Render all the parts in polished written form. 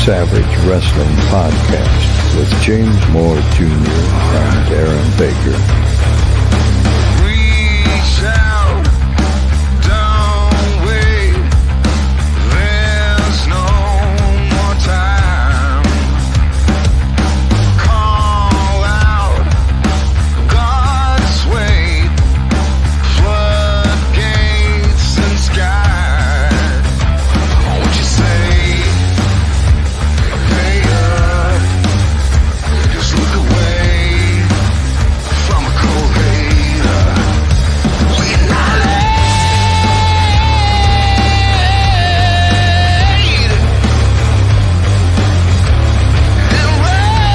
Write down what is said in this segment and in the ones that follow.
Savage Wrestling Podcast with James Moore Jr. and Aaron Baker. Reach out, don't wait, there's no more time. Call out, God's way, floodgates and sky. What you say? Pay up, just look away from a cold hater. We annihilate and roll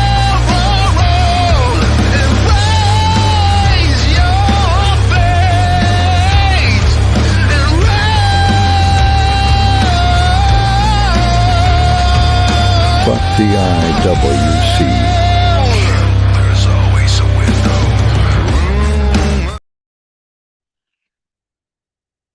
and raise your face and roll. Fuck the IWC. There's always a window.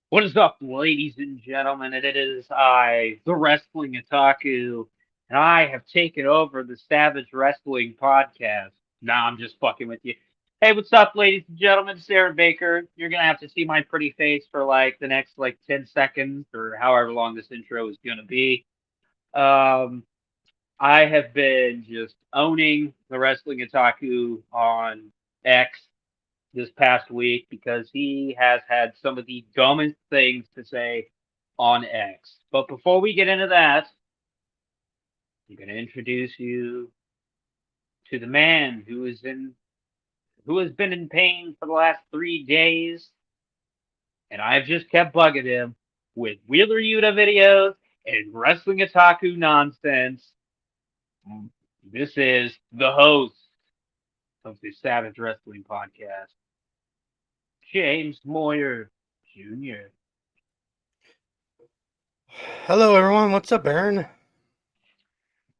What is up, ladies and gentlemen? It is I, the Wrestling Otaku, and I have taken over the Savage Wrestling Podcast. Nah, I'm just fucking with you. Hey, what's up, ladies and gentlemen? It's Aaron Baker. You're gonna have to see my pretty face for the next 10 seconds or however long this intro is gonna be. I have been just owning the Wrestling Otaku on X this past week because he has had some of the dumbest things to say on X. But before we get into that, I'm going to introduce you to the man who has been in pain for the last 3 days, and I've just kept bugging him with Wheeler Yuta videos and Wrestling Otaku nonsense. This is the host of the Savage Wrestling Podcast, James Moyer Jr. Hello, everyone. What's up, Aaron? What's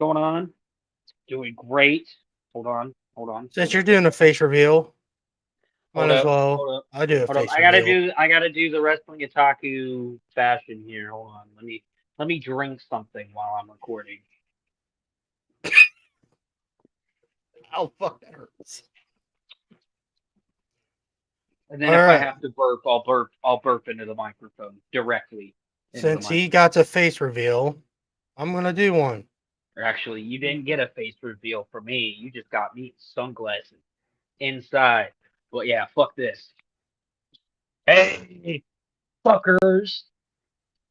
going on? Doing great. Hold on. Since you're doing a face reveal, might as Hold well. up. I do a Hold up. face I gotta reveal. do the Wrestling Otaku fashion here. Hold on. Let me drink something while I'm recording. Oh, fuck, that hurts. And then All if right. I have to burp, I'll burp into the microphone directly. into the Since he got a face reveal, I'm gonna do one. Or actually, you didn't get a face reveal for me. You just got me sunglasses inside. But yeah, fuck this. Hey, fuckers.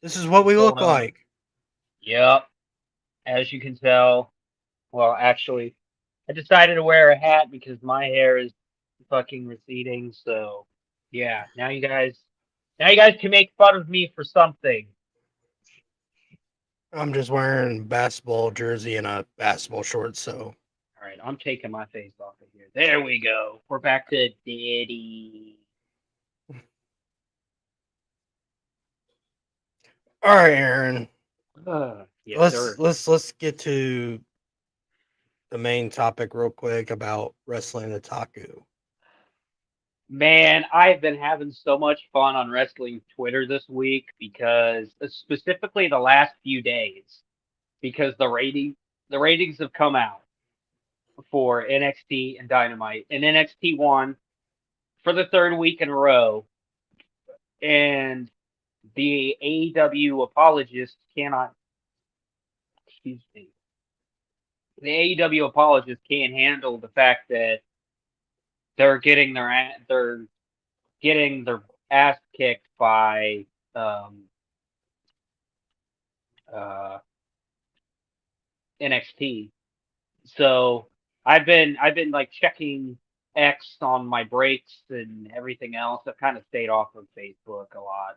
This is what we What's look going on? like. Yep. As you can tell, well, actually, I decided to wear a hat because my hair is fucking receding. So yeah, now you guys can make fun of me for something. I'm just wearing a basketball jersey and a basketball shorts, so All right, I'm taking my face off of here. There we go. We're back to Diddy. all right, Aaron. Yes, sir. Let's get to the main topic real quick about wrestling otaku. Man, I've been having so much fun on wrestling Twitter this week because specifically the last few days, because the ratings have come out for NXT and Dynamite, and NXT won for the third week in a row, and the AEW apologists cannot. Excuse me. The AEW apologists can't handle the fact that they're getting their ass kicked by NXT. So I've been checking X on my breaks and everything else. I've kind of stayed off of Facebook a lot.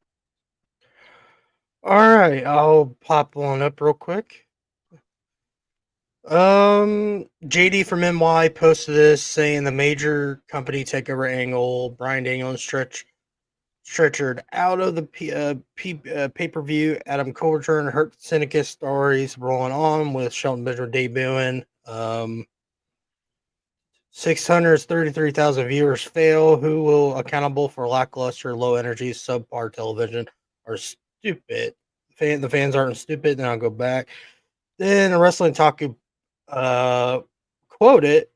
All right, I'll pop one up real quick. JD from NY posted this saying the major company takeover angle, Bryan Danielson stretchered out of the pay-per-view. Adam Cole returned, Hurt Syndicate stories rolling on with Shelton Benjamin debuting. 633,000 viewers fail. Who will accountable for lackluster, low energy, subpar television are stupid. The fans aren't stupid. Then I'll go back. Then a Wrestling Taku quoted,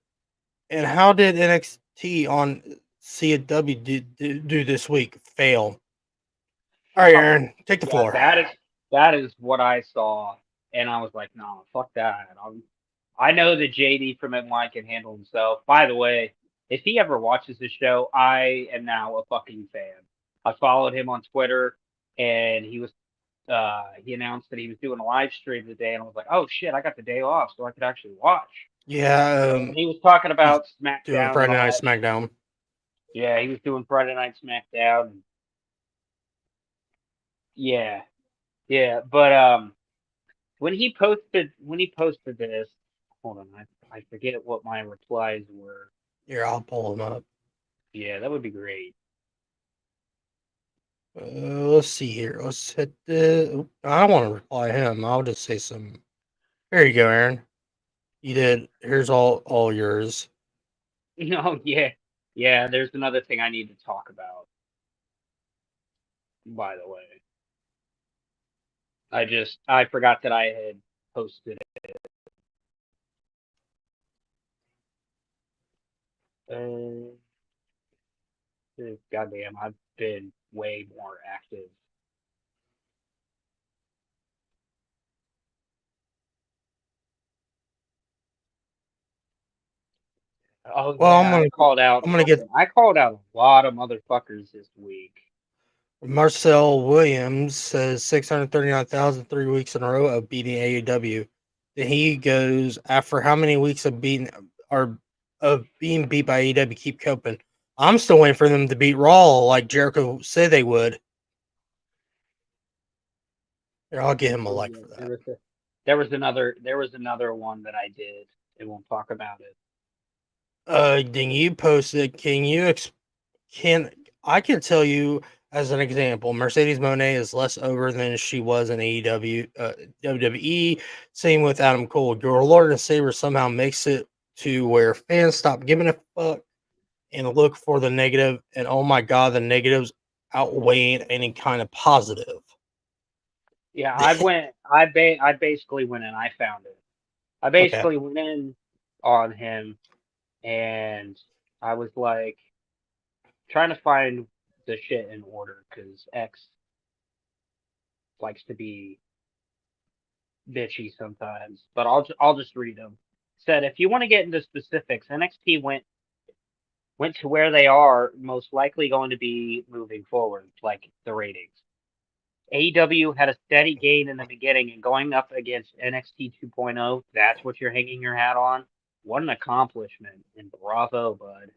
and how did NXT on CW do this week? Fail. All right, Aaron, take the Yeah, floor. that is what I saw, and I was like, no, fuck that. I know that JD from NY can handle himself. By the way, if he ever watches the show, I am now a fucking fan. I followed him on Twitter, and he announced that he was doing a live stream today, and I was like, oh shit, I got the day off, so I could actually watch. Yeah, And he was talking he's about doing SmackDown and Friday all Night that. SmackDown. Yeah, he was doing Friday Night SmackDown. Yeah, yeah, but when he posted this, hold on, I forget what my replies were. Here, I'll pull him up. Yeah, that would be great. Let's see here. Let's hit the. I don't want to reply him. I'll just say some. There you go, Aaron. You did. Here's all yours. No, yeah, yeah. There's another thing I need to talk about. By the way, I forgot that I had posted it. Uh, Goddamn, I've been way more active. Oh Well, yeah, I called out I'm gonna get I called out a lot of motherfuckers this week. Marcel Williams says 639,000 3 weeks in a row of beating AEW. Then he goes after how many weeks of being beat by AEW keep coping. I'm still waiting for them to beat Raw like Jericho said they would. Here, I'll give him a Oh like yeah, for that. there was another one that I did. I won't talk about it. Then you posted. Can I can tell you as an example, Mercedes Monet is less over than she was in AEW, WWE. Same with Adam Cole. Your Lord and Savior somehow makes it to where fans stop giving a fuck and look for the negative. And oh my god, the negatives outweighing any kind of positive. Yeah, I basically went in. I found it. I Okay. basically went in on him, and I was like trying to find the shit in order because X likes to be bitchy sometimes. But I'll just read them. Said if you want to get into specifics, NXT went to where they are most likely going to be moving forward, like the ratings. AEW had a steady gain in the beginning and going up against NXT 2.0, that's what you're hanging your hat on. What an accomplishment. And bravo, bud.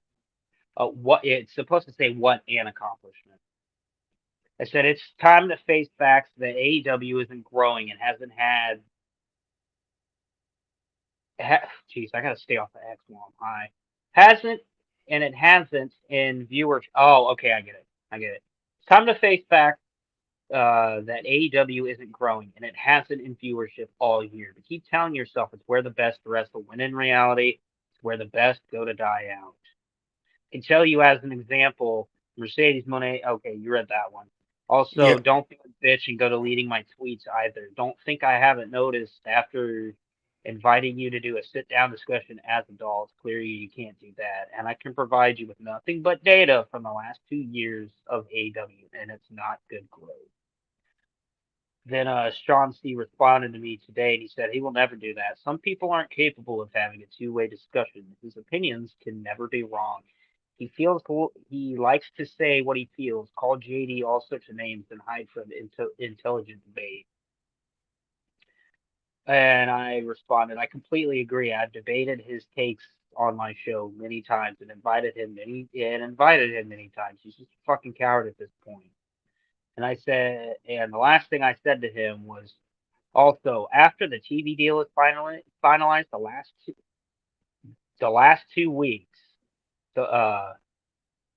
What it's supposed to say what an accomplishment. I said it's time to face facts that AEW isn't growing and hasn't had jeez, I gotta stay off the X while I'm high. Hasn't and it hasn't in viewers. Oh, okay, I get it. I get it. It's time to face facts that AEW isn't growing, and it hasn't in viewership all year. But keep telling yourself it's where the best wrestle when in reality, it's where the best go to die out. I can tell you as an example, Mercedes Monet. Okay, you read that one. Also, Yep. don't be a bitch and go deleting my tweets either. Don't think I haven't noticed after inviting you to do a sit down discussion as adults. Clearly, you can't do that. And I can provide you with nothing but data from the last 2 years of AEW, and it's not good growth. Then Sean C. responded to me today and he said he will never do that. Some people aren't capable of having a two-way discussion. His opinions can never be wrong. He likes to say what he feels, call JD all sorts of names, and hide from intelligent debate. And I responded, I completely agree. I've debated his takes on my show many times and invited him many times. He's just a fucking coward at this point. And I said, and the last thing I said to him was, also, after the TV deal is finalized, the last 2 weeks, the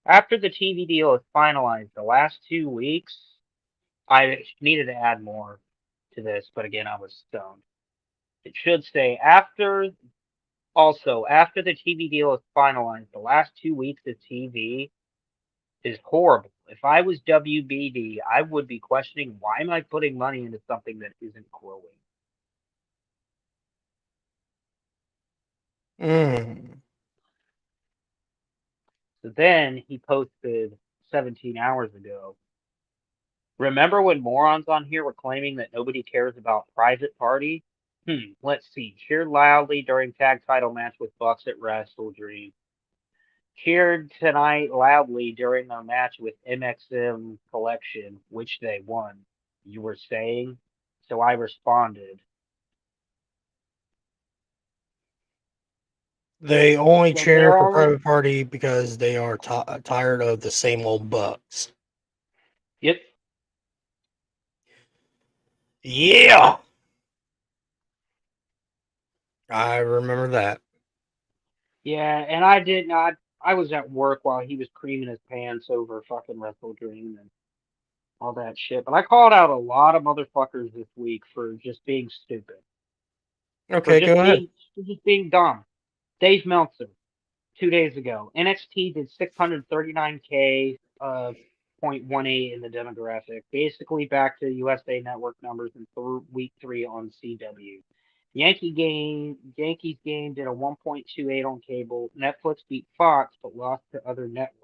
after the TV deal is finalized, the last 2 weeks, I needed to add more to this, but again, I was stoned. It should say after the TV deal is finalized, the last 2 weeks of TV is horrible. If I was WBD, I would be questioning why am I putting money into something that isn't growing. Mm. So then he posted 17 hours ago. Remember when morons on here were claiming that nobody cares about Private Party? Let's see. Cheered loudly during tag title match with Bucks at Wrestle Dream. Cheered tonight loudly during their match with MXM Collection, which they won. You were saying? So I responded. They only So cheer they're for already. Private Party because they are tired of the same old Bucks. Yep. Yeah, I remember that. Yeah, and I did not. I was at work while he was creaming his pants over fucking Wrestle Dream and all that shit. But I called out a lot of motherfuckers this week for just being stupid, Okay, go ahead. for just being dumb. Dave Meltzer, 2 days ago, NXT did 639K .18 in the demographic, basically back to USA Network numbers in week 3 on CW. Yankees game did a 1.28 on cable. Netflix beat Fox but lost to other networks.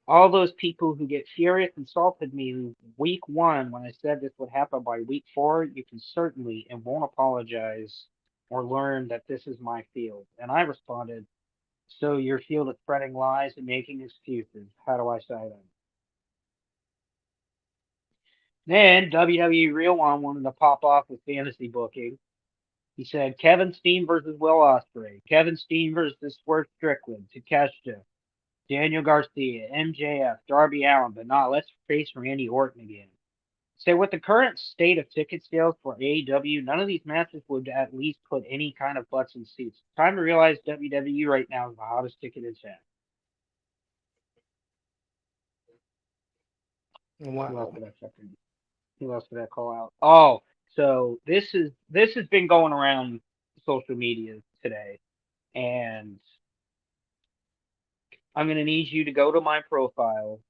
All those people who get furious insulted me week 1 when I said this would happen by week 4, you can certainly and won't apologize or learn that this is my field. And I responded, so your field is spreading lies and making excuses. How do I say that? Then WWE Real One wanted to pop off with fantasy booking. He said Kevin Steen versus Will Ospreay, Kevin Steen versus Swerve Strickland, Takeshita, Daniel Garcia, MJF, Darby Allin, but not let's face Randy Orton again. So with the current state of ticket sales for AEW, none of these matches would at least put any kind of butts in seats. Time to realize WWE right now is the hottest ticket in town. Who else Wow. did I fucking? Who else did I call out? Oh, so this has been going around social media today, and I'm gonna need you to go to my profile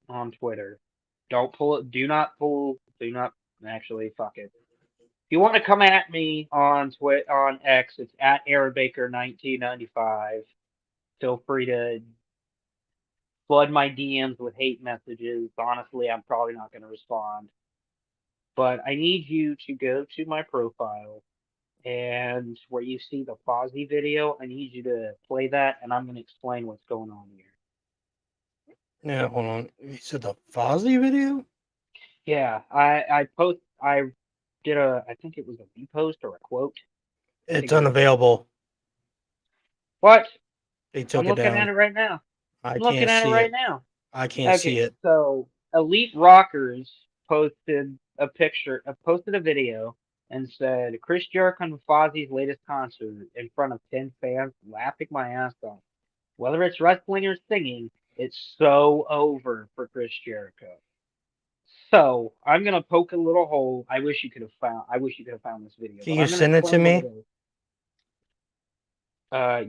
on Twitter. Don't pull it. Do not pull. Do not actually fuck it. If you want to come at me on on X, it's at AaronBaker1995. Feel free to flood my DMs with hate messages. Honestly, I'm probably not going to respond. But I need you to go to my profile and where you see the Fozzy video, I need you to play that and I'm going to explain what's going on here. Yeah, hold on. You said the Fozzy video? Yeah, I did I think it was a repost or a quote. I It's think it was a unavailable. what? They I'm took it looking at down. it right now. I I'm looking can't at it see right it. now. I can't see Okay, it. so Elite Rockers posted a video and said Chris Jericho and Fozzy's latest concert in front of 10 fans, laughing my ass off. Whether it's wrestling or singing, it's so over for Chris Jericho. So I'm gonna poke a little hole. I wish you could have found this video, Can but you I'm gonna send it to explain what it me?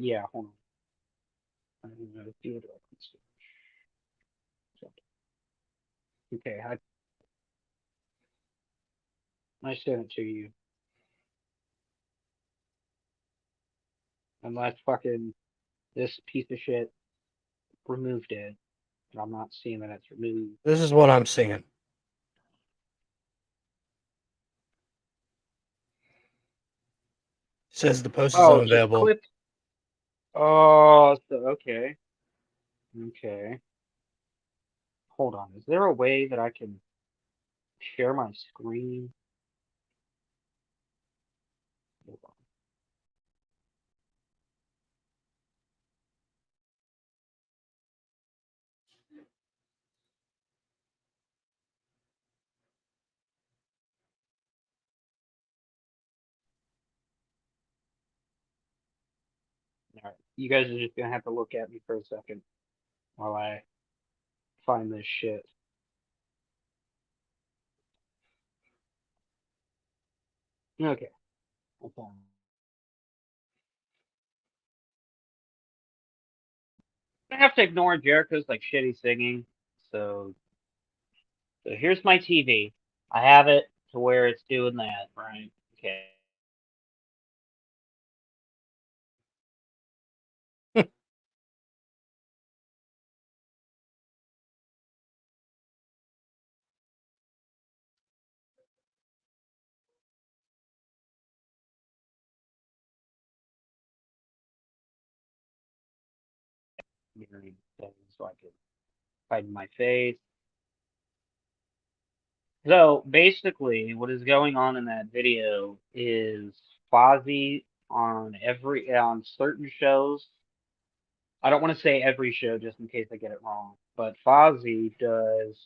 is. Yeah, hold on. I'm gonna do it. Okay, I sent it to you. Unless fucking this piece of shit removed it. But I'm not seeing that it's removed. This is what I'm seeing. It says the post is Oh, just unavailable. click. Oh, so, okay. Okay. Hold on. Is there a way that I can share my screen? Hold on. All right. You guys are just gonna have to look at me for a second while I find this shit. Okay. I found it. I have to ignore Jericho's like shitty singing. So, so here's my TV. I have it to where it's doing that, right? Okay. Mirroring things so I could hide my face. So basically, what is going on in that video is Fozzy on certain shows. I don't want to say every show just in case I get it wrong, but Fozzy does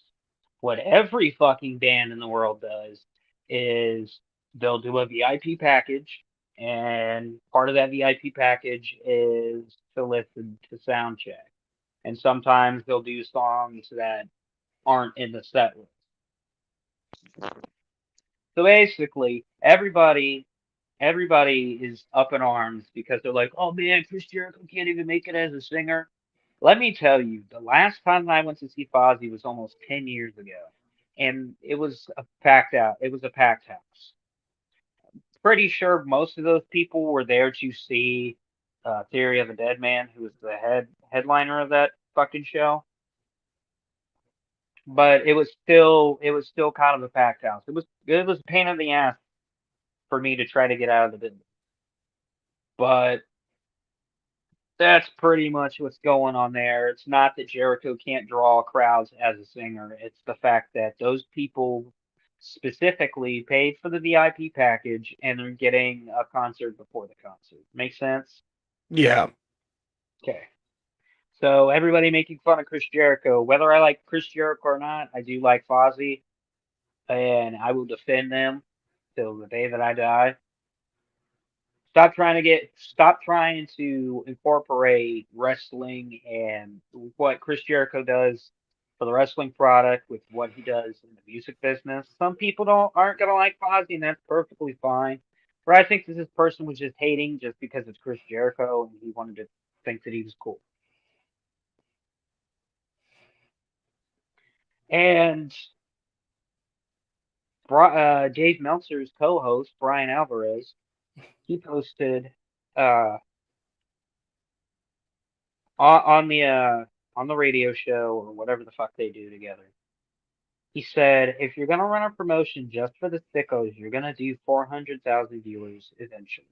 what every fucking band in the world does is they'll do a VIP package, and part of that VIP package is to listen to sound check. And sometimes they'll do songs that aren't in the set list. So basically, everybody is up in arms because they're like, "Oh man, Chris Jericho can't even make it as a singer." Let me tell you, the last time I went to see Fozzy was almost 10 years ago, and it was a packed out. It was a packed house. Pretty sure most of those people were there to see Theory of a Dead Man, who was the headliner of that fucking show. But it was still kind of a packed house. It was a pain in the ass for me to try to get out of the business. But that's pretty much what's going on there. It's not that Jericho can't draw crowds as a singer. It's the fact that those people specifically paid for the VIP package and they're getting a concert before the concert. Make sense? Yeah. Okay. So everybody making fun of Chris Jericho, whether I like Chris Jericho or not, I do like Fozzy, and I will defend them till the day that I die. Stop trying to incorporate wrestling and what Chris Jericho does for the wrestling product with what he does in the music business. Some people aren't gonna like Fozzy, and that's perfectly fine. But I think this person was just hating just because it's Chris Jericho and he wanted to think that he was cool. And Dave Meltzer's co-host Brian Alvarez, he posted uh, on the radio show or whatever the fuck they do together. He said, if you're gonna run a promotion just for the sickos, you're gonna do 400,000 viewers eventually.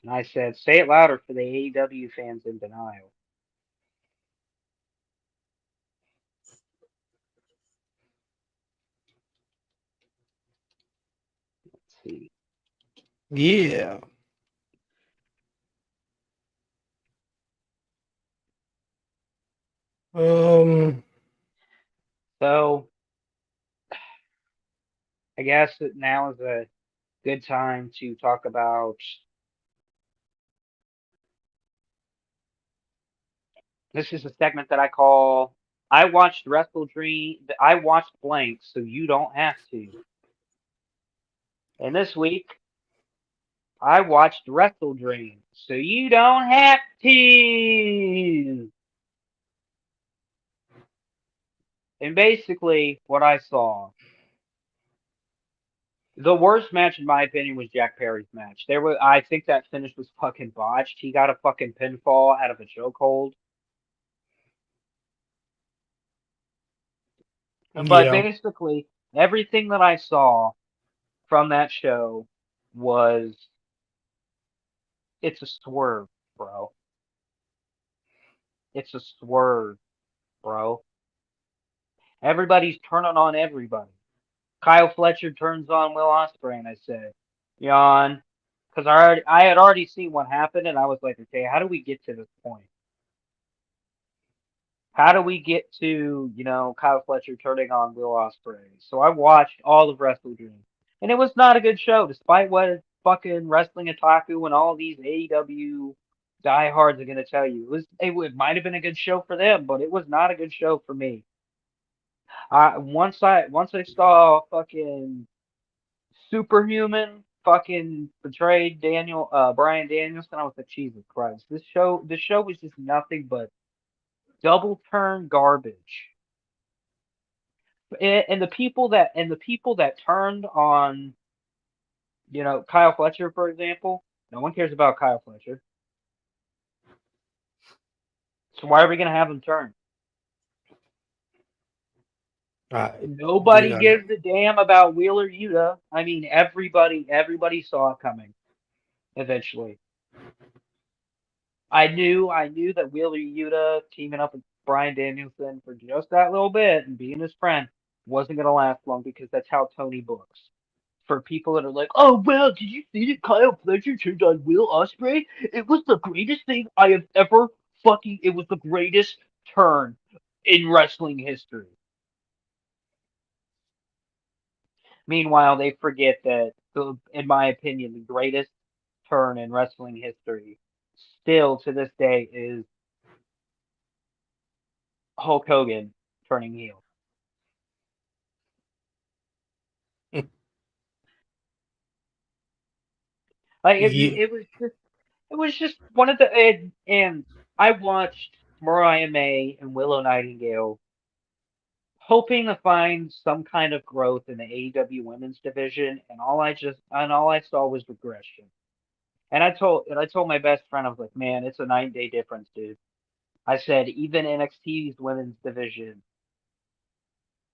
And I said, say it louder for the AEW fans in denial. Let's see. Yeah. So I guess that now is a good time to talk about. This is a segment that I call I watched Wrestle Dream. I watched blank, so you don't have to. And this week, I watched Wrestle Dream, so you don't have to. And basically, what I saw, the worst match in my opinion was Jack Perry's match. I think that finish was fucking botched. He got a fucking pinfall out of a chokehold. But Yeah. basically, everything that I saw from that show was it's a swerve, bro. It's a swerve, bro. Everybody's turning on everybody. Kyle Fletcher turns on Will Ospreay, and I said, yawn, because I had already seen what happened, and I was like, okay, how do we get to this point? How do we get to Kyle Fletcher turning on Will Ospreay? So I watched all of Wrestle Dream, and it was not a good show, despite what fucking Wrestling Otaku and all these AEW diehards are gonna tell you. It might have been a good show for them, but it was not a good show for me. Once I saw fucking Superhuman fucking betrayed Brian Danielson, I was like, Jesus Christ, this show was just nothing but double turn garbage. And the people that turned on Kyle Fletcher, for example, no one cares about Kyle Fletcher. So why are we gonna have him turn? Nobody Dude, gives a damn about Wheeler Yuta. I mean, everybody saw it coming eventually. I knew that Wheeler Yuta teaming up with Bryan Danielson for just that little bit and being his friend wasn't gonna last long because that's how Tony books. For people that are like, oh well, did you see that Kyle Fletcher turned on Will Ospreay? It was the greatest thing I have ever fucking. It was the greatest turn in wrestling history. Meanwhile, they forget that, in my opinion, the greatest turn in wrestling history, still to this day, is Hulk Hogan turning heel. Like Ye- it was just one of the and I watched Mariah May and Willow Nightingale hoping to find some kind of growth in the AEW women's division, and all I saw was regression. And I told my best friend, I was like, man, it's a 9 day difference, dude. I said even NXT's women's division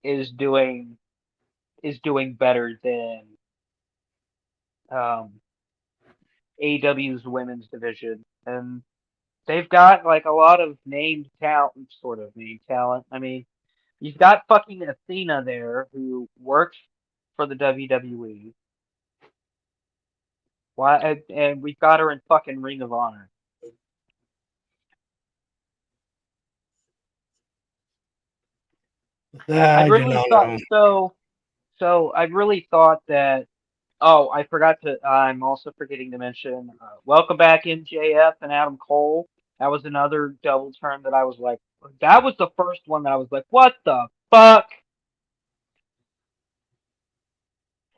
is doing better than um, AEW's women's division, and they've got like a lot of named talent, sort of named talent. I mean, you've got fucking Athena there who works for the WWE. Why? And we've got her in fucking Ring of Honor. that I I do really not thought know. so. So I really thought that. Oh, I forgot to. I'm also forgetting to mention. Welcome back, MJF and Adam Cole. That was another double turn that I was like. That was the first one that I was like, what the fuck?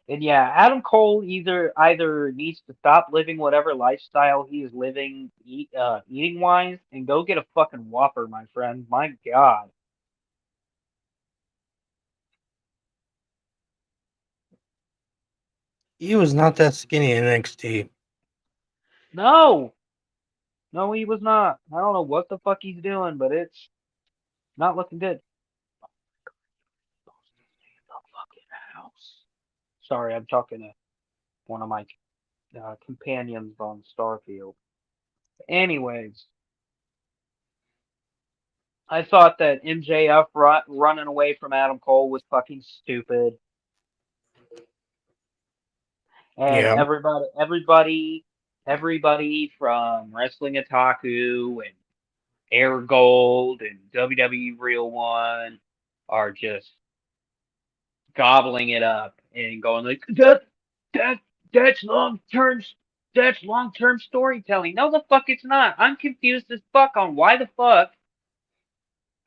And yeah, Adam Cole either needs to stop living whatever lifestyle he is living, eating wise, and go get a fucking Whopper, my friend. My God, He was not that skinny in NXT. no, no, he was not. I don't know what the fuck he's doing, but it's not looking good. The fucking house. Sorry, I'm talking to one of my companions on Starfield. Anyways, I thought that MJF running away from Adam Cole was fucking stupid. And Yeah. everybody from Wrestling Otaku and Air Gold and WWE Real One are just gobbling it up and going like that that's long term storytelling. No, the fuck it's not. I'm confused as fuck on why the fuck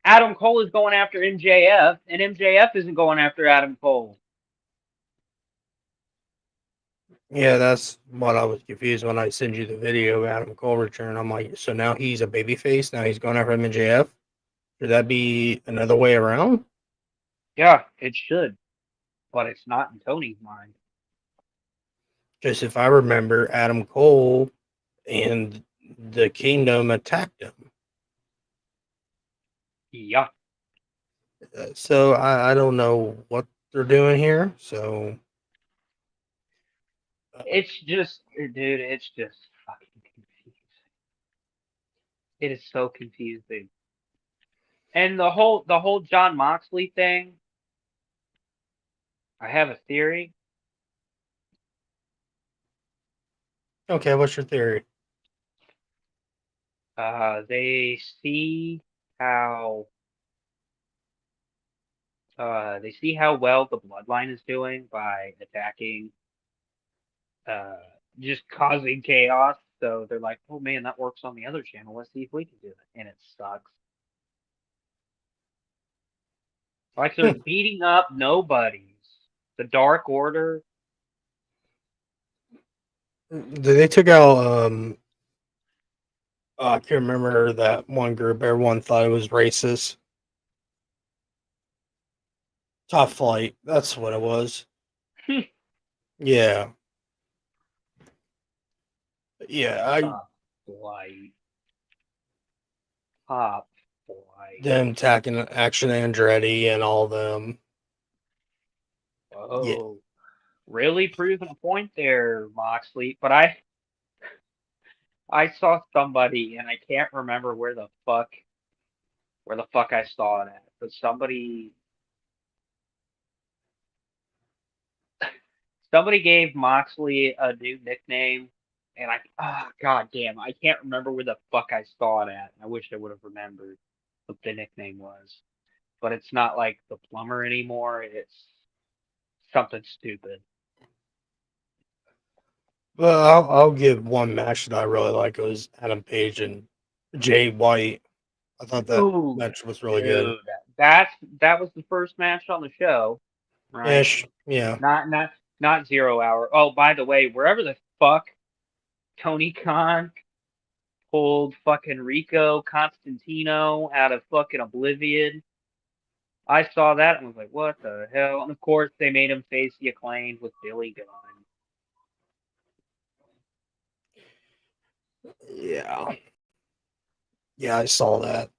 Adam Cole is going after MJF and MJF isn't going after Adam Cole. Yeah, that's what I was confused when I sent you the video of Adam Cole return. I'm like, so now he's a babyface. Now he's going after MJF. Should that be another way around? Yeah, it should, but it's not in Tony's mind. Just if I remember, Adam Cole and the Kingdom attacked him. Yeah. So I don't know what they're doing here. So It's just, dude, it's just fucking confusing. It is so confusing. And the whole John Moxley thing, I have a theory. okay, what's your theory? They see how they see how well the bloodline is doing by attacking, uh, just causing chaos. So they're like, oh man, that works on the other channel. Let's see if we can do it. And it sucks. Like they're beating up nobodies. The Dark Order. They took out I can't remember that one group. Everyone thought it was racist. Top Flight. That's what it was. Yeah. Yeah. I Top Flight. Top Flight. them attacking Action Andretti and all them. Yeah. Oh, really proving a point there, Moxley. But I saw somebody, and I can't remember where the fuck I saw it at, but somebody gave Moxley a new nickname, and god damn, I can't remember where the fuck I saw it at. I wish I would have remembered what the nickname was, but it's not like the plumber anymore. It's something stupid. Well, I'll give one match that I really like. It was Adam Page and Jay White. I thought that Ooh, match was really good. dude, that was the first match on the show, right? Ish, yeah. Not 0 hour. Oh, by the way, wherever the fuck Tony Khan pulled fucking Rico Constantino out of fucking oblivion, I saw that and was like, what the hell? And of course, they made him face the Acclaimed with Billy Gunn. Yeah. Yeah, I saw that.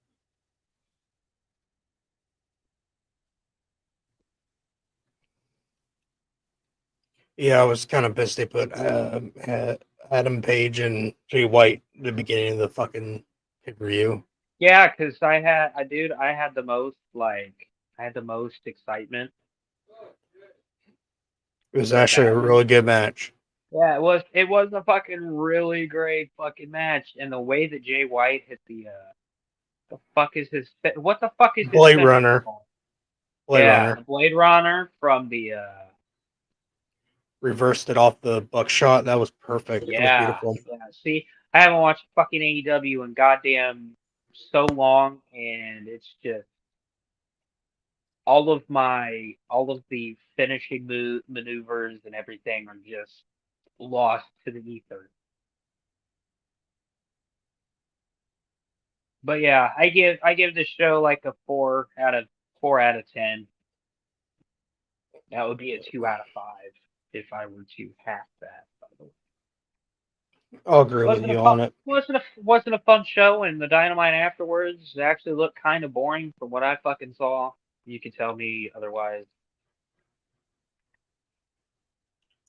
Yeah, I was kind of pissed they put Adam Page and Jay White at the beginning of the fucking pay-per-view. Yeah, because I had the most I had the most excitement It was with actually a that. really good match. Yeah, it was a fucking really great fucking match, and the way that Jay White hit what the fuck is his Blade finisher Runner. called? Blade Yeah, Runner. the Blade Runner from the Reversed it off the buckshot. That was perfect. That was yeah, beautiful. yeah. See, I haven't watched fucking AEW in goddamn so long, and it's just all of the finishing maneuvers and everything are just lost to the ether. But yeah, I give this show like a 4 out of 10. That would be a 2 out of 5 if I were to half that. By the way, I'll agree with wasn't a you fun on it. wasn't a fun show, and the Dynamite afterwards actually looked kind of boring from what I fucking saw. You can tell me otherwise.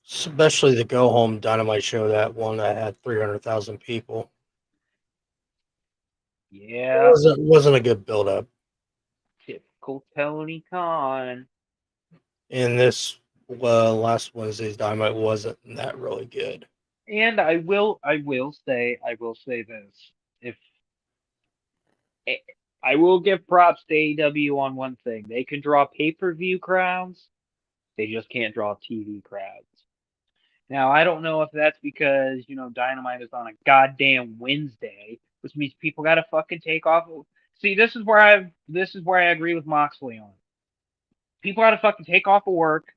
Especially the go home Dynamite show, that one that had 300,000 people. It Yeah, wasn't a good build up. typical Tony Khan. And this last Wednesday's Dynamite wasn't that really good. And I will say this. If eh, I will give props to AEW on one thing. They can draw pay-per-view crowds. They just can't draw TV crowds. Now, I don't know if that's because, Dynamite is on a goddamn Wednesday, which means people got to fucking take off. See, this is where I agree with Moxley on. People got to fucking take off of work,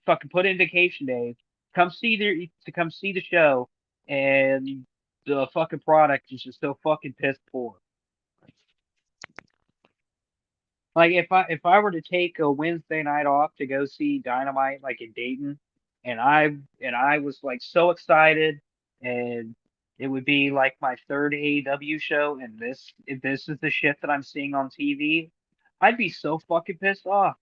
fucking put in vacation days, come see the show, and the fucking product is just so fucking piss poor. Like if I were to take a Wednesday night off to go see Dynamite like in Dayton, and I was like so excited, and it would be like my third AEW show, and if this is the shit that I'm seeing on TV, I'd be so fucking pissed off.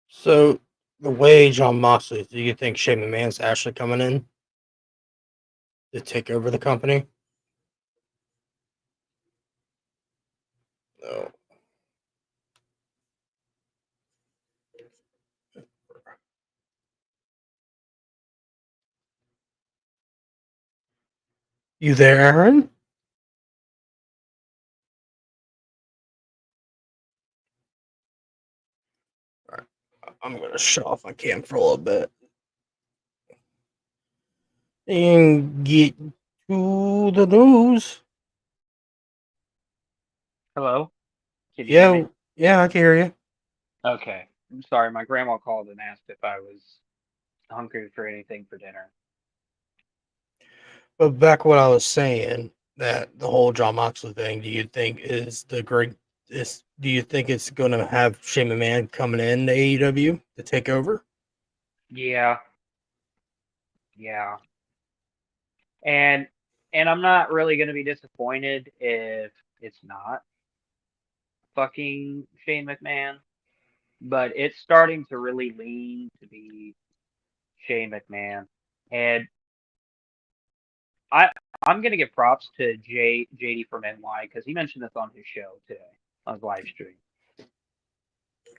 So, the way John Moxley, do you think Shane McMahon's actually coming in to take over the company? No. You there, Aaron? Alright, I'm going to shut off my cam for a little bit and get to the news. Hello, can you hear Yeah, me? yeah, I can hear you. Okay, I'm sorry. My grandma called and asked if I was hungry for anything for dinner. But back what I was saying, that the whole John Moxley thing, do you think is the great is do you think it's gonna have Shane McMahon coming in to AEW to take over? Yeah, yeah. And I'm not really going to be disappointed if it's not fucking Shane McMahon, but it's starting to really lean to be Shane McMahon, and I I'm gonna give props to JD from NY because he mentioned this on his show today on his live stream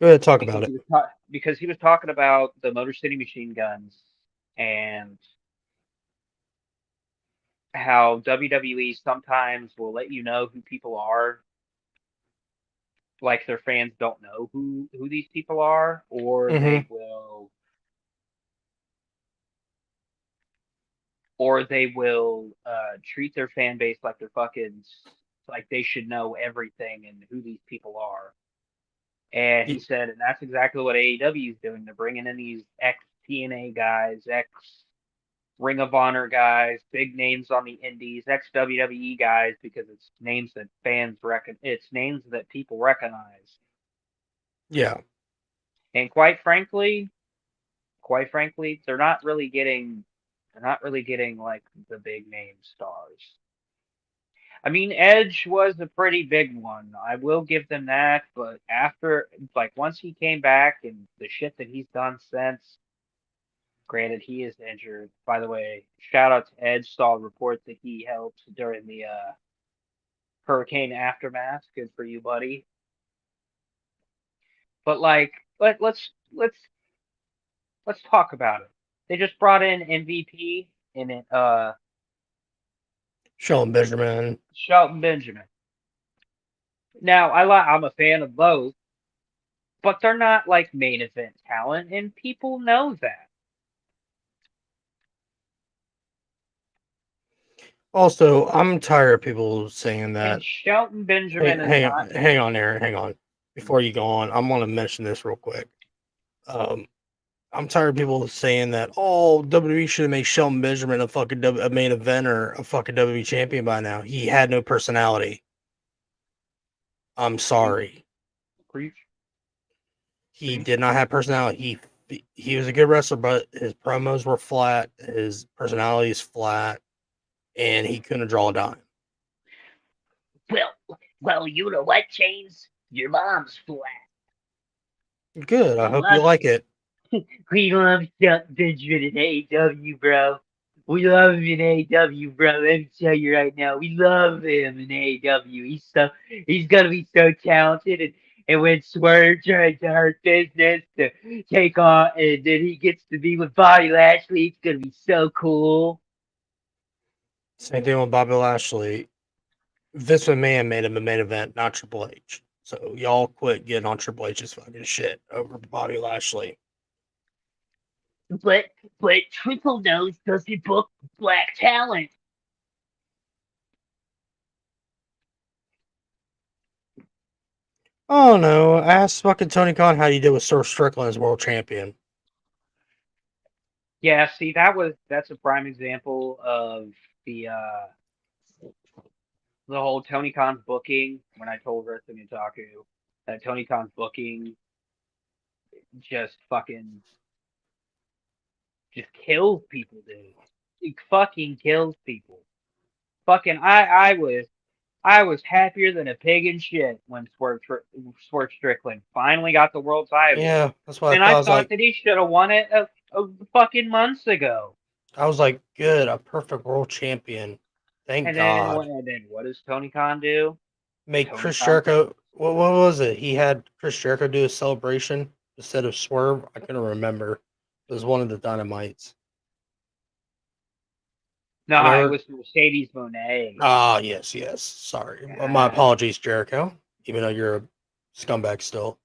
Go ahead, talk because about it. because he was talking about the Motor City Machine Guns and how WWE sometimes will let you know who people are, like their fans don't know who these people are, or they will treat their fan base like they're fucking like they should know everything and who these people are. And he said, and that's exactly what AEW is doing. They're bringing in these ex TNA guys, ex Ring of Honor guys, big names on the Indies, ex WWE guys, because it's names that it's names that people recognize. Yeah. And quite frankly, they're not really getting like the big name stars. I mean, Edge was a pretty big one. I will give them that, but once he came back and the shit that he's done since, granted he is injured. By the way, shout out to Edge. Saw a report that he helped during the hurricane aftermath. Good for you, buddy. But like, let's talk about it. They just brought in MVP in it. Shelton Benjamin. Shelton Benjamin. Now, I'm a fan of both, but they're not like main event talent, and people know that. Also, I'm tired of people saying that. And Shelton Benjamin is not. Hang on, Aaron. Hang on. Before you go on, I want to mention this real quick. I'm tired of people saying that, oh, WWE should have made Shelton Benjamin a main eventer, a fucking WWE champion by now. He had no personality. I'm sorry. Preach. He did not have personality. He was a good wrestler, but his promos were flat. His personality is flat, and he couldn't draw a dime. Well, you know what, James? Your mom's flat. Good. I hope you like it. We love Shelton Benjamin in AEW, bro. We love him in AEW, bro. Let me tell you right now, we love him in AEW. He's gonna be so talented, and when Swerve tries to hurt business to take on, and then he gets to be with Bobby Lashley, it's gonna be so cool. Same thing with Bobby Lashley. Vince McMahon made him a main event, not Triple H. So y'all quit getting on Triple H's fucking shit over Bobby Lashley. But Triple Nose doesn't book black talent. Oh no, ask fucking Tony Khan how you did with Sir Strickland as world champion. Yeah, see, that's a prime example of the whole Tony Khan's booking. When I told Wrestling Otaku that Tony Khan's booking just fucking just kills people, dude. It fucking kills people. Fucking, I was happier than a pig in shit when Swerve Strickland finally got the world title. Yeah, that's what And I I thought. thought that he should have won it a fucking months ago. I was like, good, a perfect world champion. Thank God. And then what does Tony Khan do? Make Tony Chris Khan- Jericho. What was it? He had Chris Jericho do a celebration instead of Swerve. I couldn't remember. It was one of the Dynamites. No, Whenever- it was Mercedes Moné. Ah, yes. Sorry. Yeah. My apologies, Jericho. Even though you're a scumbag still.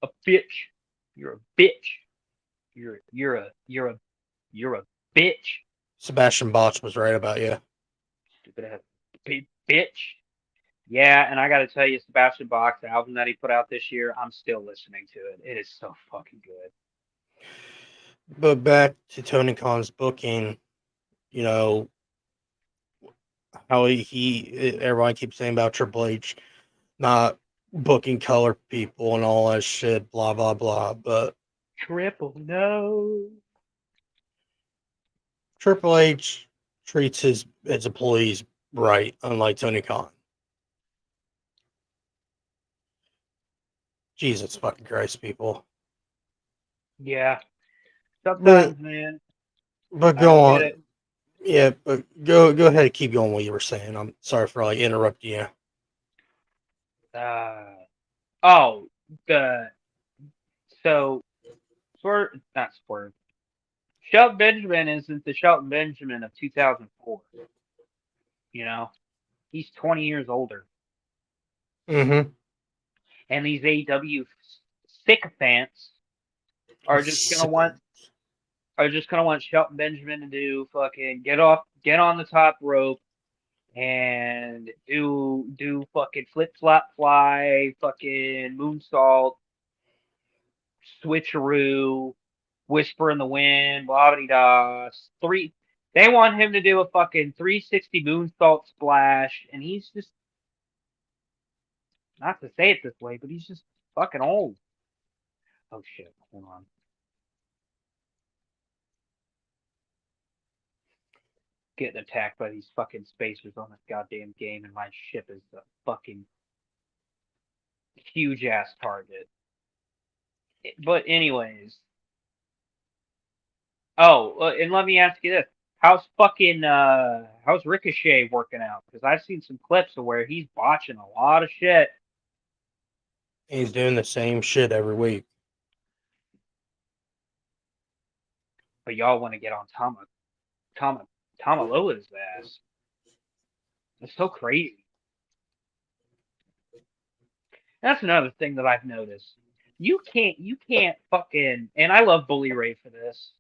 A bitch. You're a bitch. You're a bitch. Sebastian Botch was right about you. Stupid ass bitch. Yeah, and I got to tell you, Sebastian Bach's album that he put out this year, I'm still listening to it. It is so fucking good. But back to Tony Khan's booking, you know, how everyone keeps saying about Triple H not booking color people and all that shit, blah, blah, blah. But Triple no. Triple H treats his employees right, unlike Tony Khan. Jesus fucking Christ, people. Yeah. Sometimes, man, But I go don't get on. it. Yeah, but go ahead and keep going what you were saying. I'm sorry for like interrupting you. Oh, the so Swerve, not Swerve. Shelton Benjamin isn't the Shelton Benjamin of 2004. You know, he's 20 years older, Mm-hmm. and these AEW sycophants are just gonna want Shelton Benjamin to do fucking get on the top rope and do fucking flip flop fly, fucking moonsault, switcheroo, whisper in the wind, blah blah da. They want him to do a fucking 360 moonsault splash, and he's just, not to say it this way, but he's just fucking old. Oh shit, hold on. Getting attacked by these fucking spacers on this goddamn game, and my ship is a fucking huge ass target. But anyways, and let me ask you this: how's Ricochet working out? Because I've seen some clips of where he's botching a lot of shit. He's doing the same shit every week. But y'all want to get on Tamalola's ass. It's so crazy. That's another thing that I've noticed. You can't fucking, and I love Bully Ray for this.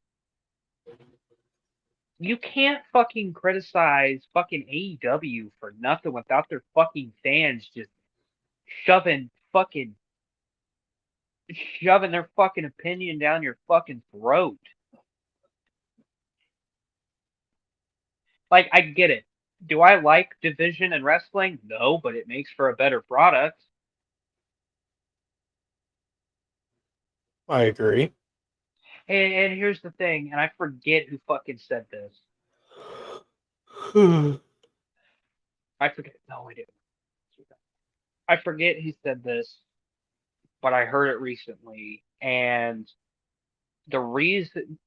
You can't fucking criticize fucking AEW for nothing without their fucking fans just shoving fucking shoving their fucking opinion down your fucking throat. Like, I get it. Do I like division and wrestling? No, but it makes for a better product. I agree. And here's the thing, and I forget who fucking said this. I forget. No, I didn't. I forget who said this, but I heard it recently. And the reason,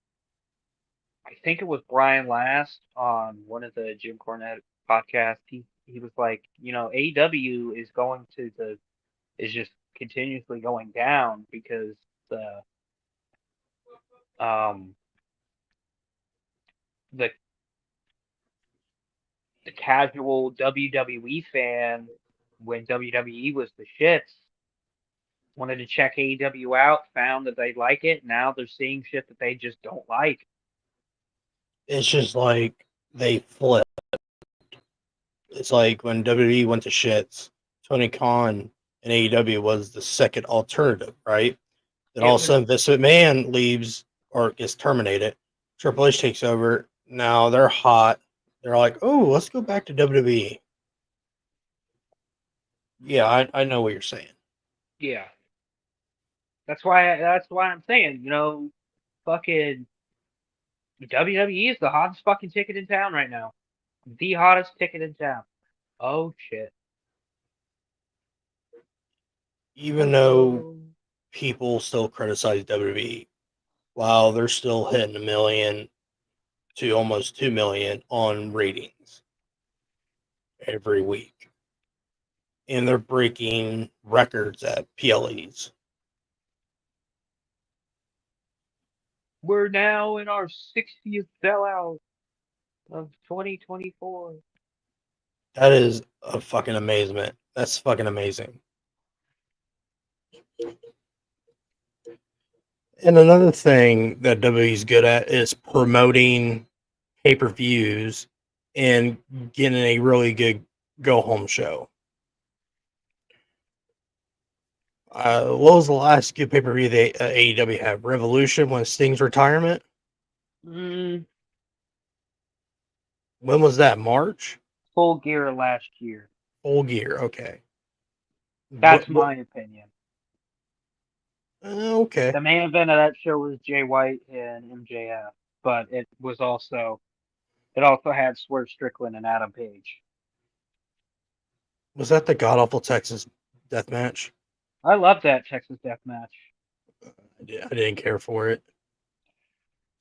I think it was Brian Last on one of the Jim Cornette podcasts. He was like, AEW is just continuously going down because um the the casual WWE fan, when WWE was the shits, wanted to check AEW out, found that they like it. Now they're seeing shit that they just don't like. It's just like they flip. It's like when WWE went to shits, Tony Khan and AEW was the second alternative, right? Then It all of a was, sudden Vince McMahon leaves or gets terminated. Triple H takes over. Now they're hot. They're like, oh, let's go back to WWE. Yeah, I know what you're saying. yeah. That's why I'm saying, fucking WWE is the hottest fucking ticket in town right now. The hottest ticket in town. Oh shit. Even though people still criticize WWE, while they're still hitting 1 million to almost 2 million on ratings every week. And they're breaking records at PLEs. We're now in our 60th sellout of 2024. That is a fucking amazement. That's fucking amazing. And another thing that WWE's good at is promoting pay-per-views and getting a really good go-home show. What was the last good pay-per-view they AEW had? Revolution, when Sting's retirement? Mm, When was that? March? Full Gear last year. Full Gear. Okay. That's my opinion. Okay. The main event of that show was Jay White and MJF, but it also had Swerve Strickland and Adam Page. Was that the god awful Texas death match? I love that Texas Death Match. I didn't care for it.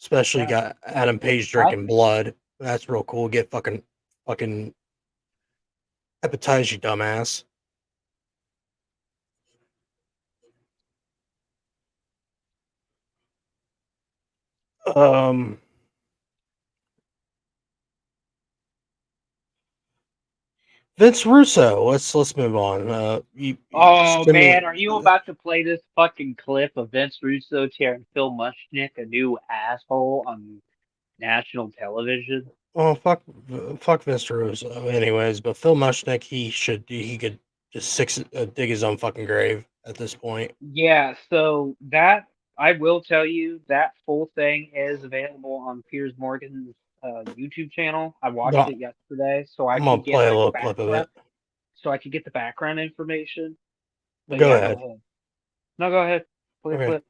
Especially Yeah. got Adam Page drinking blood. That's real cool. Get fucking hepatitis, you dumbass. Vince Russo. Let's move on. Oh send me- man, are you about to play this fucking clip of Vince Russo tearing Phil Mushnick a new asshole on national television? Oh fuck Vince Russo. Anyways, but Phil Mushnick, he could just dig his own fucking grave at this point. Yeah, so that I will tell you that full thing is available on Piers Morgan's YouTube channel. I watched But it yesterday, so I I'm gonna could get play a the little clip of background, it. so I could get the background information. But Go yeah, go ahead. ahead. No, go ahead. Play the Okay. clip.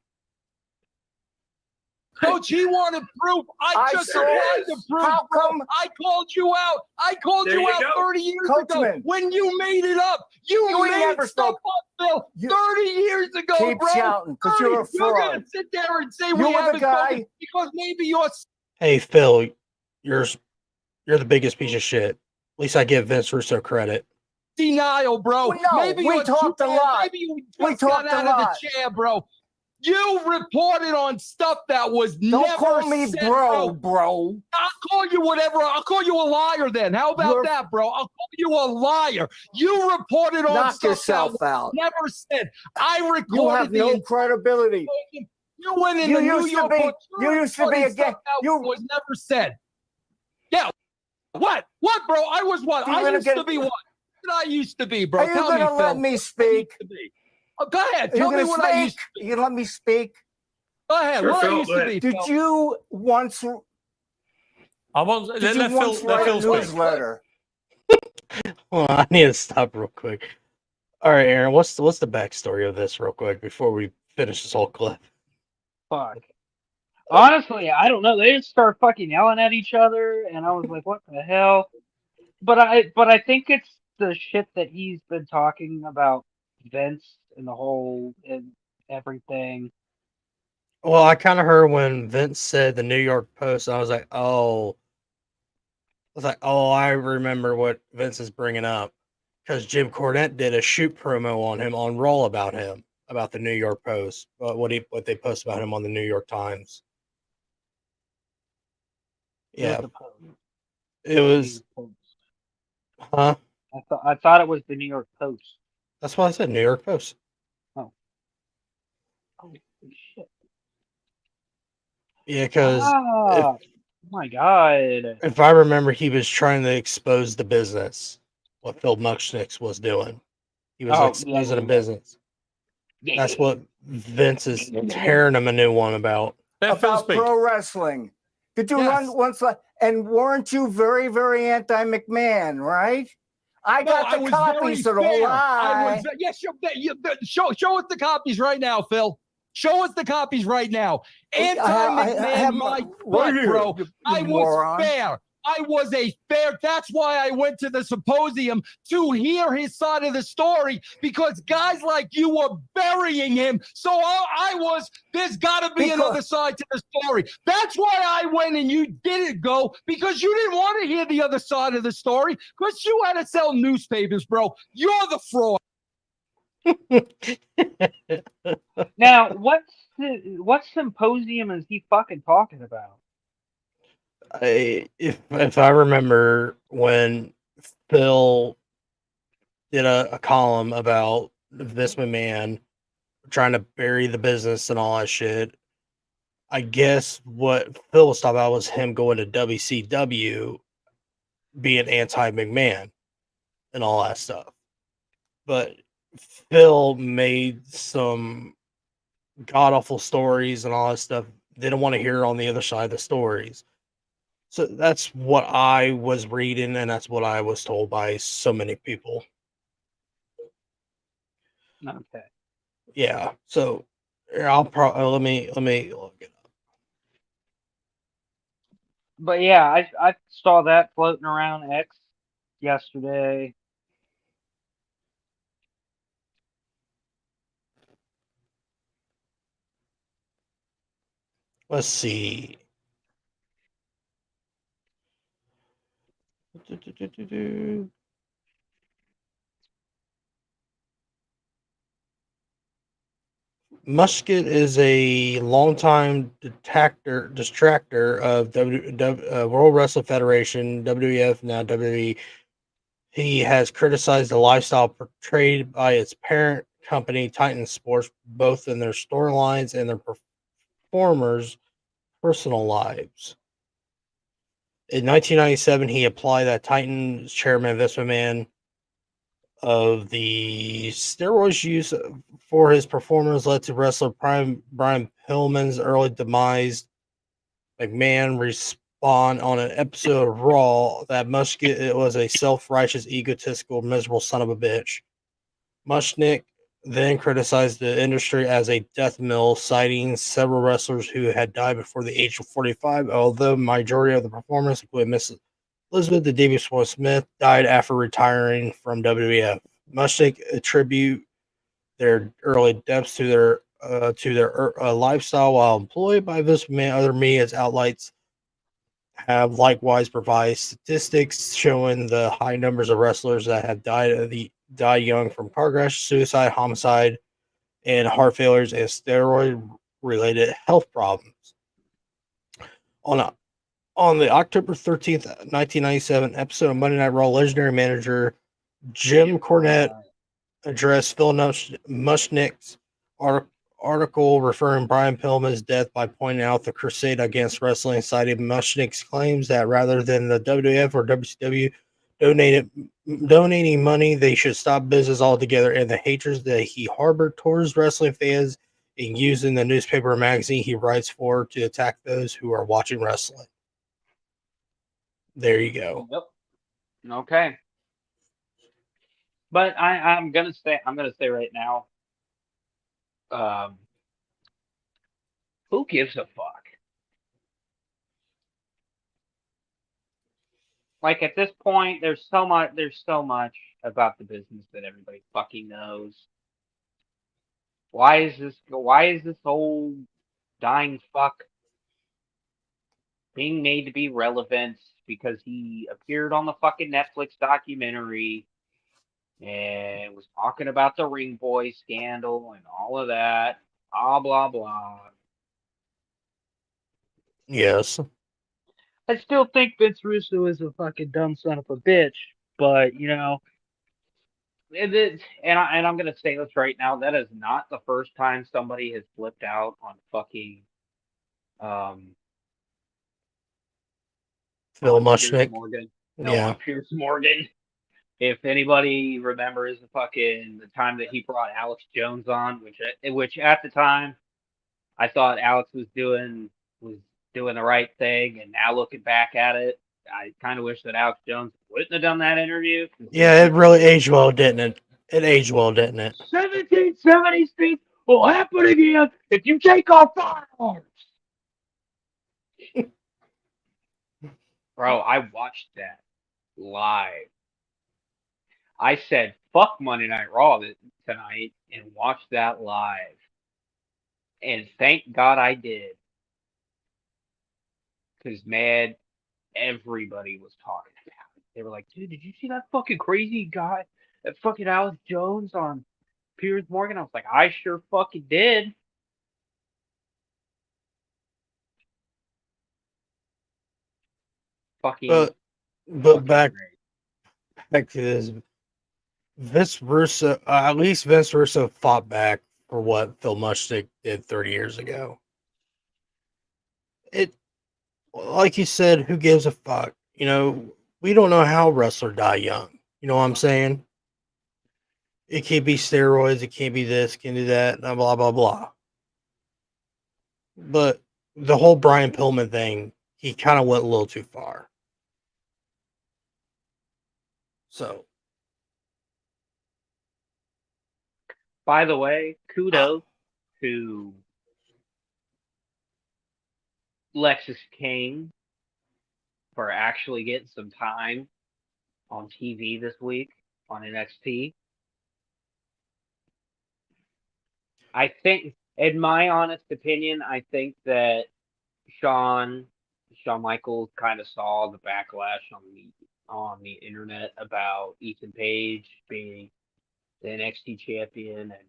Coach, he wanted proof. I just supplied the proof. How come? I called you out. I called There you you out go. 30 years Coachman. ago when you made it up. You You ain't made never stuff spoke. up, Phil. You- 30 years ago, Keep bro. shouting, 'cause you're a 30. You're fraud. gonna sit there and say You we were the haven't guy- spoken because maybe you're Hey Phil, you're the biggest piece of shit. At least I give Vince Russo credit. denial, bro. Well, no, maybe we you're talked too a bad. lot. Maybe you We just got talked a out of lot. the chair, bro. You reported on stuff that was Don't never call me said, bro. I'll call you whatever. I'll call you a liar then. How about You're- that, bro? I'll call you a liar. You reported on Knock stuff yourself that out. was never said. I recorded You have no the credibility. You went in You the New used to York be- Post. you used to be reporting a ga- stuff that you- was never said. Yeah. What? What, bro? I was what? You're I gonna used get- to be what? What did I used to be, bro? Are you Tell going me, to let Phil. me What I speak? used to be. Oh, go ahead. Are you Tell me going to what I used speak? to be. You let me speak? Go ahead. Sure, What I Phil, used go to ahead. be, Did Phil. you once I want did you once let write Phil a speak. newsletter? Hold on, I need to stop real quick. All right, Aaron, what's the backstory of this real quick before we finish this whole clip? Fuck. Honestly, I don't know. They just start fucking yelling at each other, and I was like, "What the hell?" But I think it's the shit that he's been talking about Vince and the whole and everything. Well, I kind of heard when Vince said the New York Post, I was like, I remember what Vince is bringing up because Jim Cornette did a shoot promo on him on Raw about him, about the New York Post, what they post about him on the New York Times. Yeah, The Post. it was, huh? I thought it was the New York Post. That's why I said New York Post. Holy shit! Yeah, because Oh my god! if I remember, he was trying to expose the business, what Phil Mushnick was doing. He was Oh, exposing yeah. the business. Yeah, That's what Vince is tearing him a new one about. Let Phil About speak. pro wrestling. Did you Yes. run once? And weren't you very, very anti-McMahon, right? I got the copies, so don't lie. Yes, show us the copies right now, Phil. Show us the copies right now. I Anti-McMahon, have my right butt, here, bro. you I was moron. fair. I was a fair. That's why I went to the symposium to hear his side of the story because guys like you were burying him. So I was, there's got to be Because- another side to the story. That's why I went and you didn't go because you didn't want to hear the other side of the story because you had to sell newspapers, bro. You're the fraud. Now, what symposium is he fucking talking about? If I remember when Phil did a column about Vince McMahon trying to bury the business and all that shit, I guess what Phil was talking about was him going to WCW, being anti-McMahon and all that stuff. But Phil made some god awful stories and all that stuff. They don't want to hear on the other side of the stories. So that's what I was reading, and that's what I was told by so many people. Okay. Yeah. So I'll probably let me look it up. But yeah, I saw that floating around X yesterday. Let's see. Musket is a longtime distractor of World Wrestling Federation, WWF, now WWE. He has criticized the lifestyle portrayed by its parent company, Titan Sports, both in their storylines and their performers' personal lives. In 1997, he applied that Titan's chairman, Vince McMahon, of the steroids use for his performance led to wrestler Brian Pillman's early demise. McMahon respond on an episode of Raw that Musket was a self-righteous, egotistical, miserable son of a bitch. Mushnick then criticized the industry as a death mill, citing several wrestlers who had died before the age of 45, although majority of the performers, including Miss Elizabeth the Davy Smith, died after retiring from WWF. Mushnick attribute their early deaths to their lifestyle while employed by Vince McMahon. Other media outlets have likewise provided statistics showing the high numbers of wrestlers that have died young from car crash, suicide, homicide, and heart failures and steroid-related health problems. On the October 13th, 1997 episode of Monday Night Raw, legendary manager Jim Cornette addressed Phil Mushnick's article referring Brian Pillman's death by pointing out the crusade against wrestling, citing Mushnick's claims that rather than the WWF or WCW donating money, they should stop business altogether, and the hatred that he harbored towards wrestling fans and using the newspaper and magazine he writes for to attack those who are watching wrestling. There you go. Yep. Okay. But I'm gonna say right now, who gives a fuck? Like at this point, there's so much about the business that everybody fucking knows. Why is this old dying fuck being made to be relevant because he appeared on the fucking Netflix documentary and was talking about the Ring Boy scandal and all of that, blah blah blah. Yes. I still think Vince Russo is a fucking dumb son of a bitch, but I'm gonna say this right now, that is not the first time somebody has flipped out on fucking Phil on Piers Mushnick. Morgan. No, Yeah. on Piers Morgan. If anybody remembers the time that he brought Alex Jones on, which at the time I thought Alex was doing the right thing, and now looking back at it, I kind of wish that Alex Jones wouldn't have done that interview. Yeah, it really aged well, didn't it? It aged well, didn't it? 1770 things will happen again if you take off firearms. Bro, I watched that live. I said, fuck Monday Night Raw tonight and watched that live. And thank God I did. Because, man, everybody was talking about it. They were like, dude, did you see that fucking crazy guy, that fucking Alex Jones on Piers Morgan? I was like, I sure fucking did. But fucking back great. to this, Vince Russo, at least Vince Russo fought back for what Phil Mushnick did 30 years ago. It, like you said, who gives a fuck? We don't know how wrestlers die young. You know what I'm saying? It can't be steroids. It can't be this. Can't do that. Blah blah blah. But the whole Brian Pillman thing, he kind of went a little too far. So, by the way, kudos to Lexus King for actually getting some time on TV this week on NXT. I think, in my honest opinion, I think that Shawn Michaels kind of saw the backlash on the internet about Ethan Page being the NXT champion and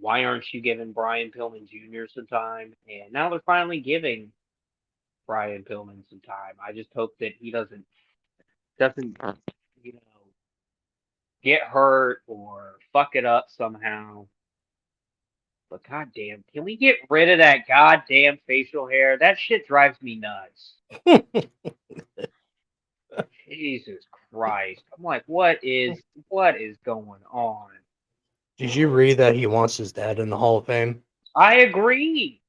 why aren't you giving Brian Pillman Jr. some time? And now they're finally giving Brian Pillman some time. I just hope that he doesn't you know get hurt or fuck it up somehow. But goddamn, can we get rid of that goddamn facial hair? That shit drives me nuts. Jesus Christ. I'm like, what is going on? Did you read that he wants his dad in the Hall of Fame? I agree.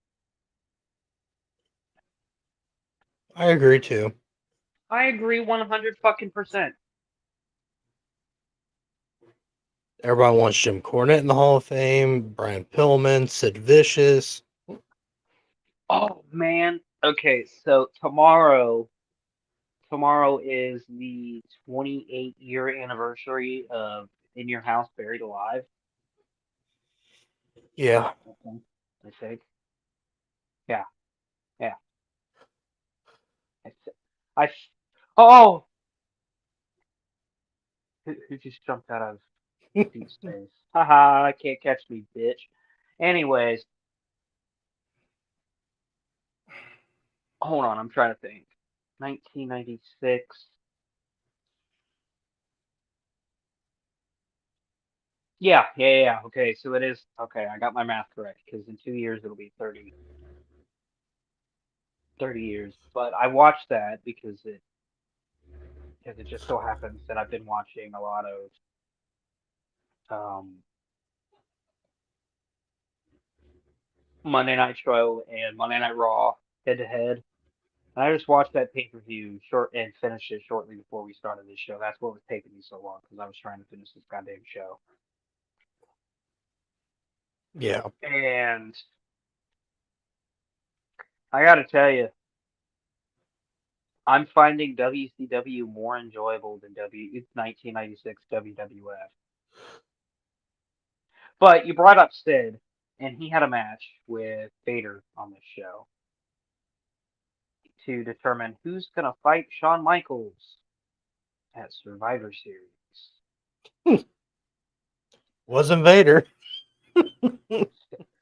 I agree too. I agree 100 fucking percent. Everybody wants Jim Cornette in the Hall of Fame, Brian Pillman, Sid Vicious. Oh man. Okay, so tomorrow is the 28-year anniversary of In Your House Buried Alive. Yeah. I think. Yeah. Oh! Who just jumped out of deep space? Haha, can't catch me, bitch. Anyways, hold on, I'm trying to think. 1996. Yeah. Okay, so it is. Okay, I got my math correct because in 2 years it'll be 30 years. But I watched that because it just so happens that I've been watching a lot of Monday Night Show and Monday Night Raw head to head. And I just watched that pay-per-view short and finished it shortly before we started this show. That's what was taking me so long because I was trying to finish this goddamn show. Yeah. And I gotta tell you, I'm finding WCW more enjoyable than 1996 WWF. But you brought up Sid, and he had a match with Vader on this show to determine who's going to fight Shawn Michaels at Survivor Series. Wasn't Vader.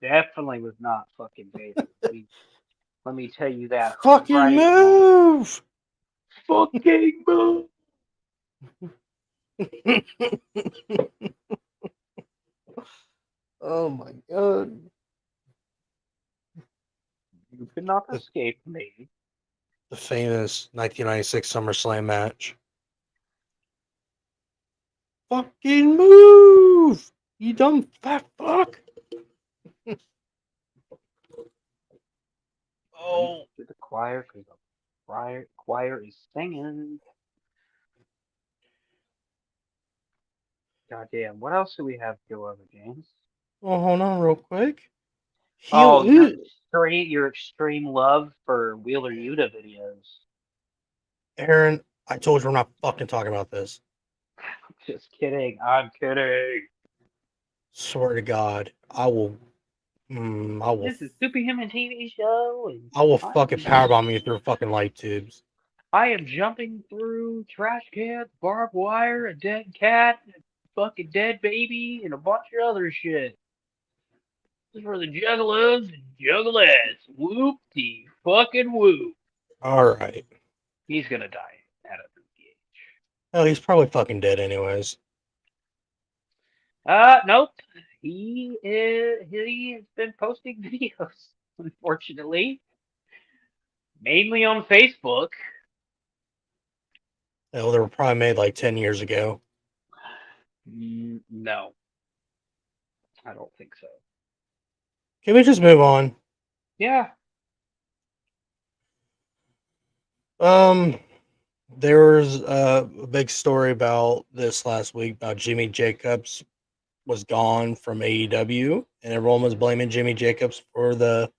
Definitely was not fucking Vader. Let me tell you that. Fucking right move! now. Fucking move! Oh my god. You could not escape me. The famous 1996 SummerSlam match. Fucking move! You dumb fat fuck! Oh. To the choir because the choir is singing. Goddamn, what else do we have to go over, James? Well, hold on real quick. Your extreme love for Wheeler Yuta videos. Aaron, I told you we're not fucking talking about this. Just kidding. I'm kidding. Swear to God, I will. This is Superhuman TV show. And I will fucking powerbomb you through fucking light tubes. I am jumping through trash cans, barbed wire, a dead cat, a fucking dead baby, and a bunch of other shit. This is for the juggalos and juggalettes. Whoop-de fucking whoop. Alright. He's gonna die at a age. Oh, he's probably fucking dead anyways. Nope. He has been posting videos, unfortunately. Mainly on Facebook. Oh, they were probably made like 10 years ago. No. I don't think so. Can we just move on? Yeah. There was a big story about this last week about Jimmy Jacobs was gone from AEW, and everyone was blaming Jimmy Jacobs for the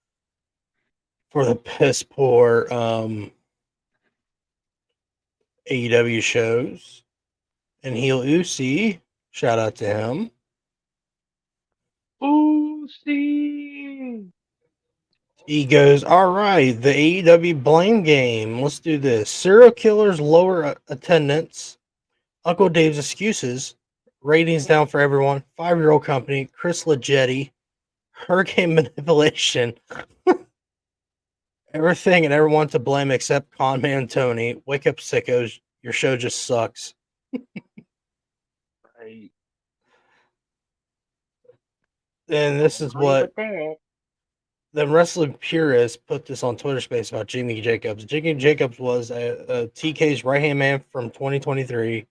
piss poor AEW shows. And Heel Uzi, shout out to him. Uzi. He goes, all right, the AEW blame game. Let's do this. Serial killers lower attendance Uncle Dave's excuses, ratings down for everyone, 5-year-old company, Chris Leggetti, hurricane manipulation, everything and everyone to blame except Conman Tony. Wake up, sickos. Your show just sucks. Right. And this is Agree what with that. the wrestling purists put this on Twitter Space about Jimmy Jacobs. Jimmy Jacobs was a TK's right hand man from 2023.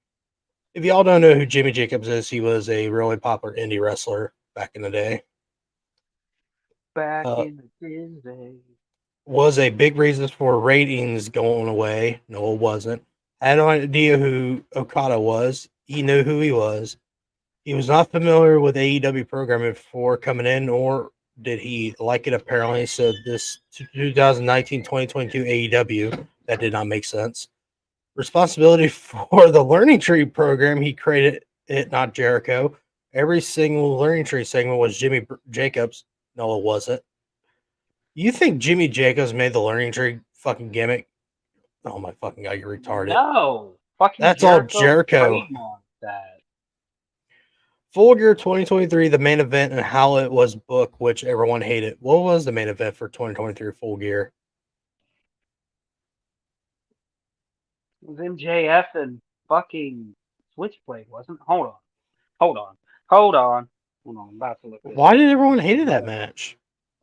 If y'all don't know who Jimmy Jacobs is, he was a really popular indie wrestler back in the day. Back Uh, in the day. was a big reason for ratings going away. No, it wasn't. Had no idea who Okada was. He knew who he was. He was not familiar with AEW programming before coming in, nor did he like it apparently. So this 2019-2022 AEW, that did not make sense. Responsibility for the Learning Tree program, he created it, not Jericho. Every single Learning Tree segment was Jimmy Jacobs. No, it wasn't. You think Jimmy Jacobs made the Learning Tree fucking gimmick? Oh my fucking god, you're retarded. No. Fucking That's all Jericho Jericho. trademarked that. Full Gear 2023, the main event and how it was booked, which everyone hated. What was the main event for 2023 Full Gear? It was MJF and fucking Switchblade, wasn't it? Hold on. I'm about to look this Why up. did everyone hate that match?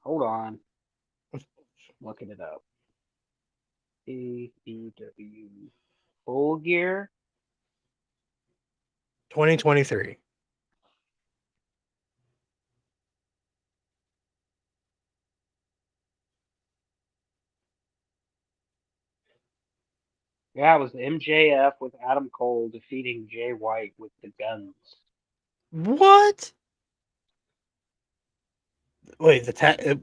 Hold on. Looking it up. AEW Full Gear. 2023. Yeah, it was MJF with Adam Cole defeating Jay White with the guns. What? Wait,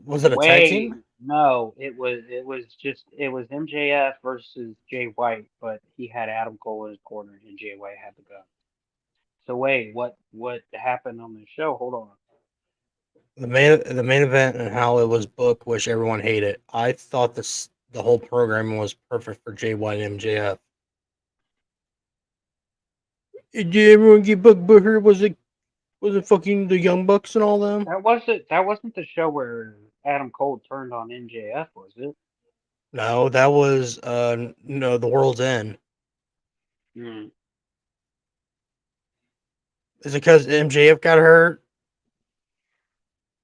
was it a tag Wait, team? no, it was MJF versus Jay White, but he had Adam Cole in his corner and Jay White had the gun. So wait, what happened on the show? Hold on. The main event and how it was booked, which everyone hated. I thought the whole programming was perfect for Jay White and MJF. Did everyone get booked? Booker was it fucking the Young Bucks and all them? That wasn't the show where Adam Cole turned on MJF, was it? No, that was no the World's End. Hmm. Is it because MJF got hurt?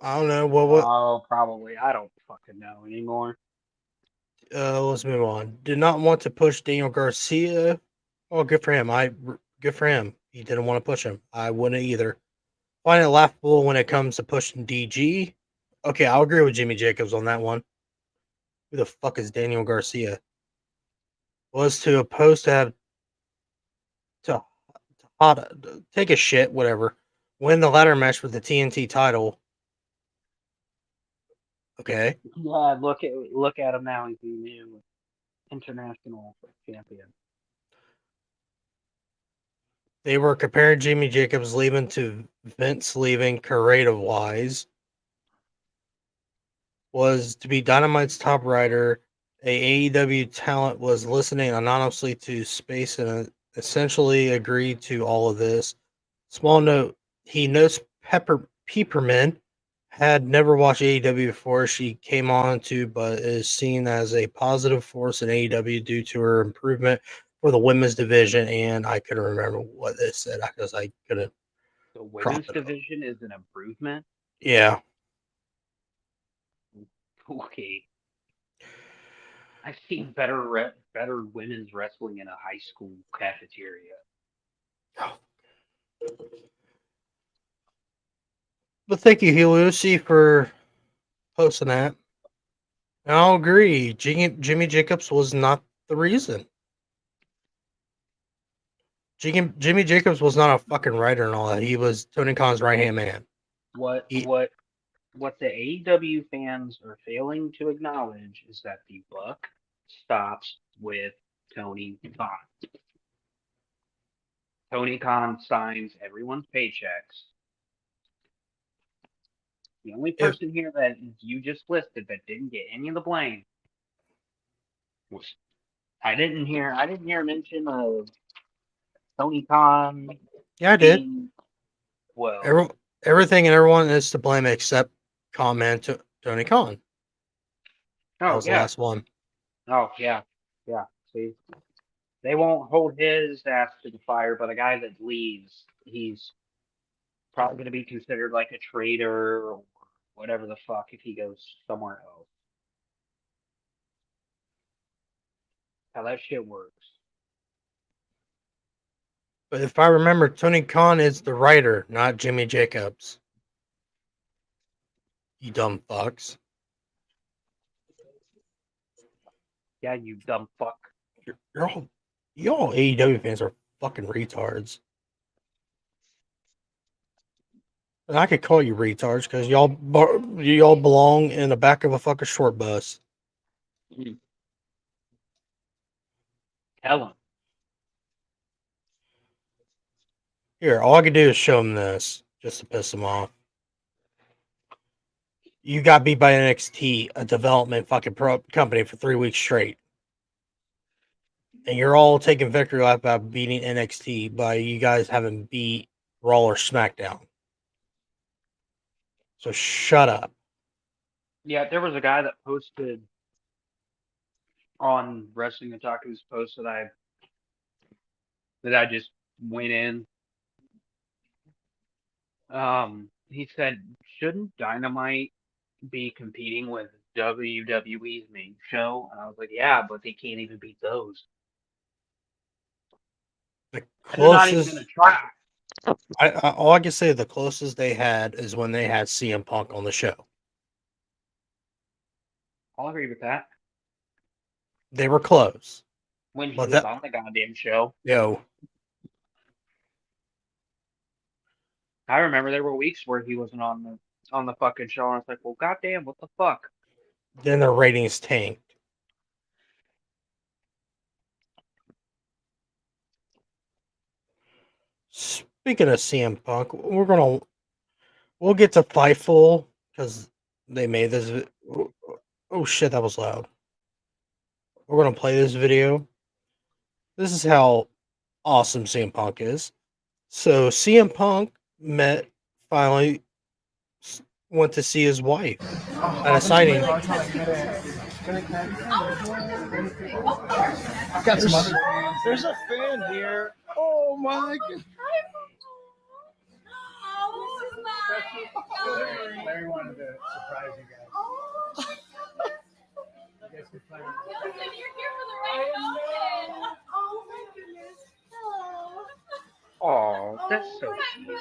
I don't know. What? Oh, probably. I don't fucking know anymore. Let's move on. Did not want to push Daniel Garcia. Oh, good for him. Good for him. He didn't want to push him. I wouldn't either. Find it laughable when it comes to pushing DG. Okay, I'll agree with Jimmy Jacobs on that one. Who the fuck is Daniel Garcia? Was to oppose to have to take a shit, whatever. Win the ladder match with the TNT title. Okay. Yeah, look at him now. He's the new international champion. They were comparing Jimmy Jacobs leaving to Vince leaving creative wise. Was to be Dynamite's top writer. A AEW talent was listening anonymously to Space and essentially agreed to all of this. Small note: he knows Peppermint had never watched AEW before she came on to, but is seen as a positive force in AEW due to her improvement for the women's division. And I couldn't remember what it said because I couldn't. The women's division is an improvement. Yeah. Okay. I've seen better women's wrestling in a high school cafeteria. But thank you, Heliosi, for posting that. And I'll agree. Jimmy Jacobs was not the reason. Jimmy Jacobs was not a fucking writer and all that. He was Tony Khan's right hand man. What the AEW fans are failing to acknowledge is that the buck stops with Tony Khan. Tony Khan signs everyone's paychecks. The only person here that you just listed that didn't get any of the blame was I didn't hear mention of Tony Khan. Yeah, I did. Well, Everything and everyone is to blame except comment to Tony Khan. That was the last one. Oh, yeah. Yeah. See, they won't hold his ass to the fire, but a guy that leaves, he's probably going to be considered like a traitor or whatever the fuck if he goes somewhere else. How that shit works. But if I remember, Tony Khan is the writer, not Jimmy Jacobs. You dumb fucks. Yeah, you dumb fuck. Y'all AEW fans are fucking retards. And I could call you retards because y'all belong in the back of a fucking short bus. Tell him. Here, all I can do is show him this just to piss him off. You got beat by NXT, a development fucking pro company, for 3 weeks straight. And you're all taking victory lap about beating NXT by you guys having beat Raw or SmackDown. So shut up. Yeah, there was a guy that posted on Wrestling Otaku's post that I just went in. He said, shouldn't Dynamite be competing with WWE's main show? And I was like, yeah, but they can't even beat those. The They're not even closest going to try. all I can say, the closest they had is when they had CM Punk on the show. I'll agree with that. They were close. When he But was on the goddamn show. Yo, I remember there were weeks where he wasn't on the fucking show, and I was like, well, goddamn, what the fuck? then their ratings tanked. Speaking of CM Punk, we'll get to Fightful because they made this. Oh shit, that was loud. We're gonna play this video. This is how awesome CM Punk is. So CM Punk finally went to see his wife at a signing. Got some other fans. There's a fan here. Oh my god. Larry wanted to surprise you guys. You guys could play. You're here for the right moment. Oh my goodness. Hello. Oh, that's so cute.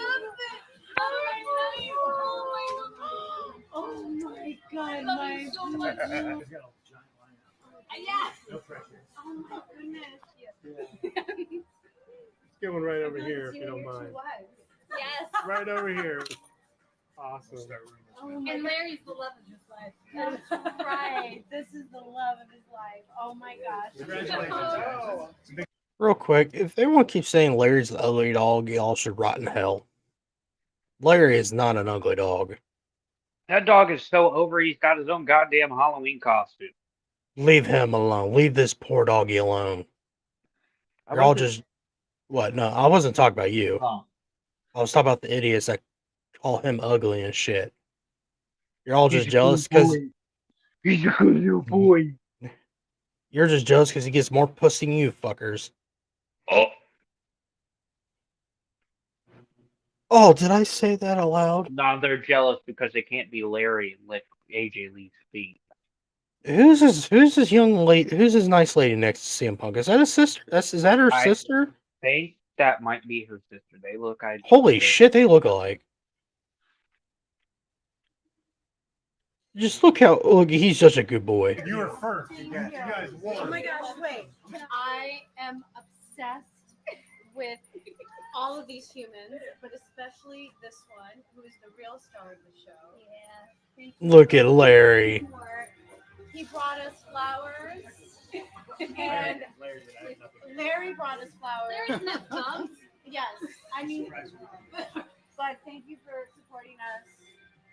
Oh my god, my so much. Yes. No pressure. Oh my goodness. Let's get one right over here if you don't mind. Yes. Right over here. Awesome. And Larry's the love of his life. That's right. This is the love of his life. Oh my gosh. Congratulations, guys. Real quick, if everyone keeps saying Larry's the ugly dog, y'all should rot in hell. Larry is not an ugly dog. That dog is so over, he's got his own goddamn Halloween costume. Leave him alone. Leave this poor doggy alone. You're all just... What? No, I wasn't talking about you. Oh. I was talking about the idiots that call him ugly and shit. You're all just jealous because... He's a good little boy. You're just jealous because he gets more pussy than you, fuckers. Oh. Oh, did I say that aloud? No, they're jealous because they can't be Larry and lick AJ Lee's feet. Who's this young lady? Who's this nice lady next to CM Punk? Is that his sister? Is that her sister? I think that might be her sister. They look Holy shit, they look alike. Just look he's such a good boy. You were first. You guys won. Oh my gosh, wait. I am obsessed with all of these humans, but especially this one, who is the real star of the show. Yeah. Look at Larry. He brought us flowers. And Larry brought us flowers. Larry's not dumb. Yes. I mean, but thank you for supporting us.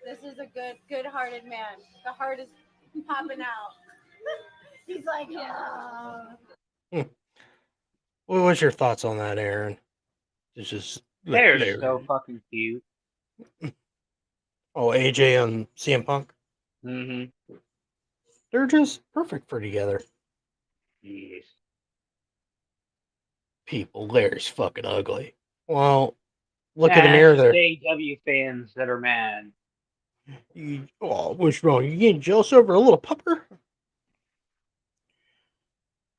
This is a good-hearted man. The heart is popping out. He's like, oh. What's your thoughts on that, Aaron? It's just They're they're so fucking cute. oh AJ and CM Punk. Mm-hmm. They're just perfect for together. Yes. People, Larry's fucking ugly. Well, look in the mirror Just there. AEW fans that are mad. What's wrong? You getting jealous over a little pupper?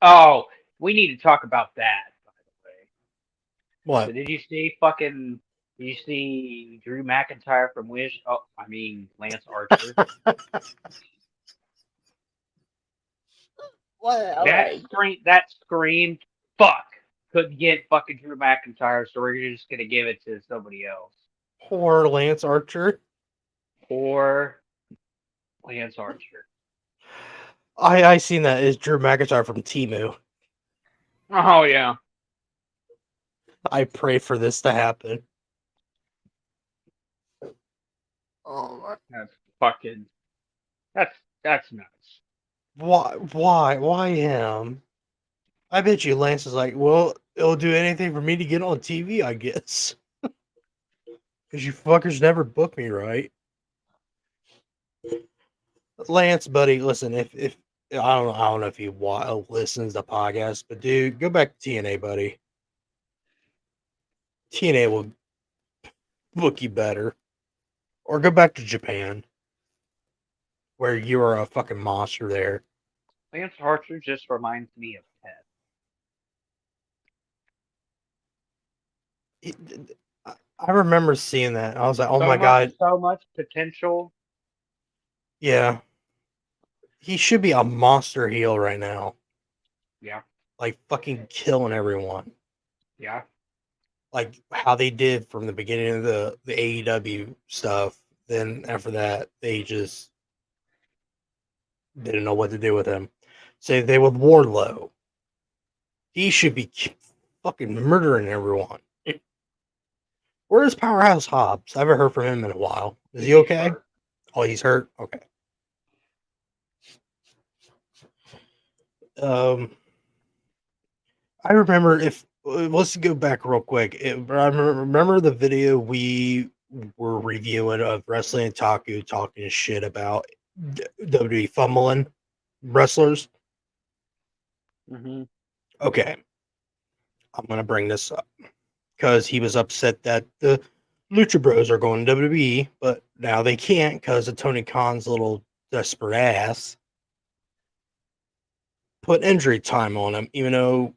Oh, we need to talk about that, by the way. What? So did you see fucking? Did you see Drew McIntyre from Wish? Oh, I mean Lance Archer. That screamed fuck. Couldn't get fucking Drew McIntyre, so we're just gonna give it to somebody else. Poor Lance Archer. Poor Lance Archer. I seen that is Drew McIntyre from Timu. Oh yeah. I pray for this to happen. Oh, That's fucking. That's nuts. why him? I bet you Lance is like, well, it'll do anything for me to get on TV, I guess. Because you fuckers never book me right. Lance, buddy, listen, if I don't know if he listens to podcasts, but dude, go back to TNA, buddy. TNA will book you better, or go back to Japan, where you are a fucking monster there. Lance Archer just reminds me of Ted. I remember seeing that. I was like, oh my god, so much potential. yeah. He should be a monster heel right now. Yeah. Like fucking killing everyone. Yeah. Like how they did from the beginning of the AEW stuff. Then after that, they just didn't know what to do with him. Same thing with Wardlow. He should be fucking murdering everyone. Where's Powerhouse Hobbs? I haven't heard from him in a while. Is he okay? Oh, he's hurt? Okay. I remember let's go back real quick. I remember the video we were reviewing of Wrestling Taku talking shit about WWE fumbling wrestlers. Mm-hmm. Okay, I'm gonna bring this up because he was upset that the Lucha Bros are going to WWE, but now they can't because of Tony Khan's little desperate ass put injury time on him, even though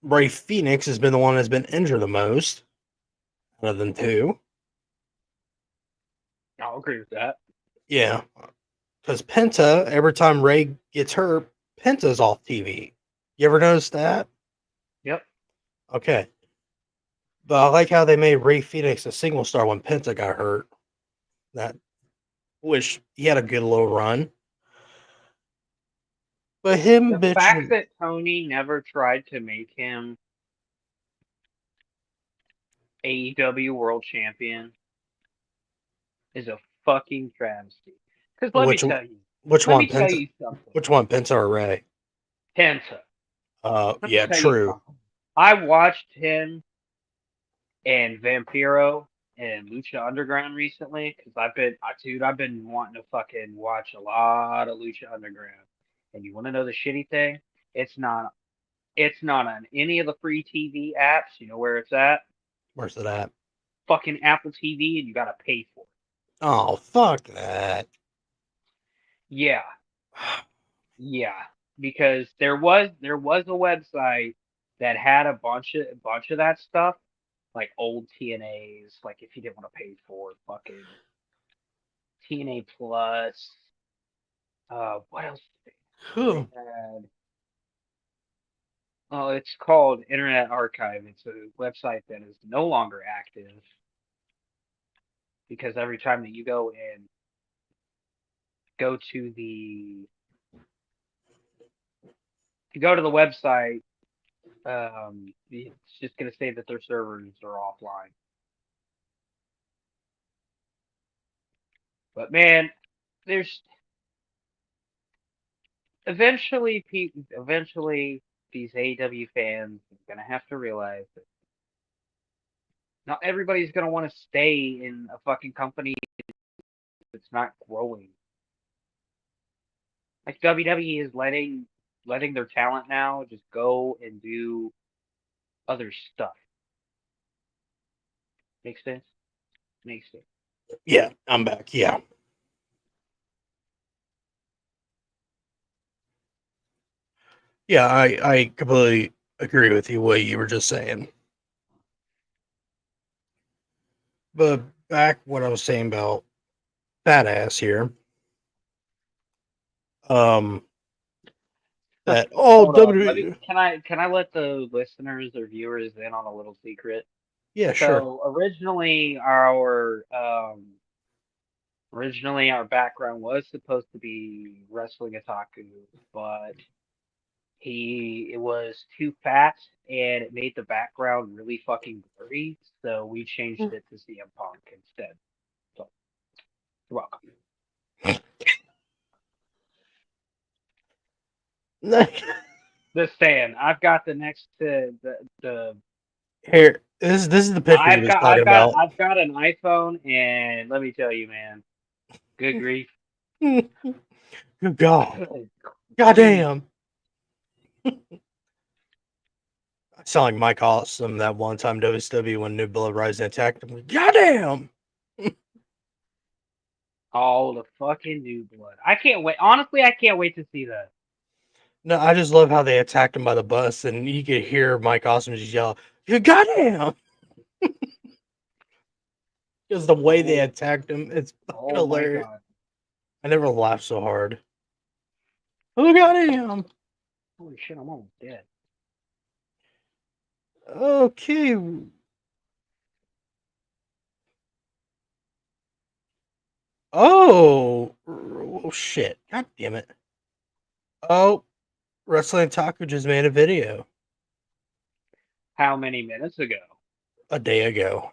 Ray Phoenix has been the one that's been injured the most out of them two. I'll agree with that. Yeah, because Penta, every time Ray gets hurt, Penta's off TV. You ever notice that? Yep. Okay. But I like how they made Ray Phoenix a single star when Penta got hurt. That, wish he had a good little run. But him The bitching. fact that Tony never tried to make him AEW World Champion is a fucking travesty. Because let me tell you. Which Let one, me tell Penta? you something. Which one, Penta or Ray? Penta. Let me Yeah, tell you true. something. I watched him and Vampiro and Lucha Underground recently because I've been wanting to fucking watch a lot of Lucha Underground. And you want to know the shitty thing? It's not on any of the free TV apps. You know where it's at? Where's it at? Fucking Apple TV, and you gotta pay for it. Oh, fuck that. Yeah. Yeah. Because there was a website that had a bunch of that stuff, like old TNAs, like if you didn't want to pay for fucking TNA Plus. What else? They had. Oh, it's called Internet Archive. It's a website that is no longer active because every time that you go to the website, it's just gonna say that their servers are offline. But man, there's eventually these AEW fans are gonna have to realize that Not everybody's gonna want to stay in a fucking company that's not growing. Like WWE is letting their talent now just go and do other stuff. Makes sense? Makes sense. Yeah, I'm back. Yeah. Yeah, I completely agree with you what you were just saying. But back what I was saying about badass here. That Hold on. WWE. Can I let the listeners or viewers in on a little secret? Yeah, sure. So originally our background was supposed to be wrestling otaku, but it was too fat and it made the background really fucking blurry, so we changed it to CM Punk instead. So you're welcome. Just saying, I've got the next to the Here, this is the picture he was talking about. I've got an iPhone, and let me tell you, man, good grief. Good God. Goddamn. I sound like Mike Awesome that one time WCW when New Blood Rising attacked him. Goddamn. All the fucking New Blood. I can't wait. Honestly, I can't wait to see that. No, I just love how they attacked him by the bus, and you could hear Mike Awesome just yell, "You goddamn!" Because the way they attacked him, it's fucking hilarious. My God. I never laughed so hard. Oh goddamn! Holy shit, I'm almost dead. Okay. Oh shit! God damn it! Oh, Wrestling Taco just made a video How many minutes ago? a day ago.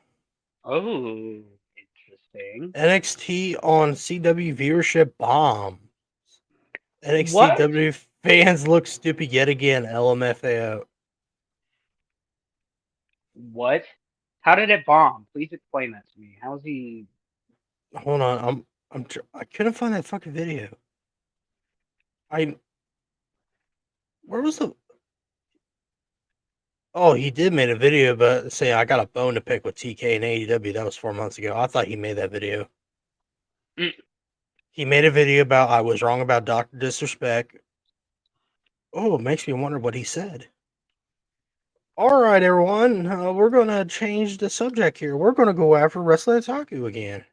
Oh, interesting. NXT on CW viewership bomb. What? NXTW fans look stupid yet again. LMFAO. What? How did it bomb? Please explain that to me. How is he? Hold on, I couldn't find that fucking video. Where was the? Oh, he did make a video about saying I got a bone to pick with TK and AEW. That was 4 months ago. I thought he made that video. He made a video about I was wrong about Dr. Disrespect. Oh, it makes me wonder what he said. All right, everyone, we're going to change the subject here. We're going to go after Wrestling Otaku again.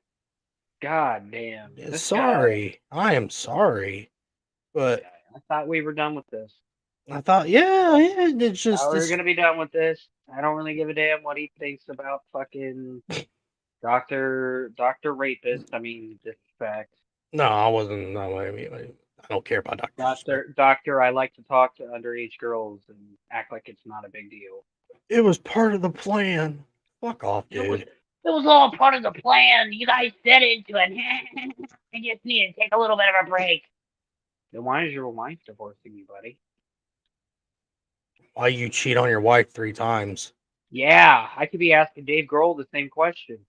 God damn. Sorry. I am sorry. But I thought we were done with this. I thought, yeah, it's just. We're going to be done with this. I don't really give a damn what he thinks about fucking Dr. Rapist. I mean, Disrespect. No, I wasn't. No, I mean, I don't care about Doctor, I like to talk to underage girls and act like it's not a big deal. It was part of the plan. Fuck off, dude. It was all part of the plan. You guys set into it. I just need to take a little bit of a break. Then why is your wife divorcing you, buddy? Why you cheat on your wife 3 times? Yeah, I could be asking Dave Grohl the same question.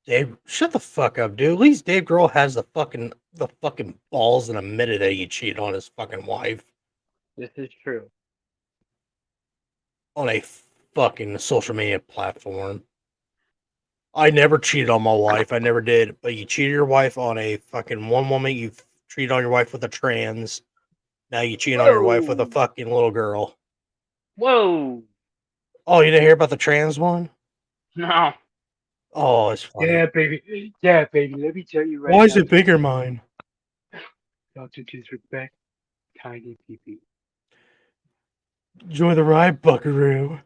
Dave, shut the fuck up, dude. At least Dave Grohl has the fucking balls and admitted that he cheated on his fucking wife. This is true. On a fucking social media platform. I never cheated on my wife. I never did. But you cheated your wife on a fucking one woman. You cheated on your wife with a trans. Now you cheated on your wife with a fucking little girl. Whoa. Oh, you didn't hear about the trans one? No. Oh, it's funny. Yeah, baby. Yeah, baby. Let me tell you right now. Why is it bigger mine? Dr. Disrespect. Tiny pee-pee. Enjoy the ride, buckaroo.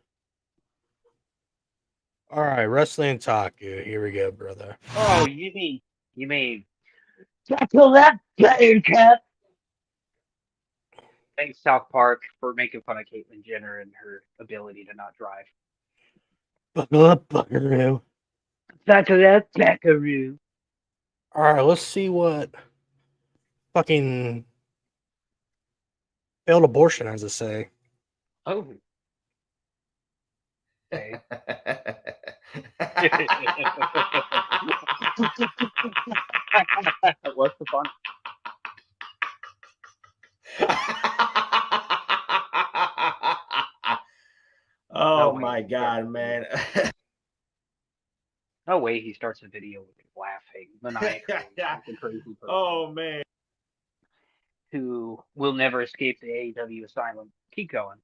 All right, Wrestling Taku. Here we go, brother. Oh, you mean tackle that cat. Thanks, South Park, for making fun of Caitlyn Jenner and her ability to not drive. Buckle up, buckaroo. Tackle that buckaroo. All right, let's see what fucking failed abortion has to say. Oh. Okay. What's the fun? Oh way my he starts God, the man. No way he starts a video with him laughing maniacally like a crazy person Oh man. who will never escape the AEW asylum. Keep going.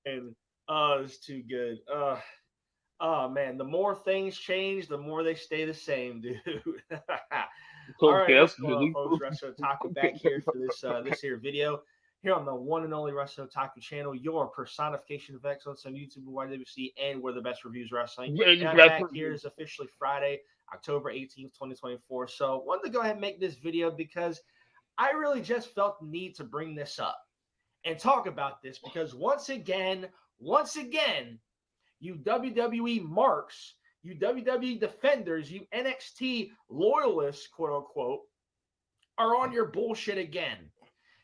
And it's too good. Oh man, the more things change, the more they stay the same, dude. All right, what's going on, folks? Wrestling Otaku back here for this here video here on the one and only Wrestling Otaku channel, your personification of excellence on YouTube and YWC, and where the best reviews wrestling. And I'm back here is officially Friday, October 18th, 2024. So wanted to go ahead and make this video because I really just felt the need to bring this up and talk about this because once again, you WWE marks, you WWE defenders, you NXT loyalists, quote unquote, are on your bullshit again.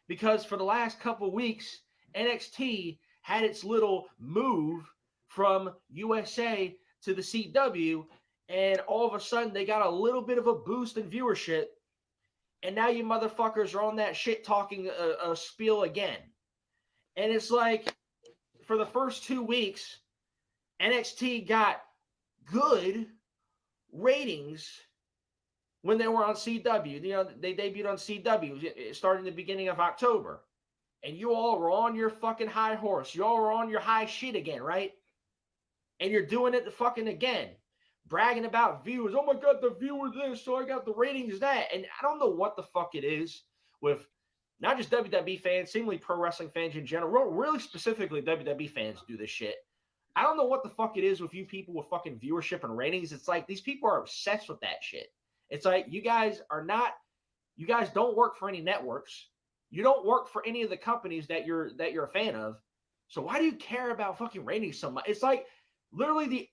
Because for the last couple of weeks, NXT had its little move from USA to the CW, and all of a sudden they got a little bit of a boost in viewership, and now you motherfuckers are on that shit talking spiel again. And it's like, for the first 2 weeks, NXT got good ratings when they were on CW. You know, they debuted on CW starting the beginning of October. And you all were on your fucking high horse. You all were on your high shit again, right? And you're doing it fucking again. Bragging about viewers. Oh my God, the viewer this, so I got the ratings that. And I don't know what the fuck it is with not just WWE fans, seemingly pro wrestling fans in general, really specifically WWE fans do this shit. I don't know what the fuck it is with you people with fucking viewership and ratings. It's like these people are obsessed with that shit. It's like you guys don't work for any networks. You don't work for any of the companies that you're a fan of. So why do you care about fucking ratings so much? It's like literally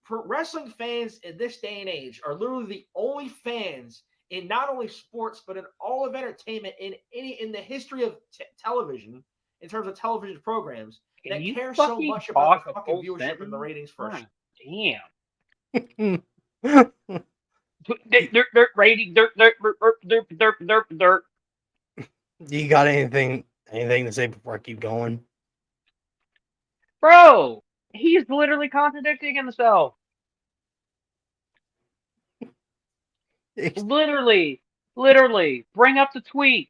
wrestling fans in this day and age are literally the only fans in not only sports but in all of entertainment in the history of television in terms of television programs that care so much about the fucking viewership and the ratings first. Damn. Rating. Do you got anything to say before I keep going? Bro, he's literally contradicting himself. Literally. Bring up the tweet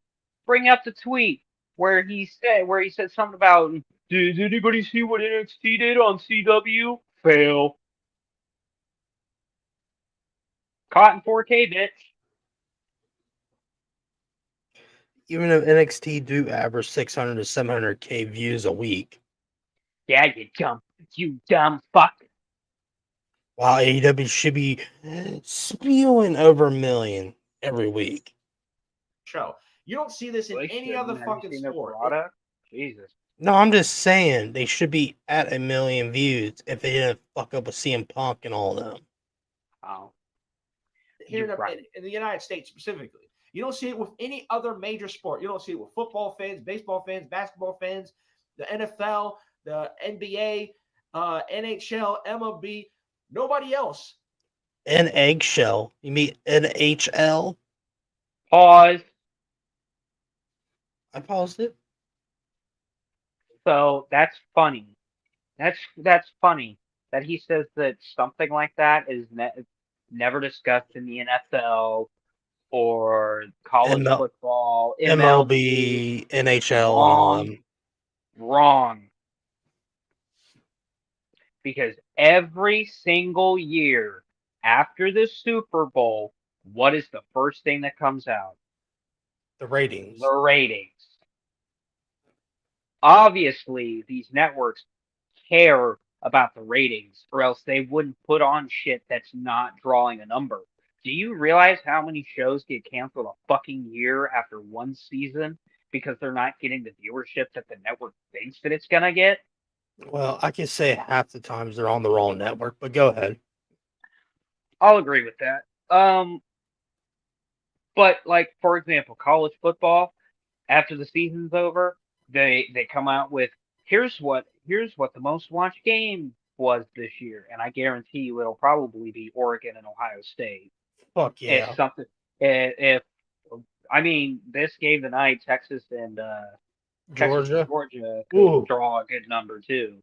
where he said something about, did anybody see what NXT did on CW? Fail. Caught in 4K, bitch. Even if NXT do average 600 to 700K views a week. Yeah, you dumb fuck. While AEW should be spewing over 1 million every week. Show. You don't see this in any other fucking sport. Jesus. No, I'm just saying they should be at 1 million views if they didn't fuck up with CM Punk and all of them. Oh. Here in the United States specifically. You don't see it with any other major sport. You don't see it with football fans, baseball fans, basketball fans, the NFL, the NBA, NHL, MLB, nobody else. An eggshell. You mean NHL? Pause. I paused it. So that's funny. That's funny that he says that something like that is never discussed in the NFL or college football, MLB, NHL. Wrong. Because every single year after the Super Bowl, what is the first thing that comes out? The ratings. The ratings. Obviously, these networks care about the ratings, or else they wouldn't put on shit that's not drawing a number. Do you realize how many shows get canceled a fucking year after one season because they're not getting the viewership that the network thinks that it's gonna get? Well, I can say half the times they're on the wrong network, but go ahead. I'll agree with that. But like, for example, college football, after the season's over, they come out with here's what the most watched game was this year, and I guarantee you it'll probably be Oregon and Ohio State. Fuck If yeah. something, if I mean this game tonight, Texas and Georgia. Georgia could Ooh. draw a good number too.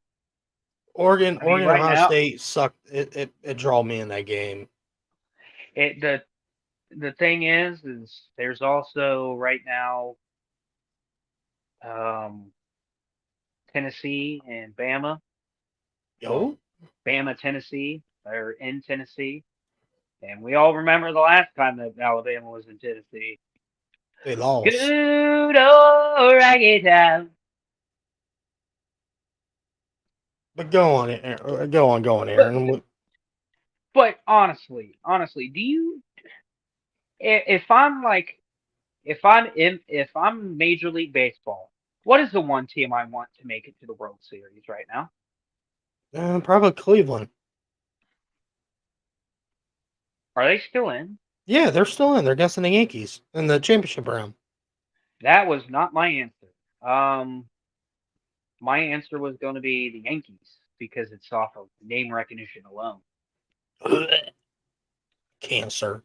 Oregon, I mean, Oregon, right Ohio now, State sucked. It drew me in that game. it the thing is there's also right now um, Tennessee and Bama. Well, Yo, Bama, Tennessee, are in Tennessee, and we all remember the last time that Alabama was in Tennessee. they lost. Good old Ragged Town. But go on, Aaron. But honestly, do you? If I'm like, if I'm Major League Baseball, what is the one team I want to make it to the World Series right now? Probably Cleveland. Are they still in? Yeah, they're still in. They're against the Yankees in the championship round. That was not my answer. My answer was going to be the Yankees because it's off of name recognition alone. Cancer.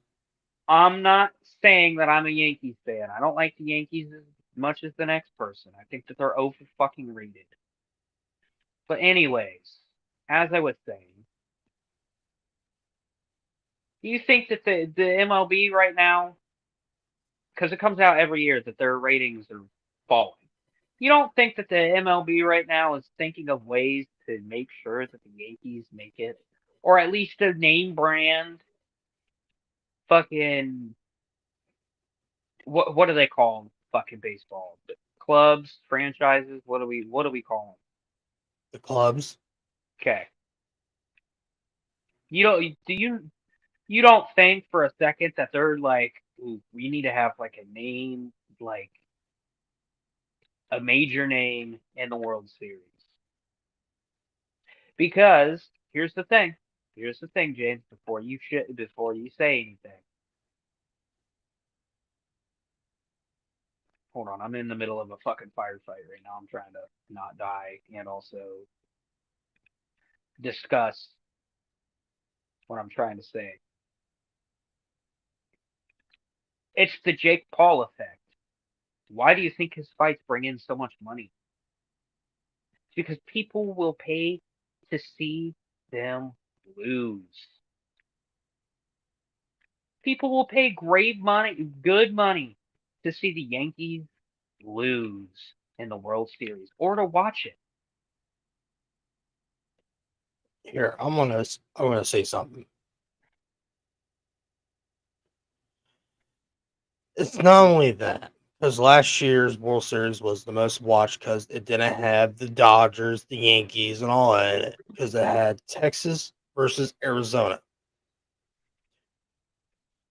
I'm not saying that I'm a Yankees fan. I don't like the Yankees as much as the next person. I think that they're over fucking rated. But anyways, as I was saying, do you think that the MLB right now, because it comes out every year that their ratings are falling, you don't think that the MLB right now is thinking of ways to make sure that the Yankees make it, or at least a name brand, fucking what do they call them? Fucking baseball clubs, franchises. What do we call them? The clubs. Okay. You don't you don't think for a second that they're like, ooh, we need to have like a name, like a major name in the World Series? Because here's the thing. Here's the thing, James, before you say anything. Hold on, I'm in the middle of a fucking firefight right now. I'm trying to not die and also discuss what I'm trying to say. It's the Jake Paul effect. Why do you think his fights bring in so much money? It's because people will pay to see them lose. People will pay good money, to see the Yankees lose in the World Series or to watch it. Here, I'm gonna say something. It's not only that, because last year's World Series was the most watched because it didn't have the Dodgers, the Yankees, and all that in it. Because it had Texas versus Arizona.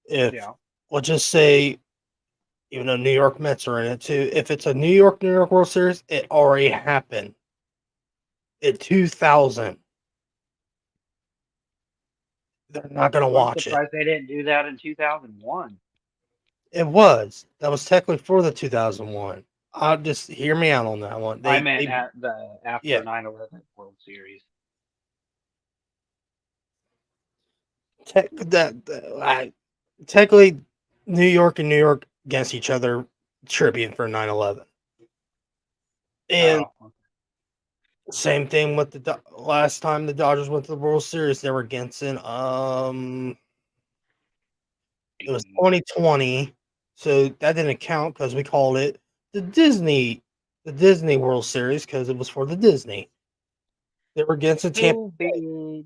If Yeah. let's just say, even though New York Mets are in it too, if it's a New York World Series, it already happened in 2000. They're not gonna I'm watch it. surprised they didn't do that in 2001. That was technically for the 2001. I'll just hear me out on that one. I meant at Yeah. after 9/11 World Series. Technically, New York and New York against each other, tribute for 9/11. And Oh, same thing with the last time the Dodgers went to the World Series, they were against it was 2020, so that didn't count because we called it the Disney World Series because it was for the Disney. They were against the Tampa Bay.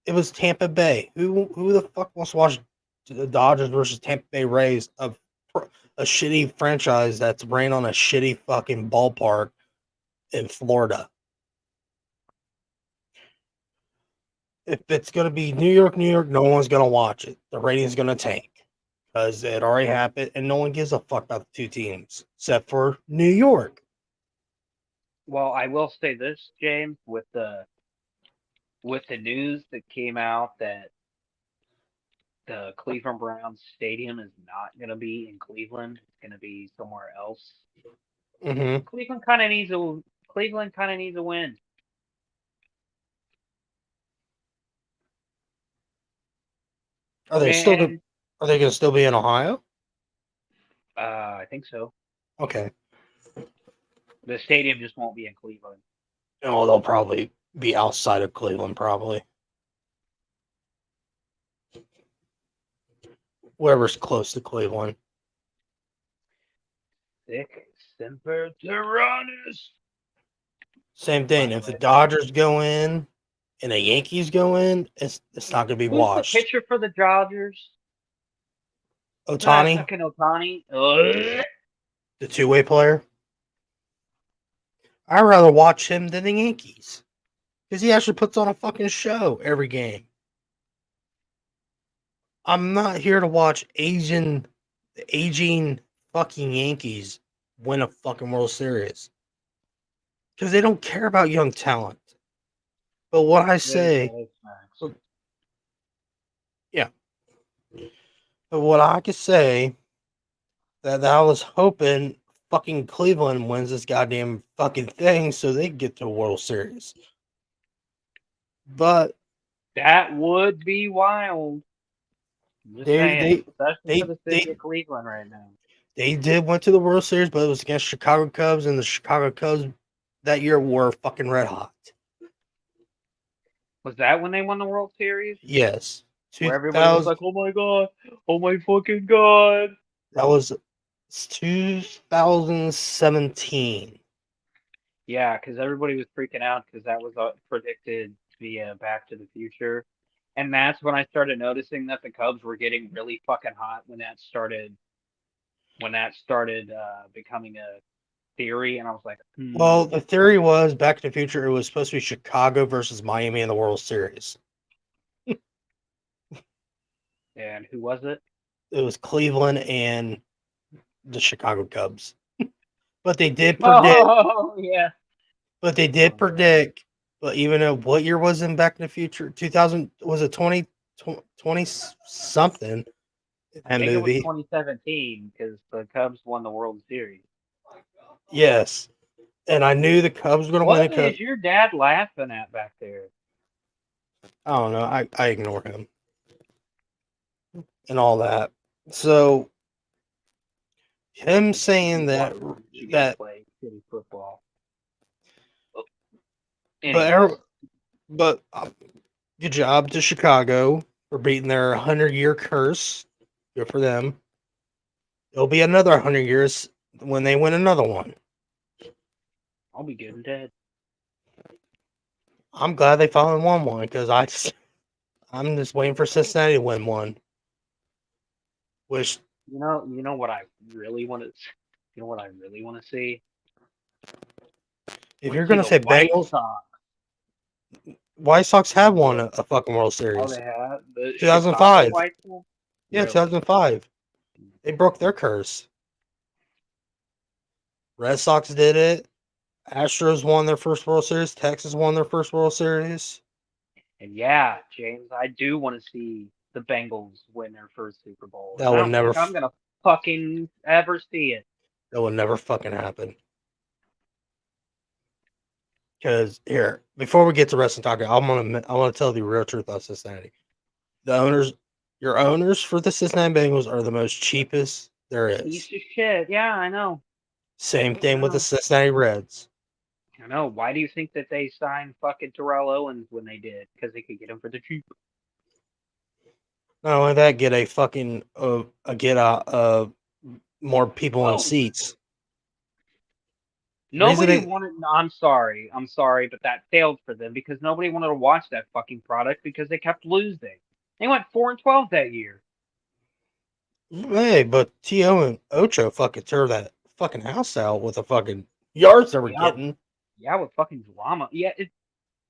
It was Tampa Bay. Who the fuck wants to watch the Dodgers versus Tampa Bay Rays, a shitty franchise that's ran on a shitty fucking ballpark in Florida? If it's gonna be New York, no one's gonna watch it. The rating's gonna tank because it already happened, and no one gives a fuck about the two teams except for New York. Well, I will say this, James, with the news that came out that the Cleveland Browns stadium is not going to be in Cleveland, it's going to be somewhere else. Mm-hmm. Cleveland kind of needs Cleveland kind of needs a win. Are they still? And, Are they going to still be in Ohio? I think so. Okay. The stadium just won't be in Cleveland. Oh, they'll probably be outside of Cleveland, probably. Wherever's close to Cleveland. Sick Semper Tyrannis. Same thing. If the Dodgers go in and the Yankees go in, it's not going to be Who's washed. the pitcher for the Dodgers? Ohtani, Fucking Ohtani. Ugh. the two-way player. I'd rather watch him than the Yankees. Because he actually puts on a fucking show every game. I'm not here to watch aging fucking Yankees win a fucking World Series. Because they don't care about young talent. But what I say, yeah. But what I could say, that I was hoping fucking Cleveland wins this goddamn fucking thing so they can get to a World Series. But that would be wild. Just saying, especially for the city of Cleveland right now. They did went to the World Series, but it was against Chicago Cubs, and the Chicago Cubs that year were fucking red hot. Was that when they won the World Series? Yes. Where everybody was like, "Oh my god, oh my fucking god!" That was 2017. Yeah, because everybody was freaking out because that was predicted via Back to the Future, and that's when I started noticing that the Cubs were getting really fucking hot when that started. Becoming a theory, and I was like, Well, the theory was Back to the Future. It was supposed to be Chicago versus Miami in the World Series. And who was it? It was Cleveland and the Chicago Cubs. But they did predict. Oh yeah. But they did predict. But even though what year was in Back to the Future? 2000 was it 20 something? I think it was 2017 because the Cubs won the World Series. Yes, and I knew the Cubs were going to win. What is your dad laughing at back there? I don't know. I ignore him and all that. So him saying that play city football. But good job to Chicago for beating their 100-year curse. Good for them. It'll be another 100 years when they win another one. I'll be good and dead. I'm glad they finally won one because I'm just waiting for Cincinnati to win one. Which you know what I really want to. You know what I really want to see. If you're gonna say Bengals, White Sox have won a fucking World Series. Oh, they have. 2005. Yeah, Really? 2005. They broke their curse. Red Sox did it. Astros won their first World Series. Texas won their first World Series. And yeah, James, I do want to see the Bengals win their first Super Bowl. That will never. I'm gonna fucking ever see it. That will never fucking happen. Because here, before we get to wrestling talk, I want to tell the real truth about Cincinnati. Your owners for the Cincinnati Bengals are the most cheapest there is. Piece of shit. Yeah, I know. Same thing with the Cincinnati Reds. I know. Why do you think that they signed fucking Terrell Owens when they did? Because they could get him for the cheap. Not only that, get a fucking more people in seats. Nobody wanted. I'm sorry, but that failed for them because nobody wanted to watch that fucking product because they kept losing. They went 4-12 that year. Hey, but T.O. and Ocho fucking tore that fucking house out with the fucking yards they were getting. Yeah, with fucking drama. Yeah,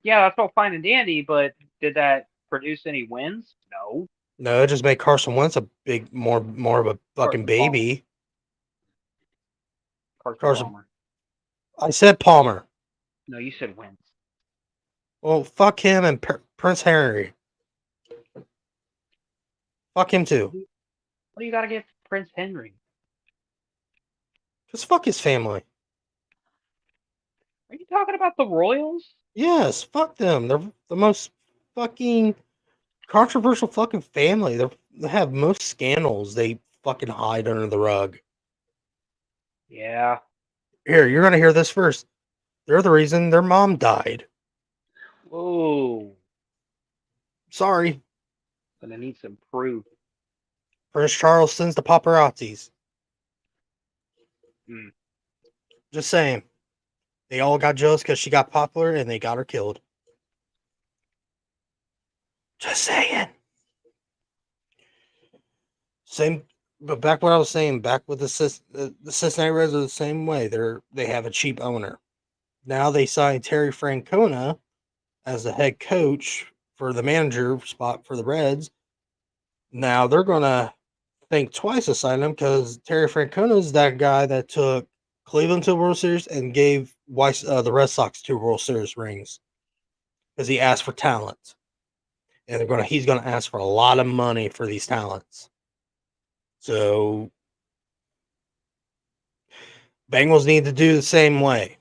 that's all fine and dandy, but did that produce any wins? No. No, it just made Carson Wentz a big, more of a fucking baby. Carson Palmer. I said Palmer. No, you said Wentz. Well, fuck him and Prince Henry. Fuck him too. What do you got to get Prince Henry? Just fuck his family. Are you talking about the Royals? Yes, fuck them. They're the most fucking controversial fucking family. They have most scandals they fucking hide under the rug. Yeah. Here, you're gonna hear this first. They're the reason their mom died. Whoa. Sorry. Gonna need some proof. Prince Charles sends the paparazzis. Hmm. Just saying. They all got jealous because she got popular and they got her killed. Just saying. Same, but back what I was saying. Back with the Cincinnati Reds are the same way. They have a cheap owner. Now they signed Terry Francona as the head coach for the manager spot for the Reds. Now they're gonna think twice to sign him because Terry Francona is that guy that took Cleveland to the World Series and gave the Red Sox 2 World Series rings because he asked for talent, and he's gonna ask for a lot of money for these talents. So Bengals need to do the same way.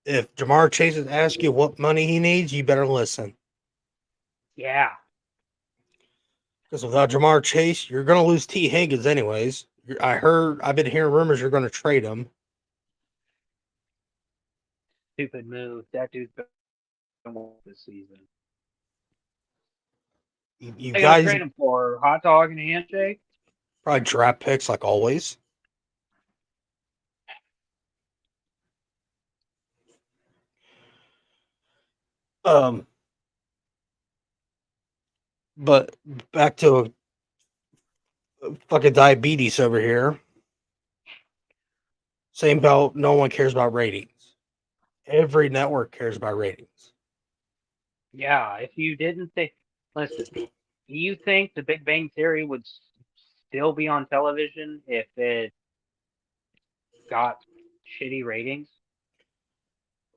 If Jamar Chase is asking you what money he needs, you better listen. Yeah. Because without Jamar Chase, you're going to lose T. Higgins anyways. I've been hearing rumors you're going to trade him. Stupid move. That dude's been this season. You They guys gonna trade him for hot dog and a handshake? probably draft picks like always. But back to fucking diabetes over here. Same about no one cares about ratings. Every network cares about ratings. Yeah. If you didn't think, listen, do you think the Big Bang Theory would still be on television if it got shitty ratings?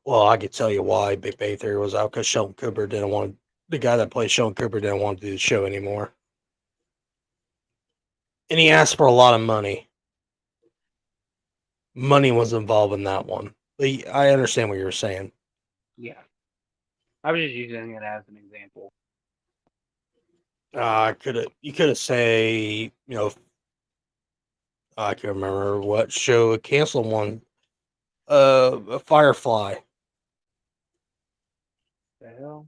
Well, I could tell you why Big Bang Theory was out because Sheldon Cooper the guy that plays Sheldon Cooper didn't want to do the show anymore. And he asked for a lot of money. Money was involved in that one. But I understand what you're saying. Yeah. I was just using it as an example. You could have say, I can't remember what show canceled one. Firefly. The hell?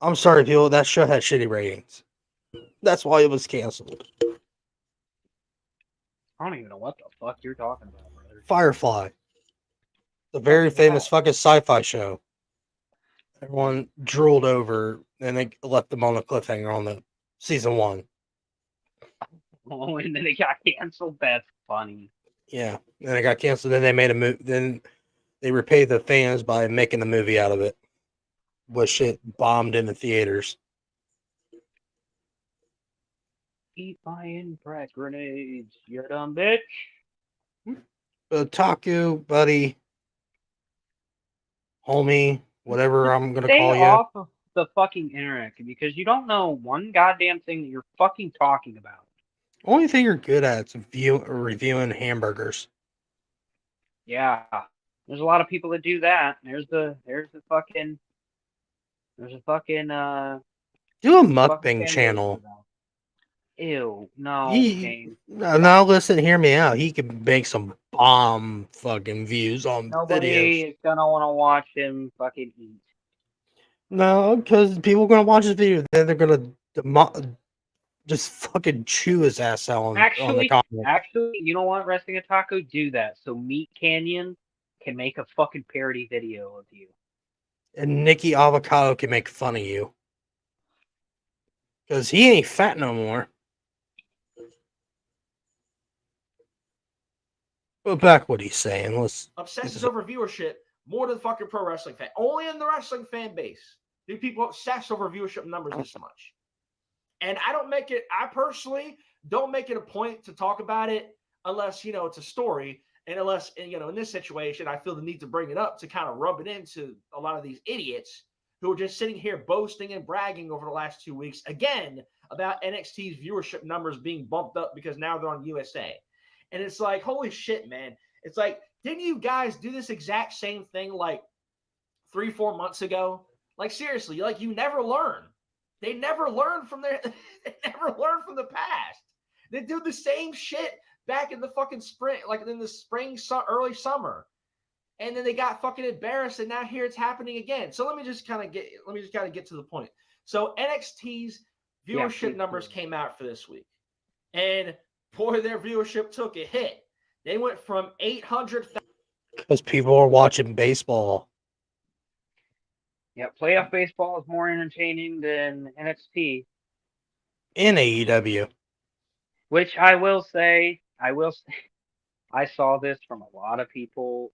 I'm sorry, people. That show had shitty ratings. That's why it was canceled. I don't even know what the fuck you're talking about, brother. Firefly. The very famous fucking sci-fi show. Everyone drooled over, and they left them on a cliffhanger on the season 1. Oh, and then it got canceled. That's funny. Yeah, and it got canceled. Then they made a movie. Then they repaid the fans by making the movie out of it. Was shit bombed in the theaters. Keep buying crack grenades, you dumb bitch. Taku, buddy, homie, whatever I'm gonna Stay call you. off of the fucking internet because you don't know one goddamn thing that you're fucking talking about. Only thing you're good at is reviewing hamburgers. Yeah, there's a lot of people that do that. There's a fucking do a mukbang channel. Ew, no. Now listen, hear me out. He could make some bomb fucking views on Nobody videos. is gonna want to watch him fucking eat. No, because people are gonna watch this video, then they're gonna just fucking chew his ass out on the comment. Actually, you know what, Wrestling a Taco, do that so Meat Canyon can make a fucking parody video of you. And Nikki Avocado can make fun of you. Because he ain't fat no more. But back what he's saying. Obsesses over viewership more than fucking pro wrestling fan. Only in the wrestling fan base do people obsess over viewership numbers this much. And I personally don't make it a point to talk about it unless, it's a story. And unless, in this situation, I feel the need to bring it up to kind of rub it into a lot of these idiots who are just sitting here boasting and bragging over the last 2 weeks, again, about NXT's viewership numbers being bumped up because now they're on USA. And it's like, holy shit, man. It's like, didn't you guys do this exact same thing like 3-4 months ago? Like, seriously, like, you never learn. They never learn from their they never learn from the past. They do the same shit back in the fucking spring, like in the spring, early summer. And then they got fucking embarrassed, and now here it's happening again. So let me just kind of get to the point. So NXT's viewership numbers came out for this week, and boy, their viewership took a hit. They went from 800,000 because people are watching baseball. Yeah, playoff baseball is more entertaining than NXT. In AEW. Which I will say, I saw this from a lot of people.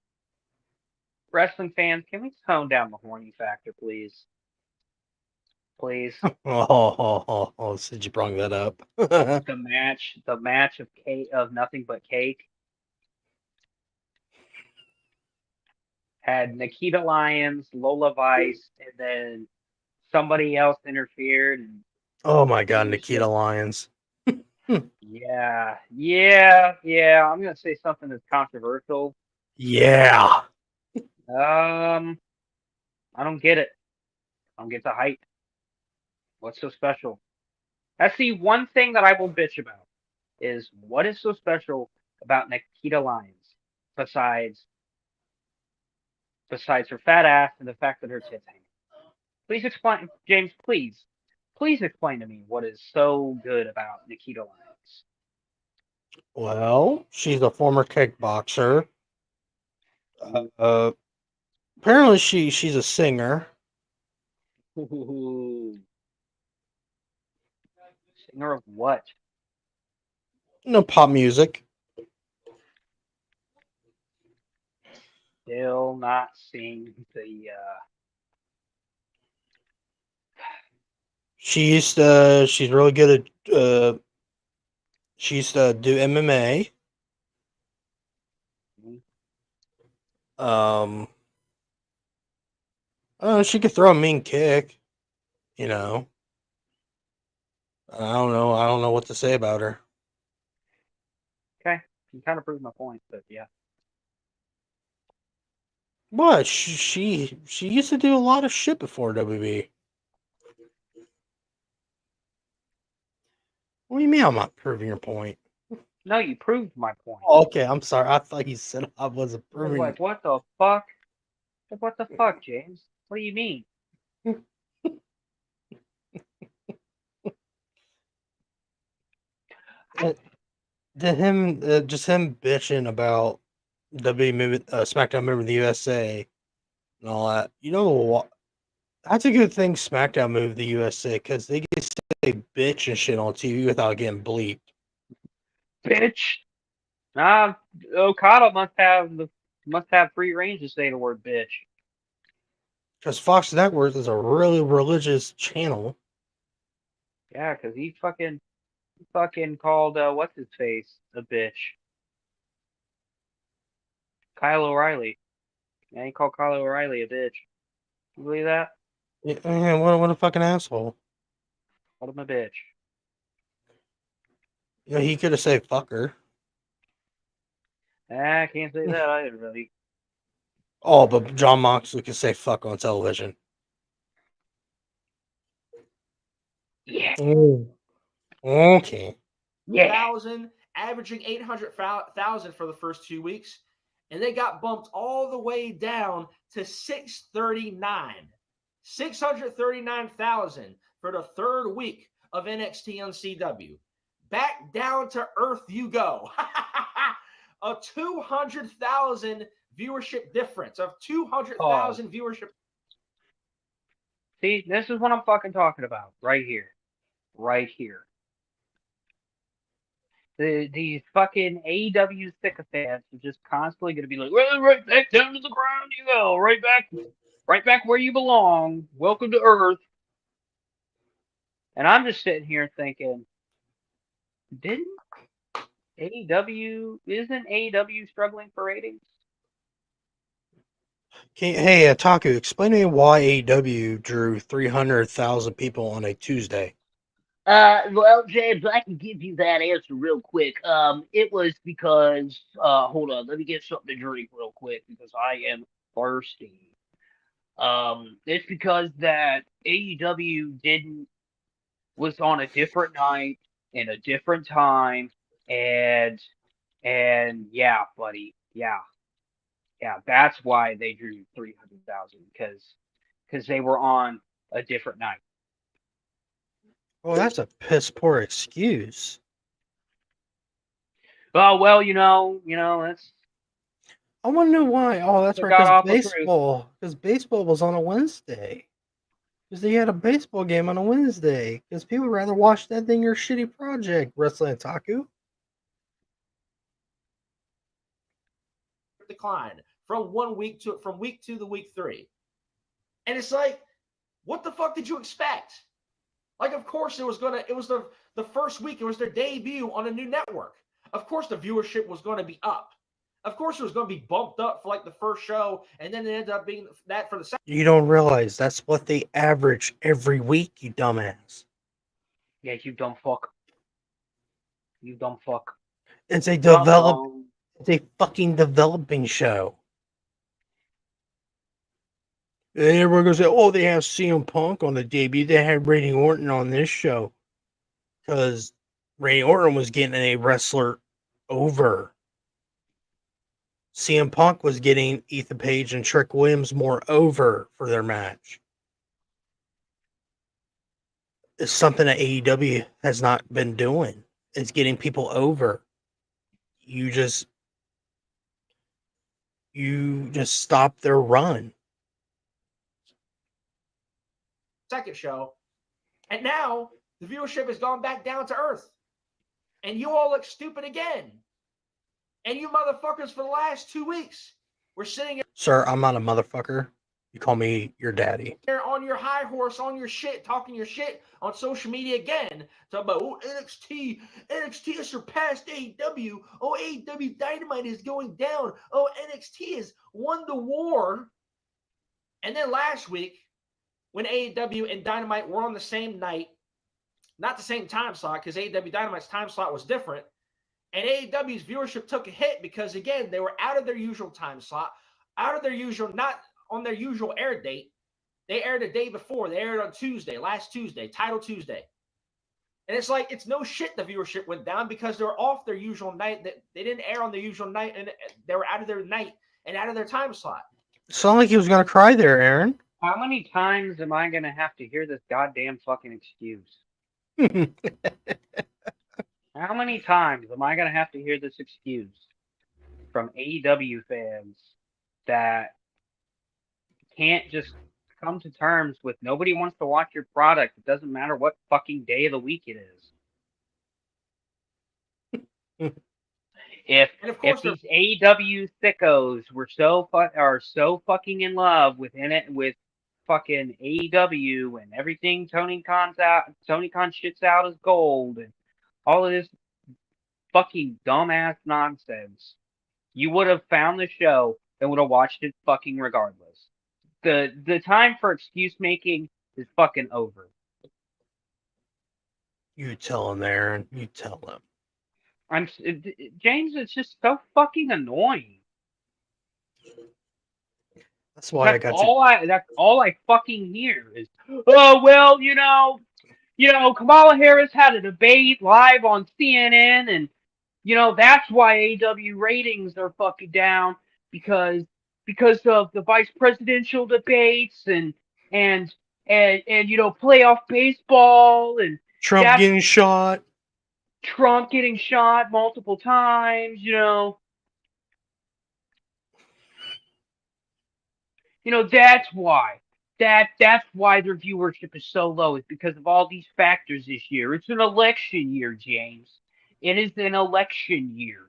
Wrestling fans, can we tone down the horny factor, please? Please. Since you brought that up. the match of nothing but cake had Nikita Lyons, Lola Vice, and then somebody else interfered. And oh my God, Nikita Lyons. Yeah. I'm gonna say something that's controversial. Yeah. I don't get it. I don't get the hype. What's so special? That's the one thing that I will bitch about is what is so special about Nikita Lyons besides her fat ass and the fact that her tits hang. Please explain, James. Please explain to me what is so good about Nikita Lyons. Well, she's a former kickboxer. Apparently, she's a singer. Ooh. Singer of what? No, pop music. Still not seeing the. She's really good at. She used to do MMA. She could throw a mean kick. You know. I don't know what to say about her. Okay, you kind of proved my point, but yeah. What? She used to do a lot of shit before WB. What do you mean I'm not proving your point? No, you proved my point. Okay, I'm sorry. I thought you said I wasn't proving. Like, what the fuck? What the fuck, James? What do you mean? Just him bitching about SmackDown moving the USA and all that. You know what? That's a good thing SmackDown moved the USA because they can say bitch and shit on TV without getting bleeped. Bitch. Okada must have free range to say the word bitch. Because Fox Network is a really religious channel. Yeah, because he fucking called what's his face a bitch. Kyle O'Reilly. Yeah, he called Kyle O'Reilly a bitch. You believe that? Yeah, what a fucking asshole. Called him a bitch. You know, he could have said fucker. I can't say that either, really. Oh, but John Moxley could say fuck on television. Yeah. Ooh. Okay. Yeah. 1,000, averaging 800,000 for the first 2 weeks, and they got bumped all the way down to 639,000 for the third week of NXT on CW. Back down to earth you go. A 200,000 viewership difference of 200,000 viewership. See, this is what I'm fucking talking about right here. Right here. These fucking AEW sycophants are just constantly going to be like, well, right back down to the ground you go, right back where you belong. Welcome to Earth. And I'm just sitting here thinking, isn't AEW struggling for ratings? Hey, Taku, explain to me why AEW drew 300,000 people on a Tuesday. Well, James, I can give you that answer real quick. It was because, hold on, let me get something to drink real quick because I am thirsty. It's because that AEW didn't was on a different night and a different time, and yeah, buddy, yeah, that's why they drew 300,000 because they were on a different night. Oh, that's a piss poor excuse. Oh well, that's I want to know why. Oh, that's the right, god because awful truth. baseball was on a Wednesday. Because they had a baseball game on a Wednesday. Because people would rather watch that than your shitty project, Wrestling Otaku. Decline from week 2 to week 3. And it's like, what the fuck did you expect? Like, of course it was the first week, it was their debut on a new network. Of course the viewership was going to be up. Of course it was going to be bumped up for like the first show, and then it ended up being that for the second. You don't realize that's what they average every week, you dumbass. Yeah, you dumb fuck. You dumb fuck. It's a Dumb. it's a fucking developing show. And everyone goes, oh, they have CM Punk on the debut. They had Randy Orton on this show. Because Randy Orton was getting a wrestler over. CM Punk was getting Ethan Page and Trick Williams more over for their match. It's something that AEW has not been doing. It's getting people over. You just stop their run. Second show, and now the viewership has gone back down to earth, and you all look stupid again. And you motherfuckers for the last 2 weeks were sitting Sir, I'm not a motherfucker. You call me your daddy. there on your high horse, on your shit, talking your shit on social media again, talking about, oh, NXT has surpassed AEW. Oh, AEW Dynamite is going down. Oh, NXT has won the war. And then last week, when AEW and Dynamite were on the same night, not the same time slot, because AEW Dynamite's time slot was different, and AEW's viewership took a hit because, again, they were out of their usual time slot, out of their usual, not on their usual air date. They aired a day before. They aired on Tuesday, last Tuesday, Title Tuesday. And it's like, it's no shit the viewership went down because they were off their usual night. They didn't air on their usual night, and they were out of their night and out of their time slot. It sounded like he was going to cry there, Aaron. How many times am I going to have to hear this goddamn fucking excuse? How many times am I going to have to hear this excuse from AEW fans that can't just come to terms with nobody wants to watch your product? It doesn't matter what fucking day of the week it is. If these AEW sickos were are so fucking in love with fucking AEW and everything Tony Khan shits out as gold and all of this fucking dumbass nonsense, you would have found the show and would have watched it fucking regardless. The time for excuse making is fucking over. You tell him, Aaron. You tell him. James, it's just so fucking annoying. That's why That's all I fucking hear is, oh well, Kamala Harris had a debate live on CNN, and that's why AEW ratings are fucking down because of the vice presidential debates and playoff baseball and Trump getting shot. Trump getting shot multiple times, that's why. That's why their viewership is so low. It's because of all these factors this year. It's an election year, James. It is an election year.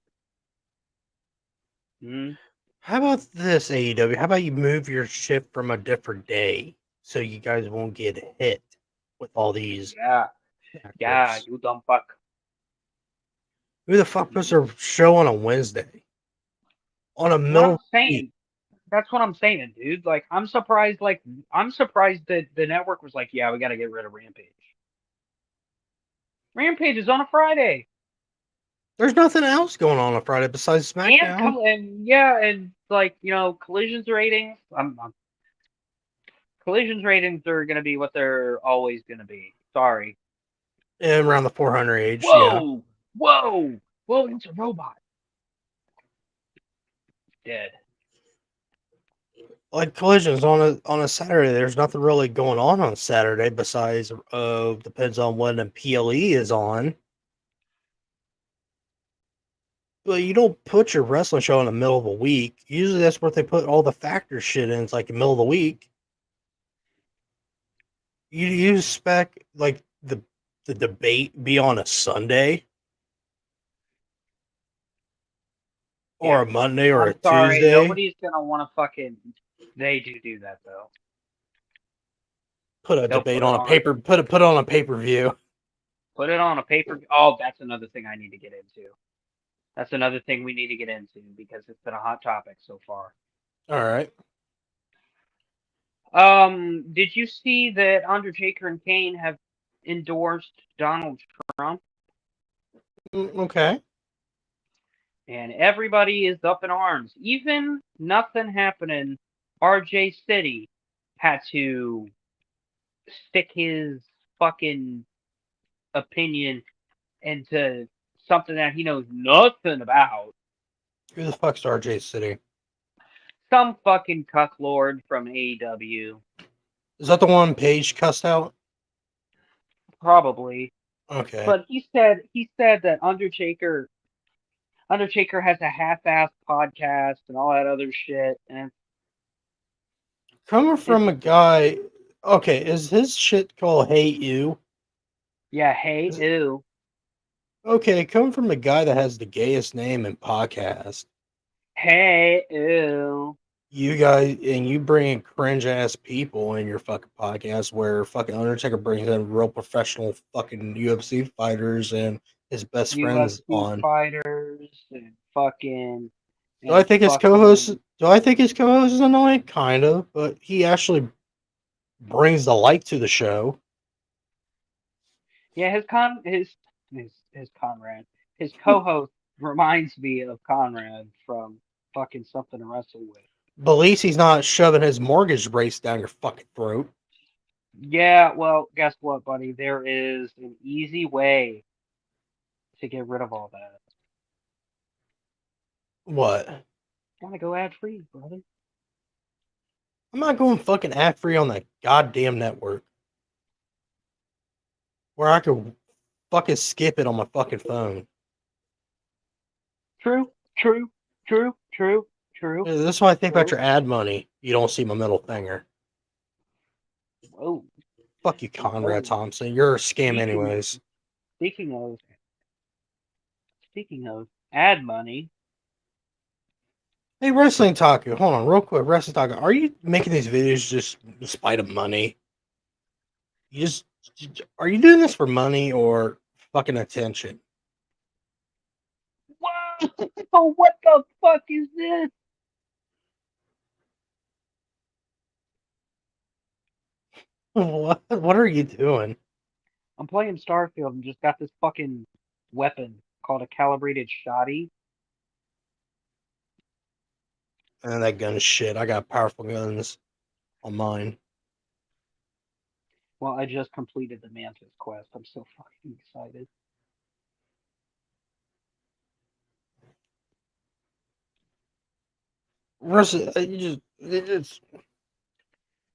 How about this, AEW? How about you move your ship from a different day so you guys won't get hit with all these? Yeah, you dumb fuck. Who the fuck puts their show on a Wednesday? On a middle week? That's what I'm saying, dude. Like, I'm surprised that the network was like, yeah, we got to get rid of Rampage. Rampage is on a Friday. There's nothing else going on Friday besides SmackDown. And like, Collision's ratings. Collision's ratings are going to be what they're always going to be. Sorry. And around the 400 age. Whoa! It's a robot. Dead. Like Collisions on a Saturday, there's nothing really going on Saturday besides depends on when the PLE is on. Well, you don't put your wrestling show in the middle of a week. Usually that's where they put all the factor shit in. It's like the middle of the week. You expect like the debate be on a Sunday or a Monday or a Tuesday. Nobody's gonna want to fucking. They do that though. Put a debate on a paper. Put it on a pay-per-view. Put it on a paper. Oh, that's another thing I need to get into. That's another thing we need to get into because it's been a hot topic so far. All right. Did you see that Undertaker and Kane have endorsed Donald Trump? Okay. And everybody is up in arms. Even nothing happening. RJ City had to stick his fucking opinion into something that he knows nothing about. Who the fuck's RJ City? Some fucking cucklord from AEW. Is that the one Paige cussed out? Probably. Okay. But he said that Undertaker has a half-assed podcast and all that other shit. And coming from a guy, okay, is his shit called Hey You? Yeah, Hey Ew. Okay, coming from the guy that has the gayest name in podcast. Hey Ew. You guys, and you bring in cringe ass people in your fucking podcast where fucking Undertaker brings in real professional fucking UFC fighters and his best friends on. Fighters and fucking. Do I think his co-host is annoying? Kind of, but he actually brings the light to the show. Yeah, his co-host reminds me of Conrad from fucking Something to Wrestle With. But at least he's not shoving his mortgage brace down your fucking throat. Yeah, well, guess what, buddy? There is an easy way to get rid of all that. What? Gotta go ad-free, brother. I'm not going fucking ad-free on that goddamn network. Where I could fucking skip it on my fucking phone. True. That's why I think about your ad money. You don't see my middle finger. Whoa. Fuck you, Conrad Thompson. You're a scam anyways. Speaking of ad money. Hey, Wrestling Taco. Hold on, real quick. Wrestling Taco. Are you making these videos just in spite of money? Are you doing this for money or fucking attention? Whoa! What the fuck is this? What are you doing? I'm playing Starfield and just got this fucking weapon called a calibrated shotty. And that gun is shit. I got powerful guns on mine. Well, I just completed the Mantis quest. I'm so fucking excited. It's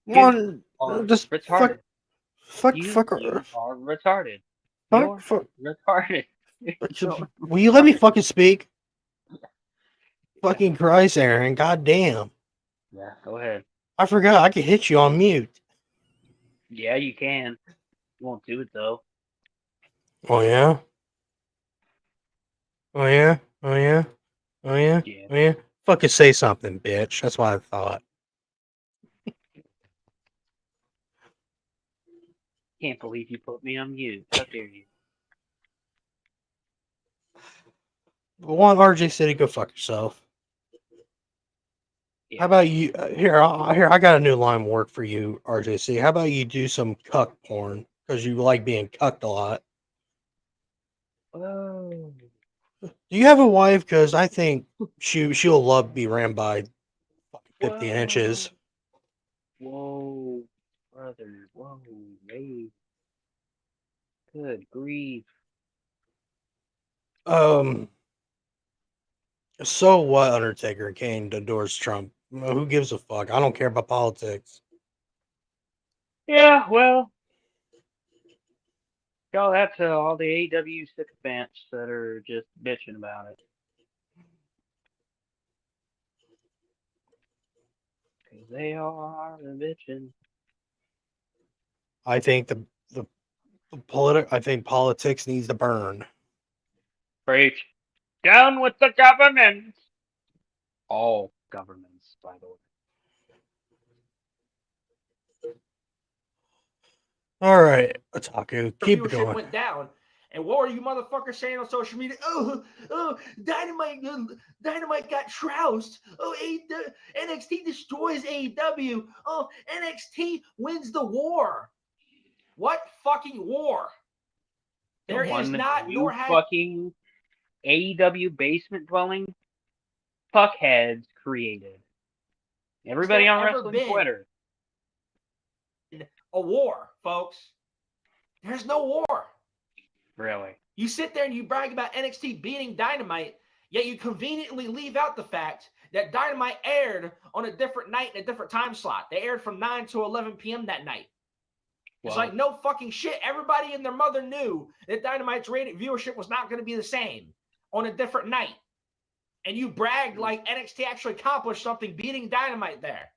one just retarded. Fuck. You are retarded. Fuck. Retarded. Will you let me fucking speak? Fucking Christ, Aaron. Goddamn. Yeah, go ahead. I forgot I could hit you on mute. Yeah, you can. You won't do it though. Oh yeah? Oh yeah? Oh yeah? Oh yeah? Yeah. Oh yeah? Fucking say something, bitch. That's what I thought. Can't believe you put me on mute. How dare you? One RJ City, go fuck yourself. Yeah. How about you? Here, I got a new line of work for you, RJC. How about you do some cuck porn? Because you like being cucked a lot. Oh, Do you have a wife? Because I think she'll love to be ran by fucking 50 inches. whoa, brother, whoa, hey, good grief. So what? Undertaker and Kane endorse Trump. Who gives a fuck? I don't care about politics. Yeah, well, tell that to all the AEW sycophants that are just bitching about it. 'Cause they are bitching. I think the I think politics needs to burn. Preach. Down with the government. All governments, by the way. All right, Otaku, keep it viewership going. went down. And what were you motherfuckers saying on social media? Oh, Dynamite got trounced. Oh, NXT destroys AEW. Oh, NXT wins the war. What fucking war? There The is one not, you nor has fucking AEW basement dwelling fuckheads created. Everybody there on ever wrestling been Twitter. a war, folks. There's no war. Really. You sit there and you brag about NXT beating Dynamite, yet you conveniently leave out the fact that Dynamite aired on a different night in a different time slot. They aired from 9 to 11 p.m. that night. It's like no fucking shit. Everybody and their mother knew that Dynamite's rated viewership was not going to be the same on a different night. And you bragged like NXT actually accomplished something beating Dynamite there.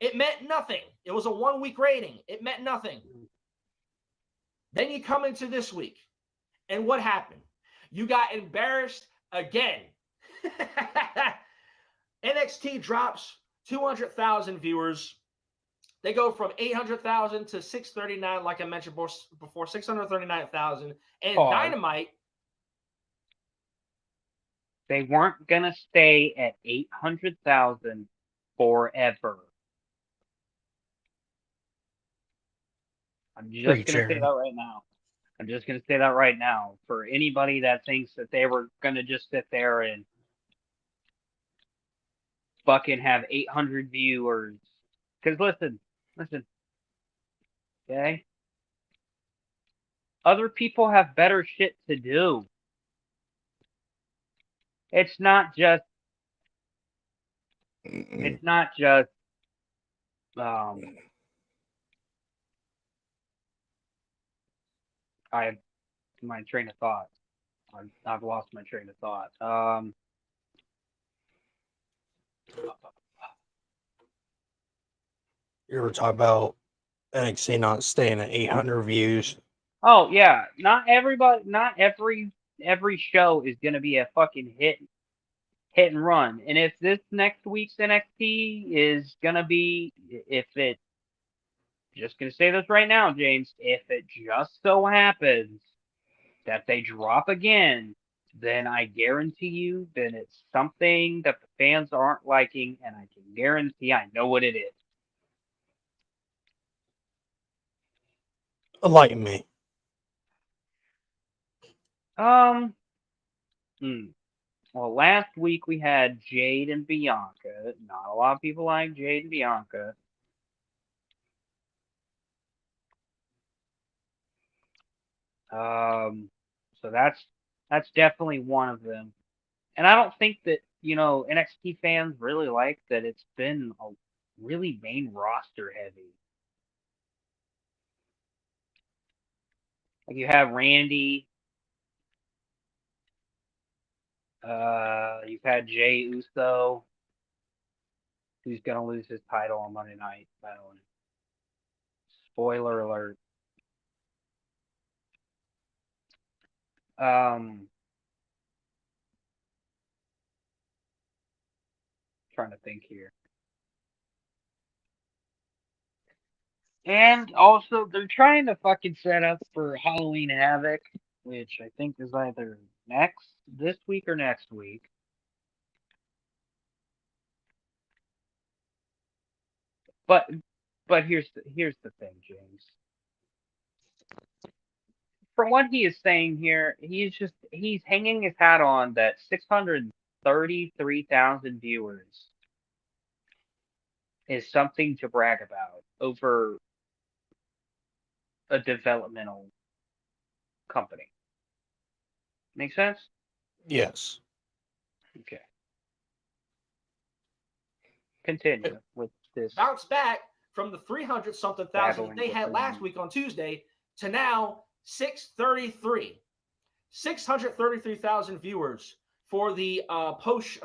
It meant nothing. It was a 1 week rating. It meant nothing. Then you come into this week. And what happened? You got embarrassed again. NXT drops 200,000 viewers. They go from 800,000 to 639, like I mentioned before, 639,000. And Dynamite. They weren't going to stay at 800,000 forever. I'm just going to say that right now. I'm just going to say that right now. For anybody that thinks that they were going to just sit there and fucking have 800 viewers. Because listen. Okay? Other people have better shit to do. It's not just I have my train of thought. I've lost my train of thought. You were talking about NXT not staying at 800 views. Oh yeah, not every show is gonna be a fucking hit and run. And if this next week's NXT is gonna be, just gonna say this right now, James, if it just so happens that they drop again, then I guarantee you that it's something that the fans aren't liking, and I can guarantee I know what it is. Enlighten me. Well, last week we had Jade and Bianca. Not a lot of people like Jade and Bianca. So that's definitely one of them. And I don't think that, NXT fans really like that it's been a really main roster heavy. Like you have Randy, you've had Jey Uso, who's gonna lose his title on Monday night, by the way. Spoiler alert. Trying to think here. And also, they're trying to fucking set up for Halloween Havoc, which I think is either this week or next week. But here's the thing, James. from what he is saying here, he's hanging his hat on that 633,000 viewers is something to brag about over a developmental company. Make sense? Yes. Okay. Continue with this. Bounce back from the 300 something thousand they had last week on Tuesday to now 633. 633,000 viewers for the post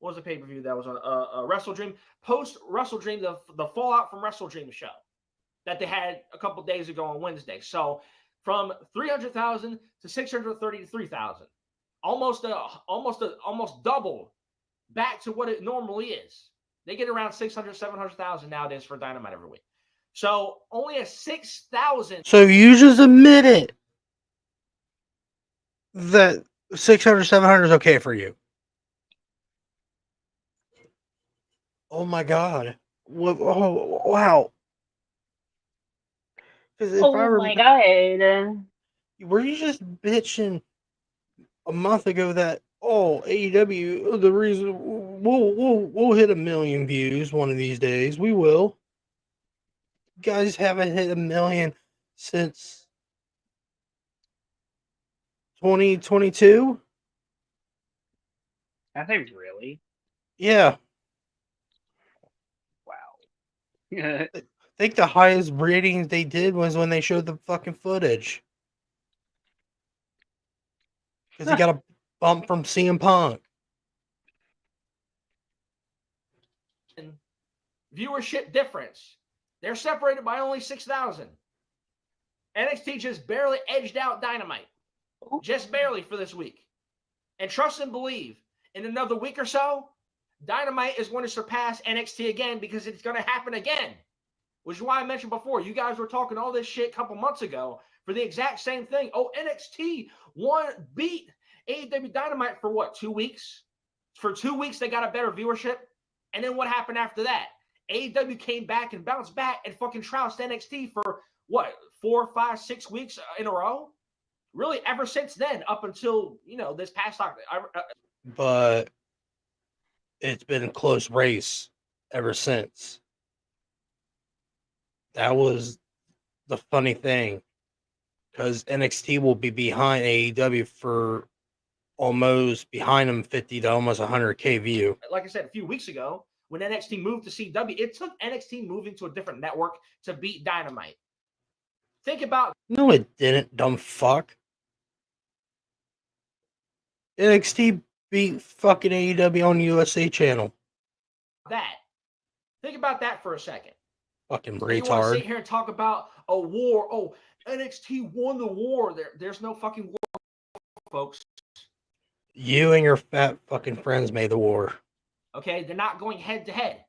what was the pay-per-view that was on Wrestle Dream, post Wrestle Dream, the fallout from Wrestle Dream show that they had a couple days ago on Wednesday. So from 300,000 to 633,000, almost double back to what it normally is. They get around 600, 700,000 nowadays for Dynamite every week. So only a 6,000. So you just admitted that 600, 700 is okay for you. Oh my God. Oh, wow. My God. Were you just bitching a month ago that AEW, the reason we'll hit 1 million views one of these days. We will. You guys haven't hit 1 million since 2022? I think really. Yeah. Wow. I think the highest ratings they did was when they showed the fucking footage. Because he got a bump from CM Punk. Viewership difference. They're separated by only 6,000. NXT just barely edged out Dynamite. Just barely for this week. And trust and believe, in another week or so, Dynamite is going to surpass NXT again because it's going to happen again. Which is why I mentioned before, you guys were talking all this shit a couple months ago for the exact same thing. Oh, NXT beat AEW Dynamite for what, 2 weeks? For 2 weeks, they got a better viewership. And then what happened after that? AEW came back and bounced back and fucking trounced NXT for what, 4, 5, 6 weeks in a row? Really, ever since then, up until, this past October. But it's been a close race ever since. That was the funny thing. Because NXT will be behind AEW for almost behind them 50 to almost 100K view. Like I said, a few weeks ago, when NXT moved to CW, it took NXT moving to a different network to beat Dynamite. Think about... No, it didn't, dumb fuck. NXT beat fucking AEW on the USA channel. that. Think about that for a second. Fucking You want to retard. sit here and talk about a war. Oh, NXT won the war. There's no fucking war, folks. You and your fat fucking friends made the war. Okay, they're not going head to head.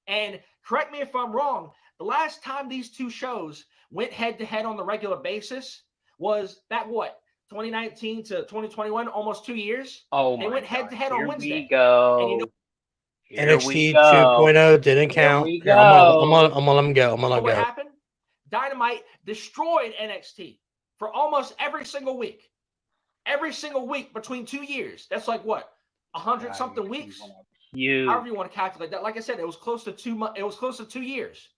And correct me if I'm wrong, the last time these two shows went head to head on the regular basis was back 2019 to 2021, almost 2 years. Oh they my went head to head on Wednesday. Here we go. And you know, NXT 2.0 didn't count. we Here, I'm gonna go. let him go. I'm gonna let what him go. happened? Dynamite destroyed NXT for almost every single week. Every single week between 2 years. That's like what? 100 something weeks? However you want to calculate that. Like I said, it was close to 2 months. It was close to 2 years.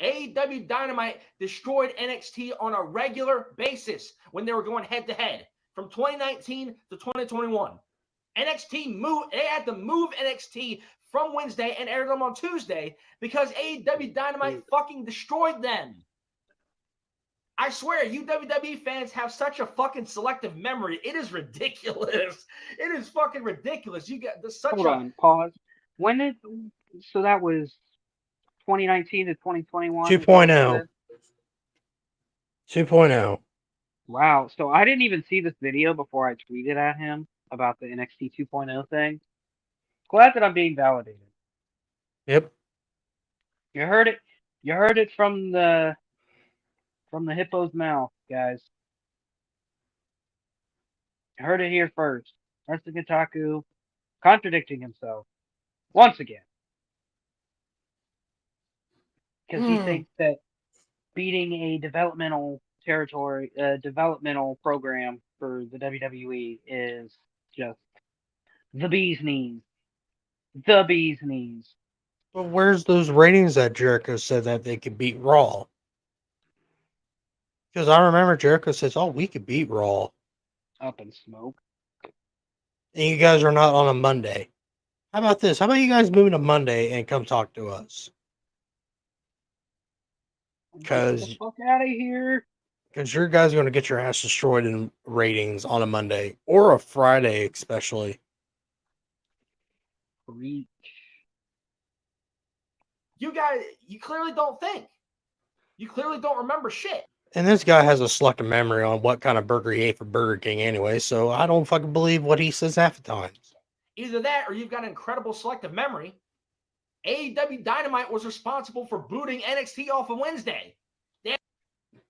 AEW Dynamite destroyed NXT on a regular basis when they were going head to head from 2019 to 2021. NXT moved. They had to move NXT from Wednesday and air them on Tuesday because AEW Dynamite fucking destroyed them. I swear, you WWE fans have such a fucking selective memory. It is ridiculous. It is fucking ridiculous. You get such Hold on, pause. So that was 2019 to 2021? 2.0. 2.0. Wow. So I didn't even see this video before I tweeted at him about the NXT 2.0 thing. Glad that I'm being validated. Yep. You heard it. You heard it from the hippo's mouth, guys. You heard it here first. Wrestling Kotaku contradicting himself once again. Because he thinks that beating a developmental program for the WWE is just the bee's knees. The bee's knees. But where's those ratings that Jericho said that they could beat Raw? Because I remember Jericho says, "Oh, we could beat Raw." Up in smoke. And you guys are not on a Monday. How about this? How about you guys move to Monday and come talk to us? Get the fuck out of here. Because your guys are going to get your ass destroyed in ratings on a Monday or a Friday, especially. Preach. You guys, you clearly don't think. You clearly don't remember shit. And this guy has a selective memory on what kind of burger he ate for Burger King anyway, so I don't fucking believe what he says half the time. Either that or you've got an incredible selective memory. AEW Dynamite was responsible for booting NXT off of Wednesday.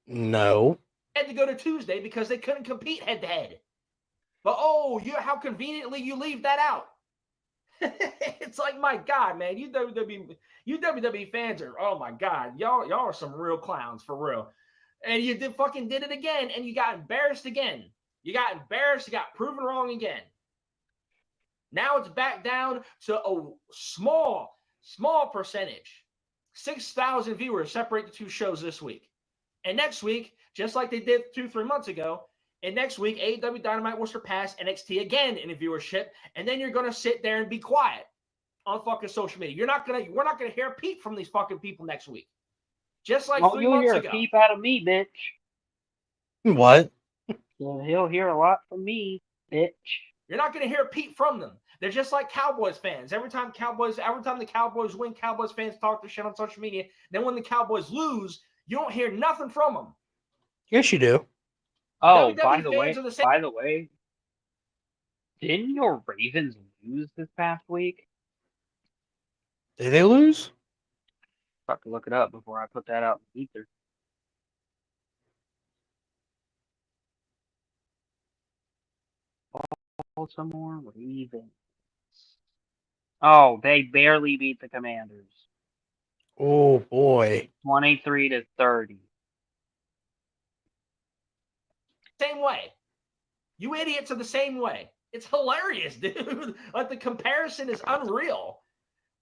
No. They had to go to Tuesday because they couldn't compete head to head. But how conveniently you leave that out. It's like, my God, man, you WWE fans are, oh my God, y'all are some real clowns for real. And you did it again, and you got embarrassed again. You got embarrassed, you got proven wrong again. Now it's back down to a small percentage. 6,000 viewers separate the two shows this week. And next week, just like they did 2-3 months ago, and next week, AEW Dynamite will surpass NXT again in viewership, and then you're going to sit there and be quiet on fucking social media. We're not going to hear a peep from these fucking people next week. Just like 3 months ago. You'll hear a peep out of me, bitch. What? Well, he'll hear a lot from me, bitch. You're not going to hear a peep from them. They're just like Cowboys fans. Every time the Cowboys win, Cowboys fans talk their shit on social media. Then when the Cowboys lose, you don't hear nothing from them. Yes, you do. Oh, by the way, didn't your Ravens lose this past week? Did they lose? Have to look it up before I put that out in the ether. Baltimore Ravens. Oh, they barely beat the Commanders. Oh boy. 23-30. Same way. You idiots are the same way. It's hilarious, dude. Like, the comparison is unreal.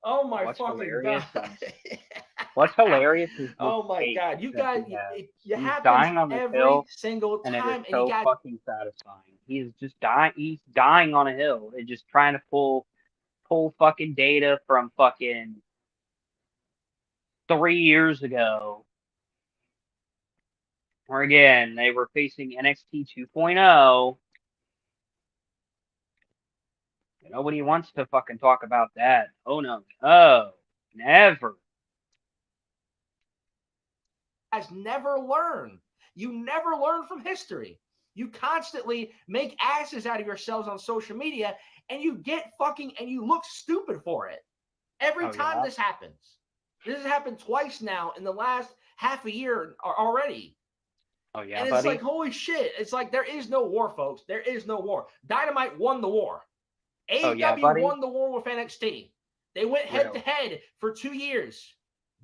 Oh my fucking God. What's hilarious is oh my God. You guys, you happen dying on the every hill, single and time. it is so fucking satisfying. He's just dying. He's dying on a hill and just trying to pull fucking data from fucking 3 years ago. Or again, they were facing NXT 2.0. Nobody wants to fucking talk about that. Oh no. Oh, never. Guys never learn. You never learn from history. You constantly make asses out of yourselves on social media, and you look stupid for it. Every time this happens. This has happened twice now in the last half a year already. Oh yeah, and it's like, holy shit. It's like, there is no war, folks. There is no war. Dynamite won the war. AEW won the war with NXT. They went head to head for 2 years.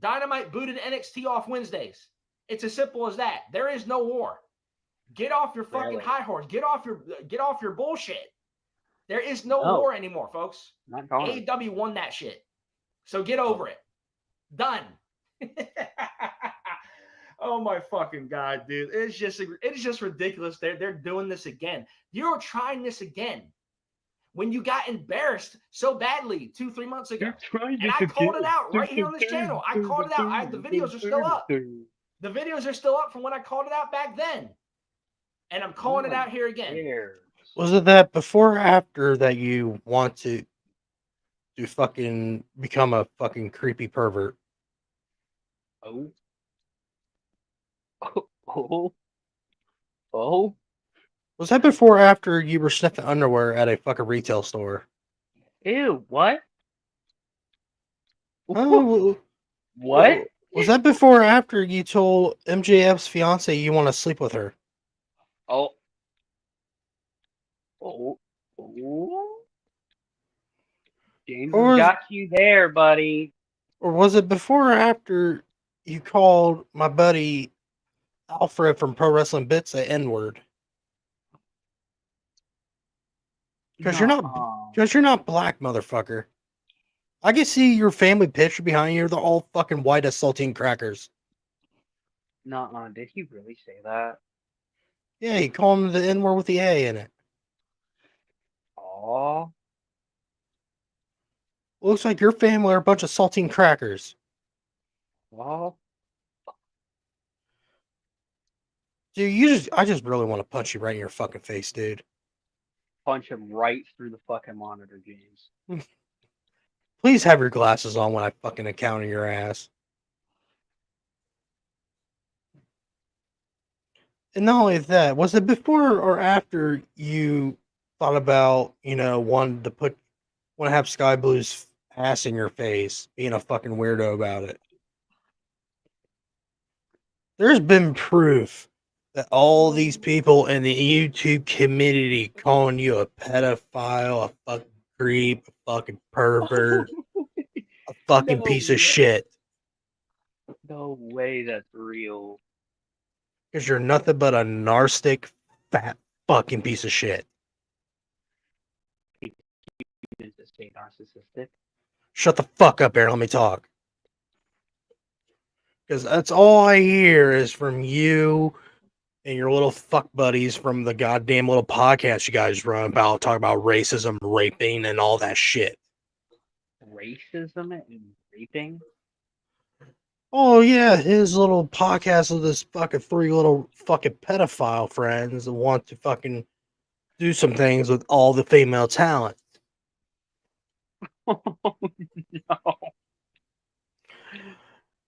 Dynamite booted NXT off Wednesdays. It's as simple as that. There is no war. Get off your fucking high horse. Get off your bullshit. There is no war anymore, folks. AEW won that shit. So get over it. Done. Oh my fucking God, dude. It's just ridiculous. They're doing this again. You're trying this again. When you got embarrassed so badly 2-3 months ago. And I called it out right here on this channel. I called it out. The videos are still up. The videos are still up from when I called it out back then. And I'm calling it out here again. Was it that before or after that you want to fucking become a fucking creepy pervert? Oh. Was that before or after you were sniffing underwear at a fucking retail store? Ew, what? Oh, what? Was that before or after you told MJF's fiance you want to sleep with her? Oh. James got you there, buddy. Or was it before or after you called my buddy Alfred from Pro Wrestling Bits the N-word. Because you're not black, motherfucker. I can see your family picture behind you. They're all fucking white as saltine crackers. Nuh-uh. Did he really say that? Yeah, he called him the N-word with the A in it. Aw. Looks like your family are a bunch of saltine crackers. Well, Dude, I just really want to punch you right in your fucking face, dude. punch him right through the fucking monitor, James. Please have your glasses on when I fucking encounter your ass. And not only that, was it before or after you thought about, wanting to have Sky Blue's ass in your face, being a fucking weirdo about it? There's been proof that all these people in the YouTube community calling you a pedophile, a fucking creep, a fucking pervert, a fucking piece of shit. No way that's real. Because you're nothing but a narcissistic, fat fucking piece of shit. You didn't just say narcissistic. Shut the fuck up, Aaron. Let me talk. Because that's all I hear is from you and your little fuck buddies from the goddamn little podcast you guys run about, talk about racism, raping, and all that shit. Racism and raping? Oh, yeah, his little podcast of this fucking 3 little fucking pedophile friends that want to fucking do some things with all the female talent. Oh, no.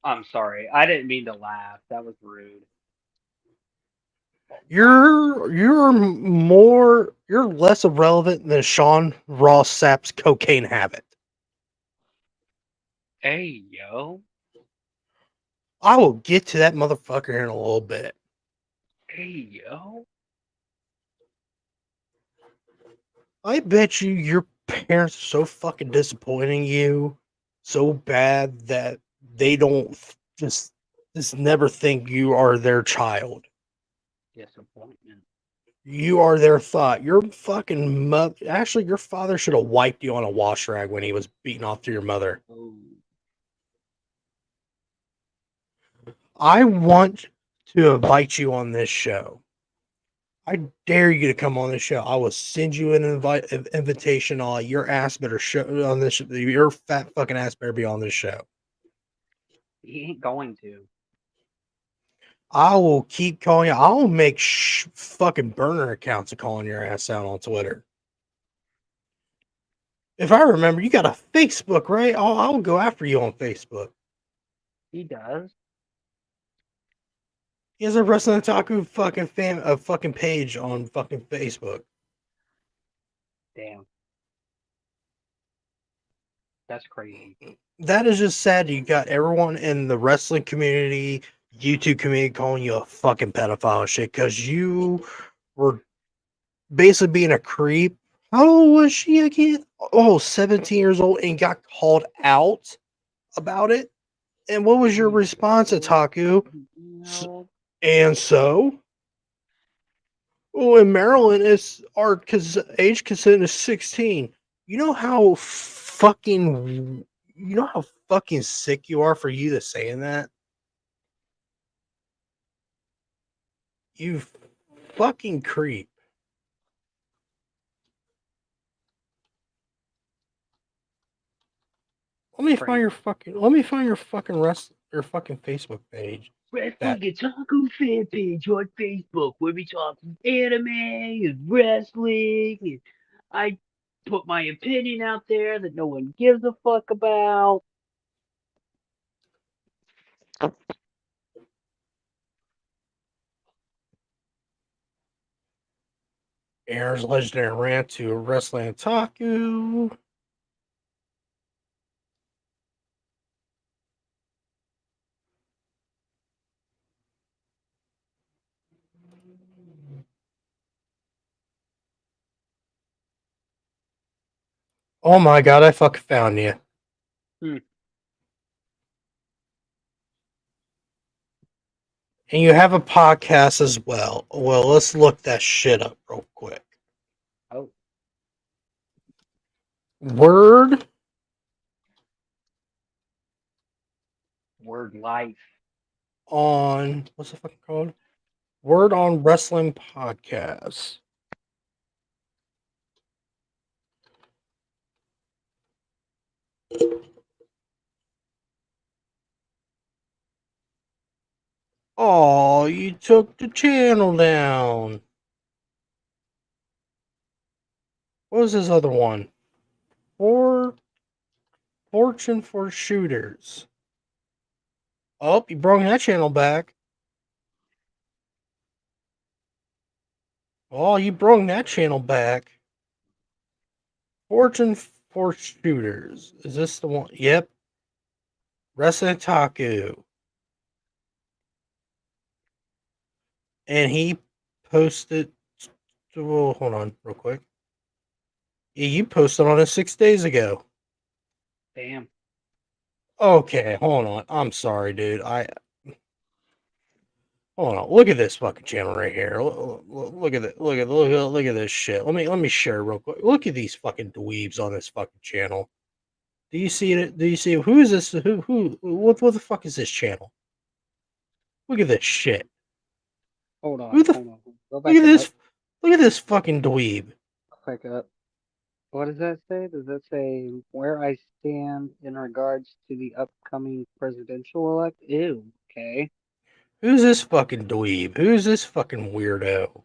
I'm sorry. I didn't mean to laugh. That was rude. You're less irrelevant than Sean Ross Sapp's cocaine habit. Hey, yo. I will get to that motherfucker here in a little bit. Hey, yo. I bet you your parents are so fucking disappointing you so bad that they don't just never think you are their child. Disappointment. You are their thought. Your fucking mother. Actually, your father should have wiped you on a wash rag when he was beating off to your mother. Oh. I want to invite you on this show. I dare you to come on this show. I will send you an invitation. On your ass better show on this. Your fat fucking ass better be on this show. He ain't going to. I will keep calling you. I'll make fucking burner accounts of calling your ass out on Twitter. If I remember, you got a Facebook, right? I'll go after you on Facebook. He does. He has a Wrestling Otaku fucking page on fucking Facebook. Damn. That's crazy. That is just sad. You got everyone in the wrestling community, YouTube community calling you a fucking pedophile and shit because you were basically being a creep. How old was she again? Oh, 17 years old and got called out about it. And what was your response, Otaku? No. And so? Oh, in Maryland, our age consent is 16. You know how fucking sick you are for you to saying that? You fucking creep. Let me find your fucking Facebook page. Wrestling Otaku fan page on Facebook where we talk anime and wrestling, and I put my opinion out there that no one gives a fuck about. Aaron's legendary rant to Wrestling Otaku. Oh my god, I fucking found you. And you have a podcast as well. Well, let's look that shit up real quick. Oh, Word Word Life. on what's the fucking called? Word on Wrestling Podcast. Oh, you took the channel down. What was this other one? Fortune for Shooters. Oh, you brought that channel back. Oh, you brought that channel back. Fortune for Shooters. Is this the one? Yep. Wrestling Taku. And he posted. Oh, hold on, real quick. Yeah, you posted on it 6 days ago. Damn. Okay, hold on. I'm sorry, dude. Hold on. Look at this fucking channel right here. Look at it. Look at this shit. Let me share real quick. Look at these fucking dweebs on this fucking channel. Do you see it? Do you see who is this? What the fuck is this channel? Look at this shit. Hold on. Who the Hold on. Go look back at to this? Look at this fucking dweeb. Back up. What does that say? Does that say where I stand in regards to the upcoming presidential elect? Ew. Okay. Who's this fucking dweeb? Who's this fucking weirdo?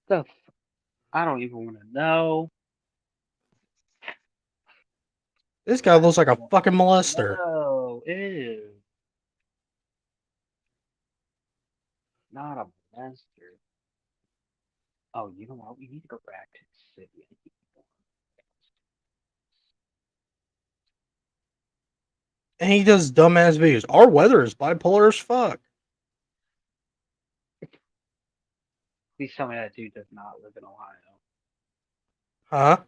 Stuff. I don't even want to know. This guy looks like a fucking molester. No. Ew. Not a monster. Oh, you know what? We need to go back to the city. And he does dumbass videos. Our weather is bipolar as fuck. Please tell me that dude does not live in Ohio. Huh?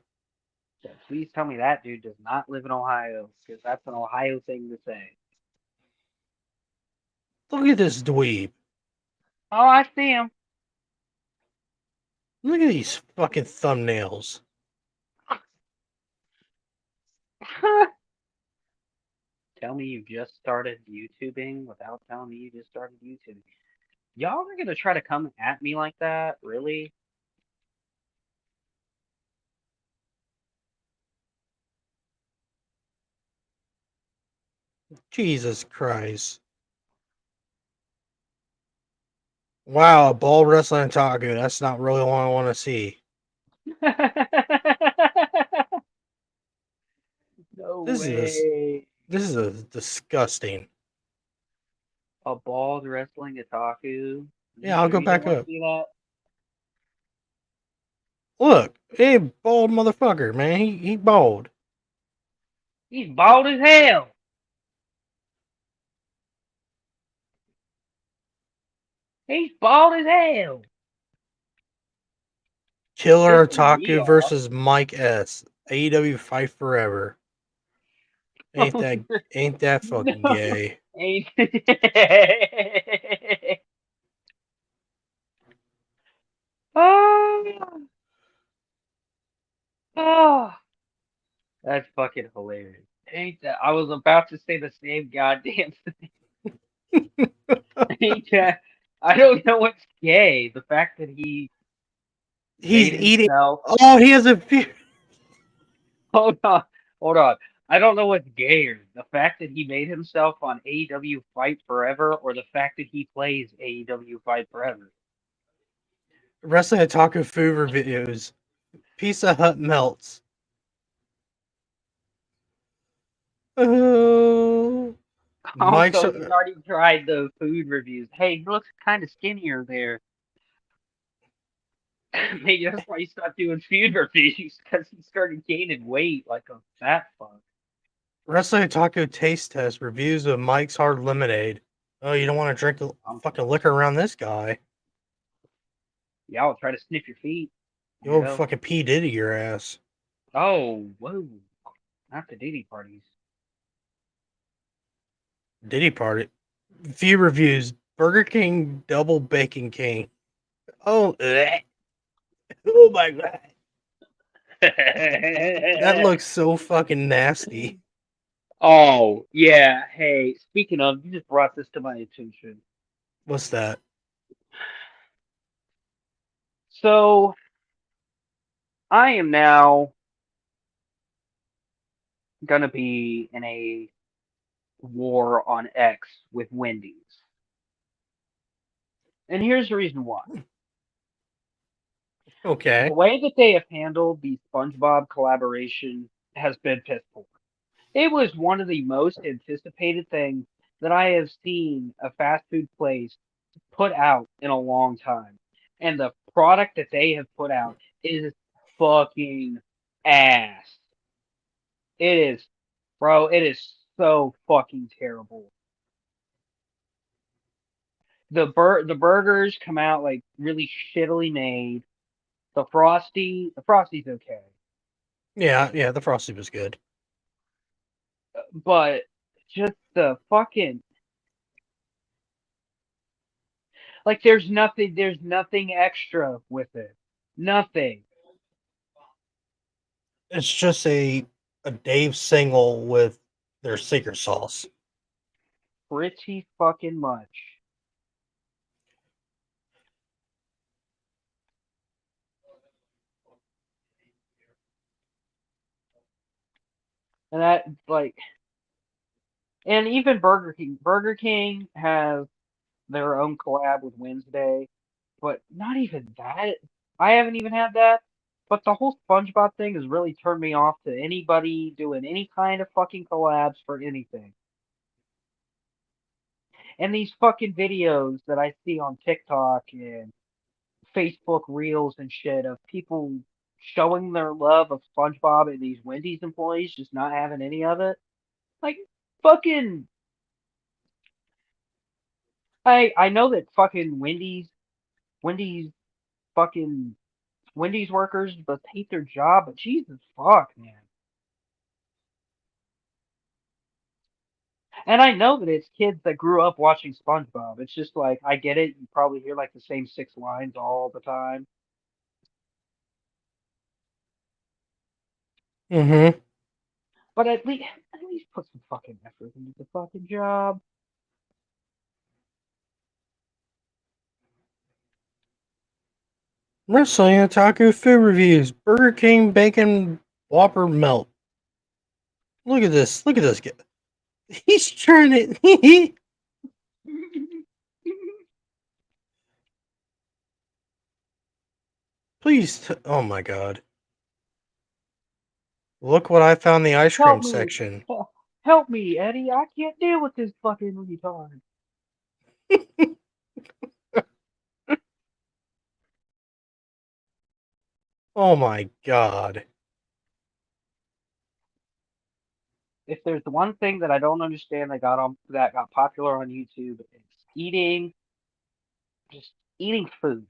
Yeah, please tell me that dude does not live in Ohio, because that's an Ohio thing to say. Look at this dweeb. Oh, I see him. Look at these fucking thumbnails. Tell me you just started YouTubing without telling me you just started YouTubing. Y'all are gonna try to come at me like that? Really? Jesus Christ. Wow, a ball wrestling taco. That's not really what I want to see. No This way. is a disgusting. A bald wrestling otaku? Yeah, I'll go You don't back wanna up. see that? Look, hey, bald motherfucker, man. He bald. He's bald as hell. He's bald as hell. Killer Pissing me Otaku off. versus Mike S. AEW Fight Forever. Ain't that fucking No. gay? Ain't. Oh, oh, that's fucking hilarious. Ain't that? I was about to say the same goddamn thing. Ain't that? I don't know what's gay. The fact that he He's made eating. himself. Oh, he has a. Hold on, hold on. I don't know what's gayer. The fact that he made himself on AEW Fight Forever, or the fact that he plays AEW Fight Forever. Wrestling Otaku food reviews. Pizza Hut melts. Oh. Mike's. Also, he's already tried the food reviews. Hey, he looks kind of skinnier there. Maybe that's why he stopped doing food reviews, because he started gaining weight like a fat fuck. Wrestling Taco Taste Test reviews of Mike's Hard Lemonade. Oh, you don't want to drink the fucking liquor around this guy. Yeah, I'll try to sniff your feet. You'll fucking P. Diddy your ass. Oh, whoa. Not the Diddy parties. Diddy party. Few reviews. Burger King Double Bacon King. Oh, oh my god. That looks so fucking nasty. Oh, yeah. Hey, speaking of, you just brought this to my attention. What's that? So, I am now gonna be in a war on X with Wendy's. And here's the reason why. Okay. The way that they have handled the SpongeBob collaboration has been piss poor. It was one of the most anticipated things that I have seen a fast food place put out in a long time. And the product that they have put out is fucking ass. It is, bro, it is so fucking terrible. The burgers come out like really shittily made. The Frosty's okay. Yeah, the Frosty was good. But just the fucking like there's nothing extra with it. Nothing. It's just a Dave single with their secret sauce. Pretty fucking much. And that like and even Burger King has their own collab with Wednesday, but not even that. I haven't even had that. But the whole SpongeBob thing has really turned me off to anybody doing any kind of fucking collabs for anything. And these fucking videos that I see on TikTok and Facebook Reels and shit of people showing their love of SpongeBob and these Wendy's employees just not having any of it. Like fucking I know that fucking Wendy's fucking Wendy's workers but hate their job, but Jesus fuck, man. And I know that it's kids that grew up watching SpongeBob. It's just like I get it. You probably hear like the same six lines all the time. Mm-hmm. But at least put some fucking effort into the fucking job. Wrestling Otaku food reviews. Burger King Bacon Whopper Melt. Look at this. Look at this guy. He's trying to. Please. Oh my god. Look what I found in the ice cream Help me. section. Help me, Eddie. I can't deal with this fucking retard. Oh my god. If there's one thing that I don't understand that got popular on YouTube, it's just eating food.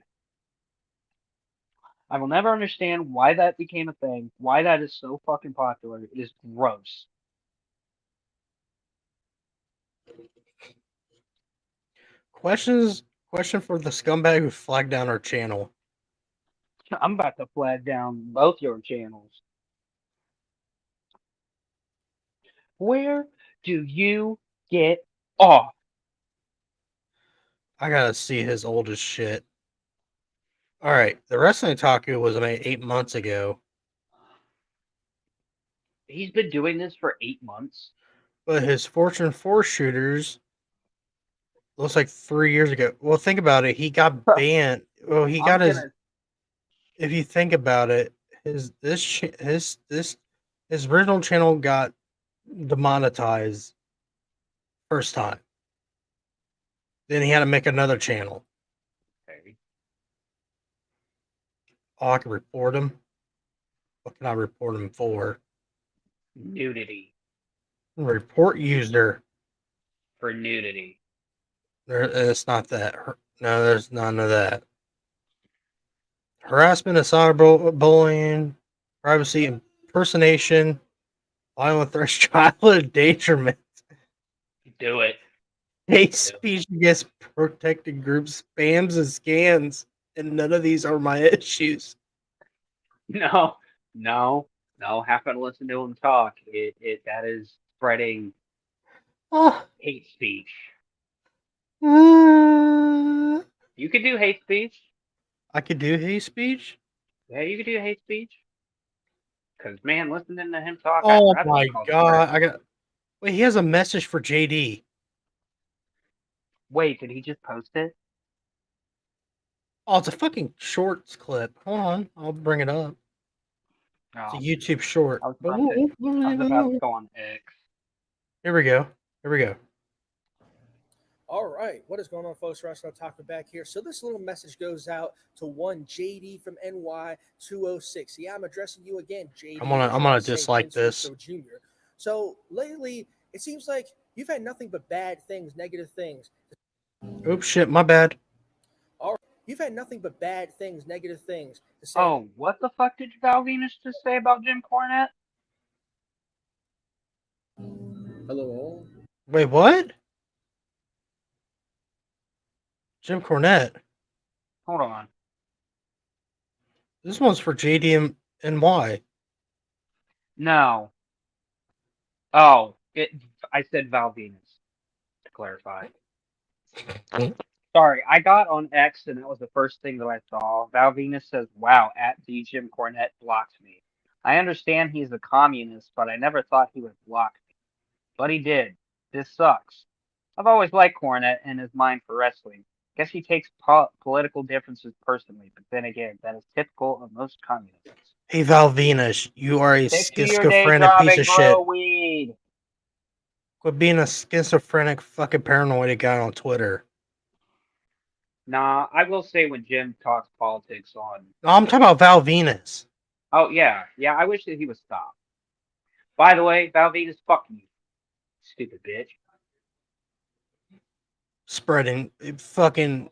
I will never understand why that became a thing, why that is so fucking popular. It is gross. Question for the scumbag who flagged down our channel. I'm about to flag down both your channels. Where do you get off? I gotta see his oldest shit. Alright, the Wrestling Otaku was made 8 months ago. He's been doing this for 8 months. But his Fortune 4 shooters looks like 3 years ago. Well, think about it. He got banned. Well, he got his. If you think about it, his original channel got demonetized first time. Then he had to make another channel. Okay. Oh, I can report him. What can I report him for? Nudity. Report user. For nudity. It's not that. No, there's none of that. Harassment, cyberbullying, privacy impersonation, Violent threats, childhood endangerment, Do it. hate speech against protected groups, spams and scans, and none of these are my issues. No. Happen to listen to him talk. That is spreading Ah, hate speech. uh, You could do hate speech. I could do hate speech. Yeah, you could do hate speech. Cause man, listening to him talk, Oh I'd my call god! swear. Wait. He has a message for JD. Wait, did he just post it? Oh, it's a fucking shorts clip. Hold on, I'll bring it up. It's Oh, a YouTube short. I was about to go on X. Here we go. Here we go. All right, what is going on, folks? Wrestling Talk back here. So this little message goes out to one JD from NY 206. Yeah, I'm addressing you again, JD. I'm gonna dislike this. Jr. So lately, it seems like you've had nothing but bad things, negative things. Oops, shit, my bad. All right, you've had nothing but bad things, negative things to say. Oh, what the fuck did Val Venus just say about Jim Cornette? Hello, all. Wait, what? Jim Cornette. Hold on. This one's for JD and NY. No. Oh, I said Val Venus, to clarify. Sorry, I got on X and that was the first thing that I saw. Val Venus says, wow, at the Jim Cornette blocked me. I understand he's a communist, but I never thought he would block me. But he did. This sucks. I've always liked Cornette and his mind for wrestling. Guess he takes political differences personally, but then again, that is typical of most communists. Hey, Val Venus, you are a Stick to your day schizophrenic job piece and of shit. grow weed. Quit being a schizophrenic fucking paranoid guy on Twitter. Nah, I will say when Jim talks politics on. No, I'm talking about Val Venus. Oh, yeah. Yeah, I wish that he would stop. By the way, Val Venus, fuck you. Stupid bitch. Spreading, fucking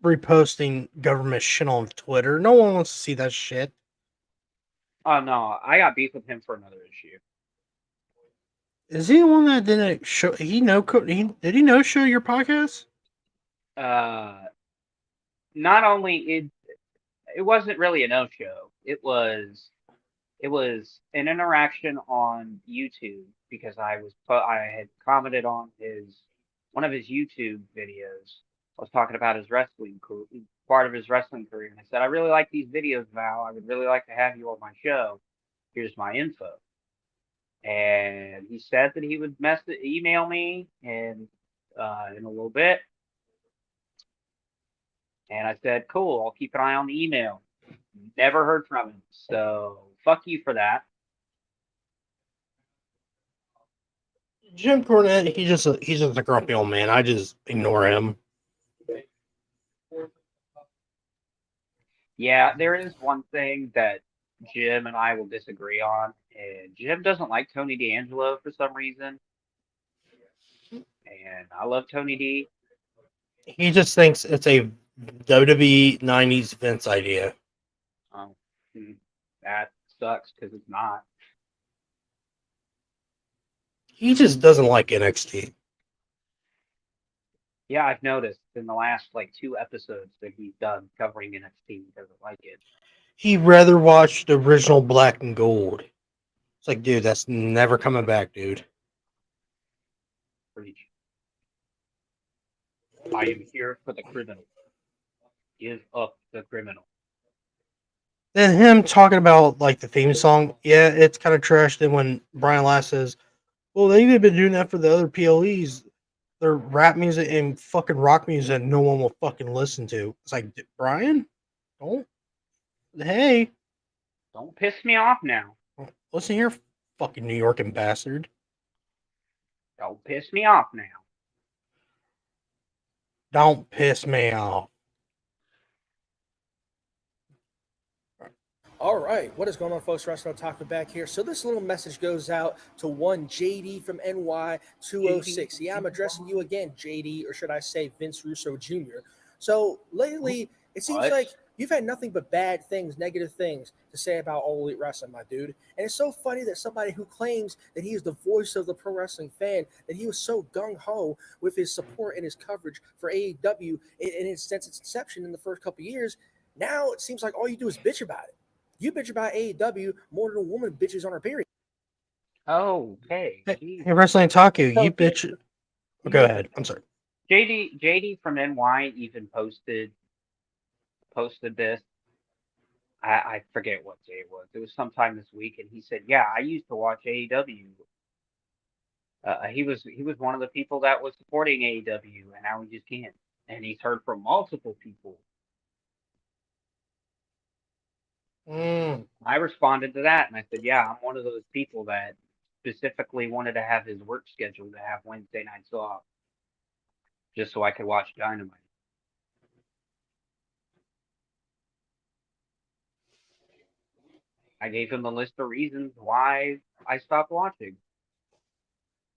reposting government shit on Twitter. No one wants to see that shit. Oh, no. I got beef with him for another issue. Is he the one that didn't show? Did he no show your podcast? Not only it wasn't really a no-show. It was an interaction on YouTube because I had commented on one of his YouTube videos. I was talking about his part of his wrestling career, and I said, I really like these videos, Val. I would really like to have you on my show. Here's my info. And he said that he would email me in a little bit. And I said, cool, I'll keep an eye on the email. Never heard from him. So fuck you for that. Jim Cornette, he's just a grumpy old man. I just ignore him. Yeah, there is one thing that Jim and I will disagree on. And Jim doesn't like Tony D'Angelo for some reason. And I love Tony D. He just thinks it's a WWE 90s Vince idea. Oh, that sucks because it's not. He just doesn't like NXT. Yeah, I've noticed in the last 2 episodes that he's done covering NXT, he doesn't like it. He'd rather watch the original Black and Gold. It's like, dude, that's never coming back, dude. Preach. I am here for the criminal. Give up the criminal. Then him talking about the theme song, yeah, it's kind of trash. Then when Brian Last says, well, they've been doing that for the other PLEs. They're rap music and fucking rock music no one will fucking listen to. It's like, Brian, don't piss me off now. Listen here, fucking New York bastard. Don't piss me off now. Don't piss me off. All right, what is going on, folks? Wrestling Talk back here. So this little message goes out to one JD from NY 206. Yeah, I'm addressing you again, JD, or should I say Vince Russo Jr. So lately, it seems like You've had nothing but bad things, negative things to say about All Elite Wrestling, my dude. And it's so funny that somebody who claims that he is the voice of the pro wrestling fan, that he was so gung-ho with his support and his coverage for AEW since its inception in the first couple of years, now it seems like all you do is bitch about it. You bitch about AEW more than a woman bitches on her period. Oh, hey. Hey, Wrestling Taku, So you bitch. Go ahead. I'm sorry. JD from NY even posted this. I forget what day it was. It was sometime this week, and he said, "Yeah, I used to watch AEW." He was one of the people that was supporting AEW, and now he just can't. And he's heard from multiple people. I responded to that, and I said, "Yeah, I'm one of those people that specifically wanted to have his work schedule to have Wednesday nights off, just so I could watch Dynamite." I gave him a list of reasons why I stopped watching.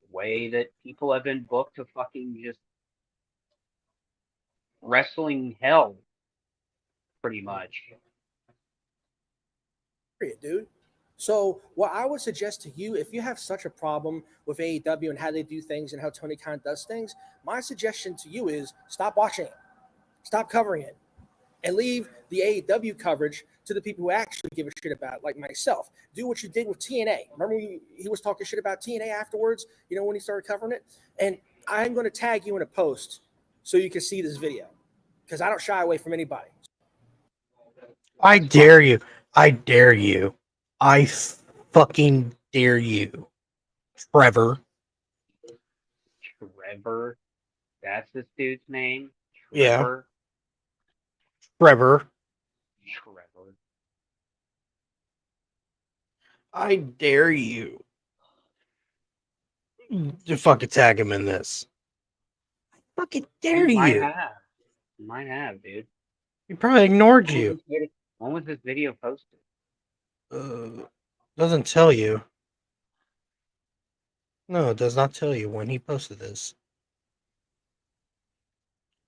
The way that people have been booked to fucking just wrestling hell, pretty much. Period, dude. So what I would suggest to you, if you have such a problem with AEW and how they do things and how Tony Khan does things, my suggestion to you is stop watching it, stop covering it, and leave the AEW coverage to the people who actually give a shit about it, like myself. Do what you did with TNA. Remember he was talking shit about TNA afterwards, when he started covering it? And I'm going to tag you in a post so you can see this video because I don't shy away from anybody. I dare you. I dare you. I fucking dare you. Trevor. Trevor? That's this dude's name? Yeah. Trevor? Trevor. Trevor. I dare you to fucking tag him in this. I fucking dare He might you. have. He might have, dude. He probably ignored you. When was this video posted? Doesn't tell you. No, it does not tell you when he posted this.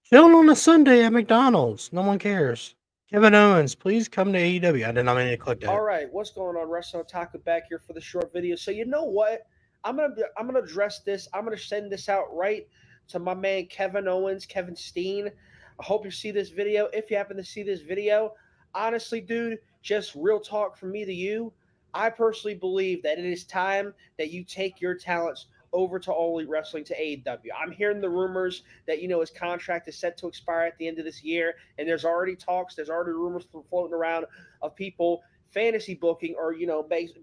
Chilling on a Sunday at McDonald's. No one cares. Kevin Owens, please come to AEW. I did not mean to click that. All right, what's going on, Wrestling Taco back here for the short video. So you know what? I'm gonna address this. I'm gonna send this out right to my man Kevin Owens, Kevin Steen. I hope you see this video. If you happen to see this video, honestly, dude, just real talk from me to you. I personally believe that it is time that you take your talents over to All Elite Wrestling to AEW. I'm hearing the rumors that his contract is set to expire at the end of this year, and there's already rumors floating around of people fantasy booking or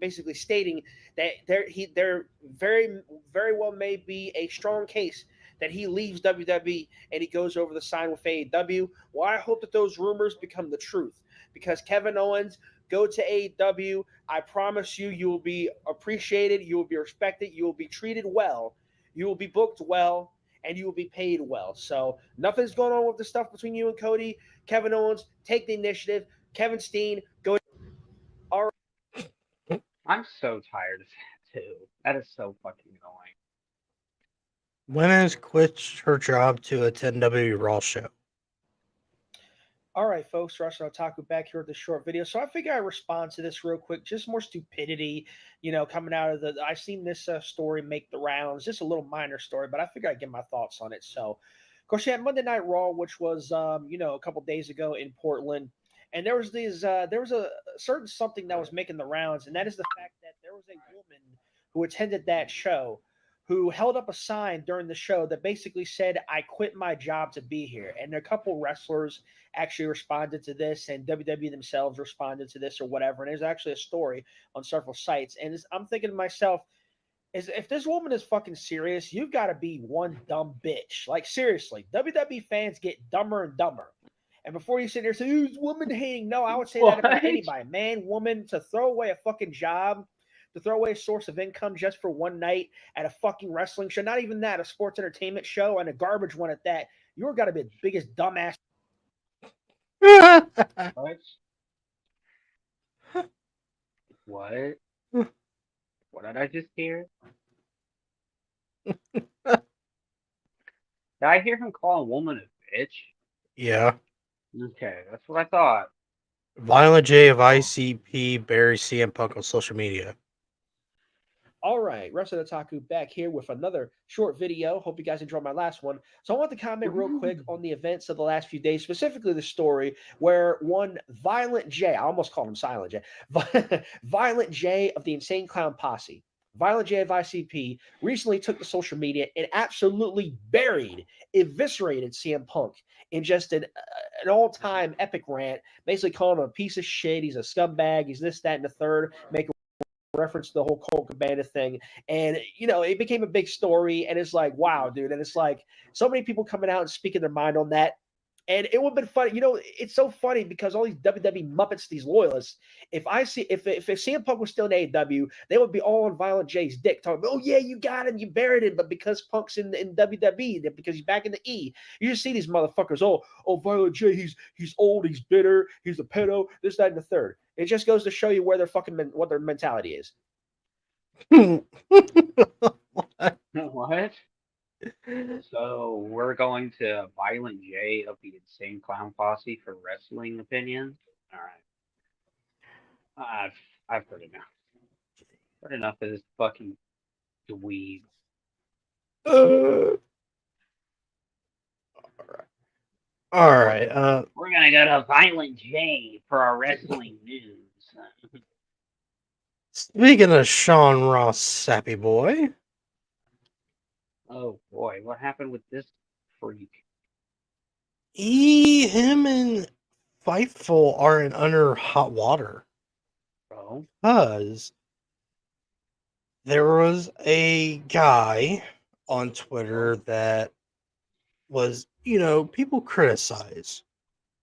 basically stating that there very very well may be a strong case that he leaves WWE and he goes over the sign with AEW. Well, I hope that those rumors become the truth because Kevin Owens, go to AEW. I promise you, you will be appreciated, you will be respected, you will be treated well, you will be booked well, and you will be paid well. So nothing's going on with the stuff between you and Cody. Kevin Owens, take the initiative. Kevin Steen, go. All right. I'm so tired of that too. That is so fucking annoying. Women's quits her job to attend WWE Raw show. All right, folks, Wrestling Otaku back here with the short video. So I figure I respond to this real quick. Just more stupidity, coming out of I've seen this story make the rounds. Just a little minor story, but I figure I'd get my thoughts on it. So, of course, you had Monday Night Raw, which was, a couple days ago in Portland. And there was a certain something that was making the rounds, and that is the fact that there was a woman who attended that show who held up a sign during the show that basically said, "I quit my job to be here." And a couple wrestlers actually responded to this, and WWE themselves responded to this or whatever. And there's actually a story on several sites. And I'm thinking to myself, if this woman is fucking serious, you've got to be one dumb bitch. Like, seriously, WWE fans get dumber and dumber. And before you sit there and say, "Who's woman hating?" No, I would say that about anybody. Man, woman, to throw away a fucking job, to throw away a source of income just for one night at a fucking wrestling show, not even that, a sports entertainment show, and a garbage one at that, you're got to be the biggest dumbass. What? What? What did I just hear? Did I hear him call a woman a bitch? Yeah. Okay, that's what I thought. Violent J of ICP buries CM Punk on social media. All right, Wrestling Otaku back here with another short video. Hope you guys enjoyed my last one. So I want to comment real quick on the events of the last few days, specifically the story where one Violent J, I almost called him Silent J, Violent J of the Insane Clown Posse, Violent J of ICP, recently took to social media and absolutely buried, eviscerated CM Punk in just an all-time epic rant, basically calling him a piece of shit. He's a scumbag. He's this, that, and the third. Make reference to the whole Colt Cabana thing. And, it became a big story. And it's like, wow, dude. And it's like so many people coming out and speaking their mind on that. And it would have been funny. It's so funny because all these WWE Muppets, these loyalists, if CM Punk was still in AEW, they would be all on Violent J's dick talking, oh, yeah, you got him, you buried him. But because Punk's in WWE, because he's back in the E, you just see these motherfuckers, oh, Violent J, he's old, he's bitter, he's a pedo, this, that, and the third. It just goes to show you where what their mentality is. What? So we're going to Violent J of the Insane Clown Posse for wrestling opinions. All right, I've heard enough. Heard enough of this fucking dweeb. All right. We're gonna go to Violent J for our wrestling news. Speaking of Sean Ross, sappy boy. Oh boy, what happened with this freak? Him and Fightful are in under hot water. Oh, Because there was a guy on Twitter that was, people criticize,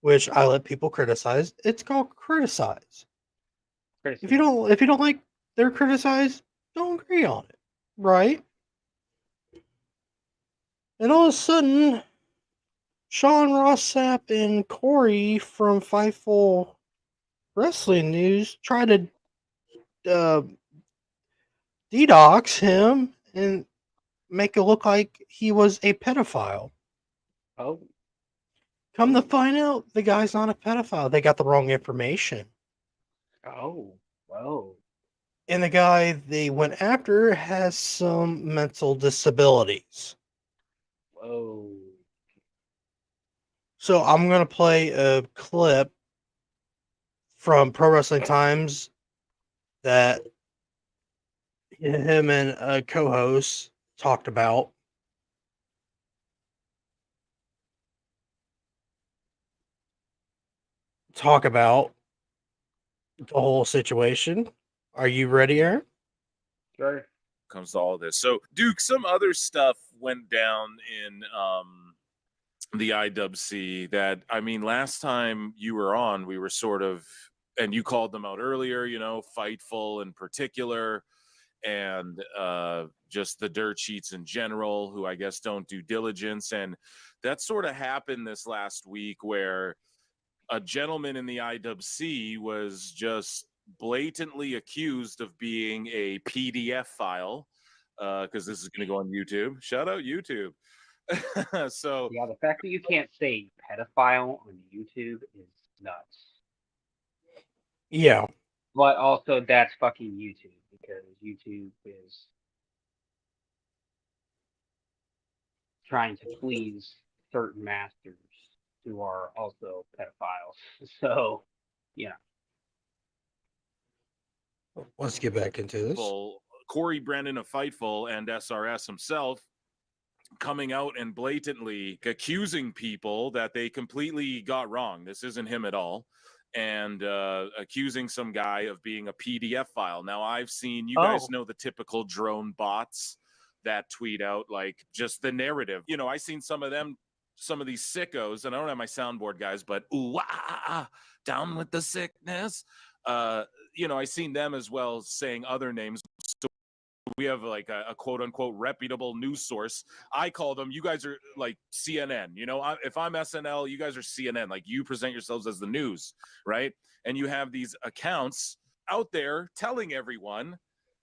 which I let people criticize. It's called criticize. If you don't like their criticize, don't agree on it, right? And all of a sudden, Sean Ross Sapp and Corey from Fightful Wrestling News tried to de-dox him and make it look like he was a pedophile. Oh. Come to find out, the guy's not a pedophile. They got the wrong information. Oh, whoa. And the guy they went after has some mental disabilities. Whoa. So I'm going to play a clip from Pro Wrestling Times that him and a co-host talked about. Talk about the whole situation. Are you ready, Aaron? Sure. Comes to all this. So, Duke, some other stuff went down in the IWC that, last time you were on, we were sort of, and you called them out earlier, Fightful in particular, and just the dirt sheets in general, who I guess don't do diligence. And that sort of happened this last week where a gentleman in the IWC was just blatantly accused of being a PDF file, because this is going to go on YouTube. Shout out YouTube. So yeah, the fact that you can't say pedophile on YouTube is nuts. Yeah. But also that's fucking YouTube, because YouTube is trying to please certain masters who are also pedophiles. So, Let's get back into this. Corey Brennan of Fightful and SRS himself coming out and blatantly accusing people that they completely got wrong. This isn't him at all. And accusing some guy of being a PDF file. Now, I've seen, you guys know the typical drone bots that tweet out, like, just the narrative. I seen some of these sickos, and I don't have my soundboard, guys, but down with the sickness. I seen them as well saying other names. So we have like a quote unquote reputable news source. I call them, you guys are like CNN, if I'm SNL, you guys are CNN, like you present yourselves as the news, right? And you have these accounts out there telling everyone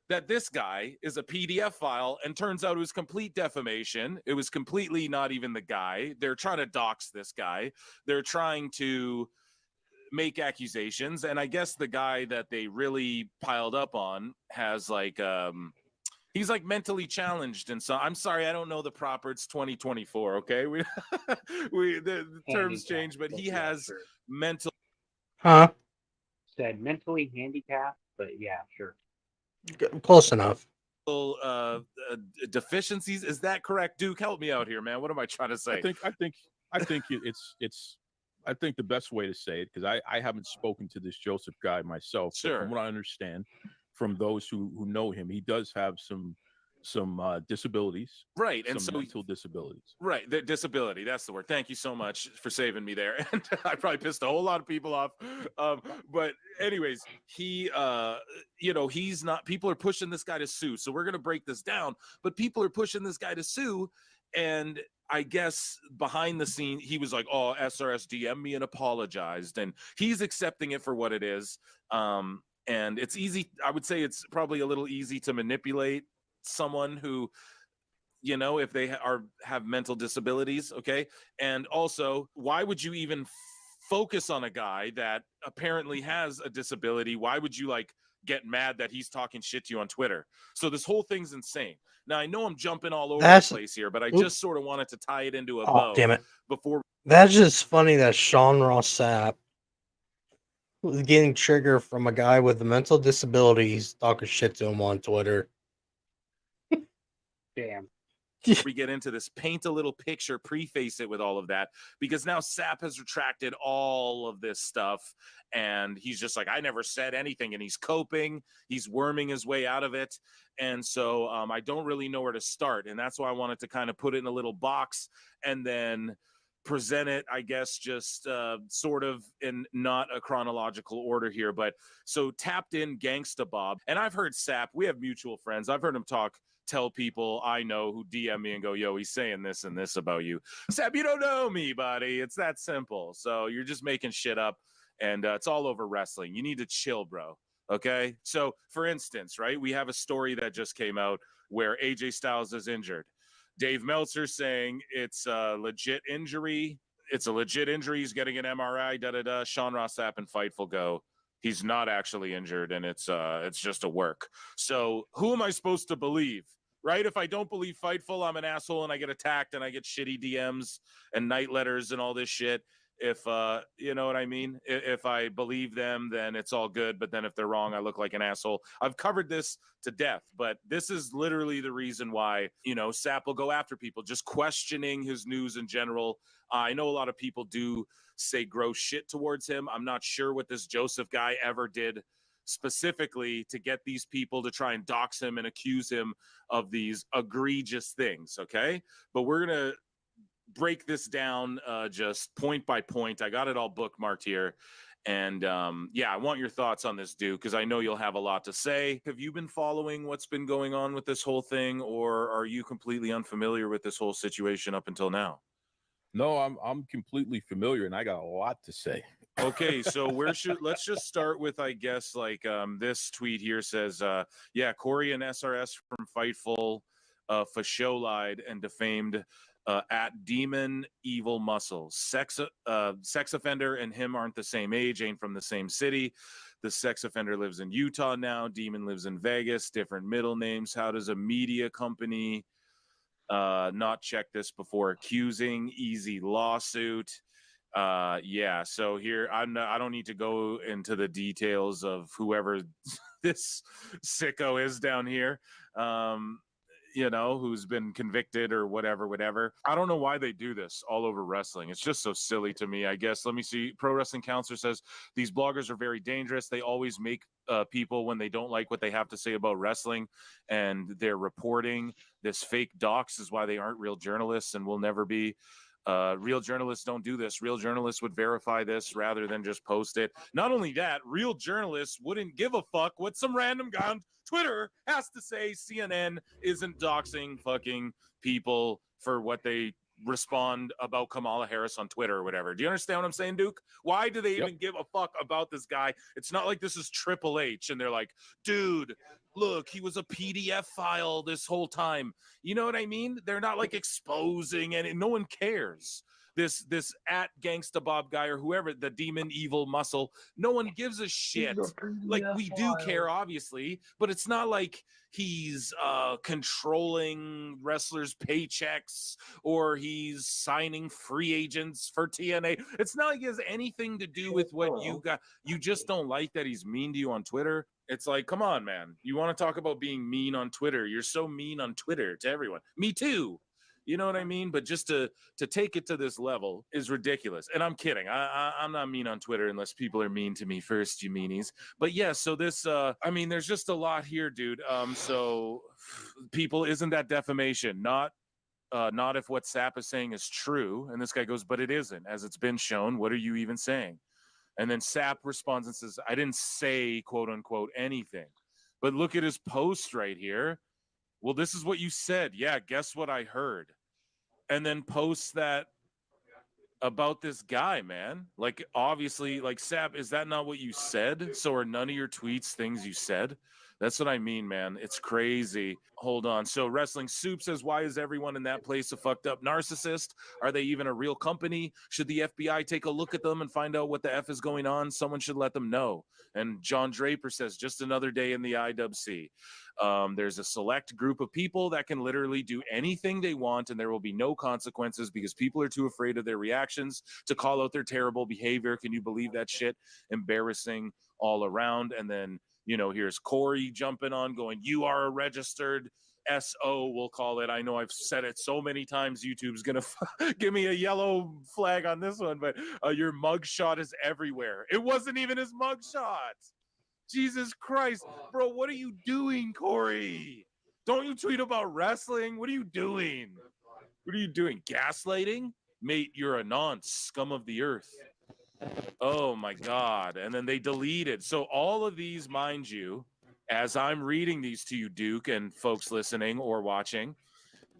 that this guy is a PDF file, and turns out it was complete defamation. It was completely not even the guy. They're trying to dox this guy. They're trying to make accusations. And I guess the guy that they really piled up on has like he's like mentally challenged, and so I'm sorry, I don't know the proper. It's 2024, okay? We the terms change, but he has mental. Huh? Said mentally handicapped, but yeah, sure. Close enough. Deficiencies. Is that correct, Duke? Help me out here, man. What am I trying to say? I think it's I think the best way to say it, because I haven't spoken to this Joseph guy myself. Sure. But from what I understand from those who know him, he does have some disabilities, right? And some so mental disabilities, right? The disability, that's the word. Thank you so much for saving me there. And I probably pissed a whole lot of people off, but anyways, he he's not, people are pushing this guy to sue, so we're gonna break this down. But people are pushing this guy to sue, and I guess behind the scene he was like, oh, SRS DM me and apologized, and he's accepting it for what it is. And it's easy, I would say it's probably a little easy to manipulate someone who, if they have mental disabilities, okay? And also, why would you even focus on a guy that apparently has a disability? Why would you like get mad that he's talking shit to you on Twitter? So this whole thing's insane. Now I know I'm jumping all over the place here, but I just sort of wanted to tie it into a bow. Damn it! Before That's just funny that Sean Ross Sapp was getting triggered from a guy with mental disabilities talking shit to him on Twitter. Damn. we get into this, paint a little picture, preface it with all of that, because now Sapp has retracted all of this stuff, and he's just like, I never said anything, and he's coping, he's worming his way out of it. And so I don't really know where to start, and that's why I wanted to kind of put it in a little box and then present it, I guess, just sort of in not a chronological order here. But so Tapped In Gangsta Bob, and I've heard Sapp, we have mutual friends, I've heard him tell people I know who DM me and go, yo, he's saying this and this about you. Sapp, you don't know me, buddy. It's that simple. So you're just making shit up, and it's all over wrestling. You need to chill, bro. Okay? So, for instance, right, we have a story that just came out where AJ Styles is injured. Dave Meltzer saying it's a legit injury. It's a legit injury. He's getting an MRI, da-da-da. Sean Ross Sapp and Fightful go, he's not actually injured, and it's just a work. So who am I supposed to believe, right? If I don't believe Fightful, I'm an asshole and I get attacked and I get shitty DMs and night letters and all this shit. If you know what I mean? If I believe them, then it's all good. But then if they're wrong, I look like an asshole. I've covered this to death, but this is literally the reason why, Sapp will go after people, just questioning his news in general. I know a lot of people do say gross shit towards him. I'm not sure what this Joseph guy ever did specifically to get these people to try and dox him and accuse him of these egregious things, okay? But we're going to break this down just point by point. I got it all bookmarked here. And I want your thoughts on this, Duke, because I know you'll have a lot to say. Have you been following what's been going on with this whole thing, or are you completely unfamiliar with this whole situation up until now? No, I'm completely familiar, and I got a lot to say. Okay, so let's just start with, I guess, like this tweet here says, Corey and SRS from Fightful for show lied and defamed at Demon Evil Muscles. Sex offender and him aren't the same age, ain't from the same city. The sex offender lives in Utah now. Demon lives in Vegas. Different middle names. How does a media company not check this before accusing? Easy lawsuit. So here I don't need to go into the details of whoever this sicko is down here. Who's been convicted or whatever. I don't know why they do this all over wrestling. It's just so silly to me, I guess. Let me see. Pro Wrestling Counselor says, these bloggers are very dangerous. They always make people, when they don't like what they have to say about wrestling and they're reporting this fake docs, is why they aren't real journalists and will never be. Real journalists don't do this. Real journalists would verify this rather than just post it. Not only that, real journalists wouldn't give a fuck what some random guy on Twitter has to say. CNN isn't doxing fucking people for what they respond about Kamala Harris on Twitter or whatever. Do you understand what I'm saying, Duke? Why do they even give a fuck about this guy? It's not like this is Triple H and they're like, dude, look, he was a PDF file this whole time. You know what I mean? They're not like exposing, and no one cares. this at Gangsta Bob guy or whoever, the demon evil muscle, no one gives a shit. Like, we do care, obviously, but it's not like he's controlling wrestlers' paychecks or he's signing free agents for TNA. It's not like he has anything to do with what you got. You just don't like that he's mean to you on Twitter. It's like, come on, man. You want to talk about being mean on Twitter? You're so mean on Twitter to everyone. Me too. You know what I mean? But just to take it to this level is ridiculous. And I'm kidding. I'm not mean on Twitter unless people are mean to me first, you meanies. But yeah, so this, I mean, there's just a lot here, dude. So people, isn't that defamation? Not if what Sapp is saying is true. And this guy goes, but it isn't. As it's been shown, what are you even saying? And then Sapp responds and says, I didn't say, quote unquote, anything. But look at his post right here. Well, this is what you said. Yeah, guess what I heard? And then posts that about this guy, man. Like, obviously, like, Sapp, is that not what you said? So are none of your tweets things you said? That's what I mean, man. It's crazy. Hold on. So Wrestling Soup says, why is everyone in that place a fucked up narcissist? Are they even a real company? Should the FBI take a look at them and find out what the F is going on? Someone should let them know. And John Draper says, just another day in the IWC. There's a select group of people that can literally do anything they want, and there will be no consequences because people are too afraid of their reactions to call out their terrible behavior. Can you believe that shit? Embarrassing all around. And then, you know, here's Corey jumping on, going, you are a registered SO, we'll call it. I know I've said it so many times. YouTube's going to give me a yellow flag on this one, but your mugshot is everywhere. It wasn't even his mugshot. Jesus Christ. Bro, what are you doing, Corey? Don't you tweet about wrestling? What are you doing? What are you doing? Gaslighting? Mate, you're a nonce, scum of the earth. Oh my God. And then they deleted. So all of these, mind you, as I'm reading these to you, Duke, and folks listening or watching,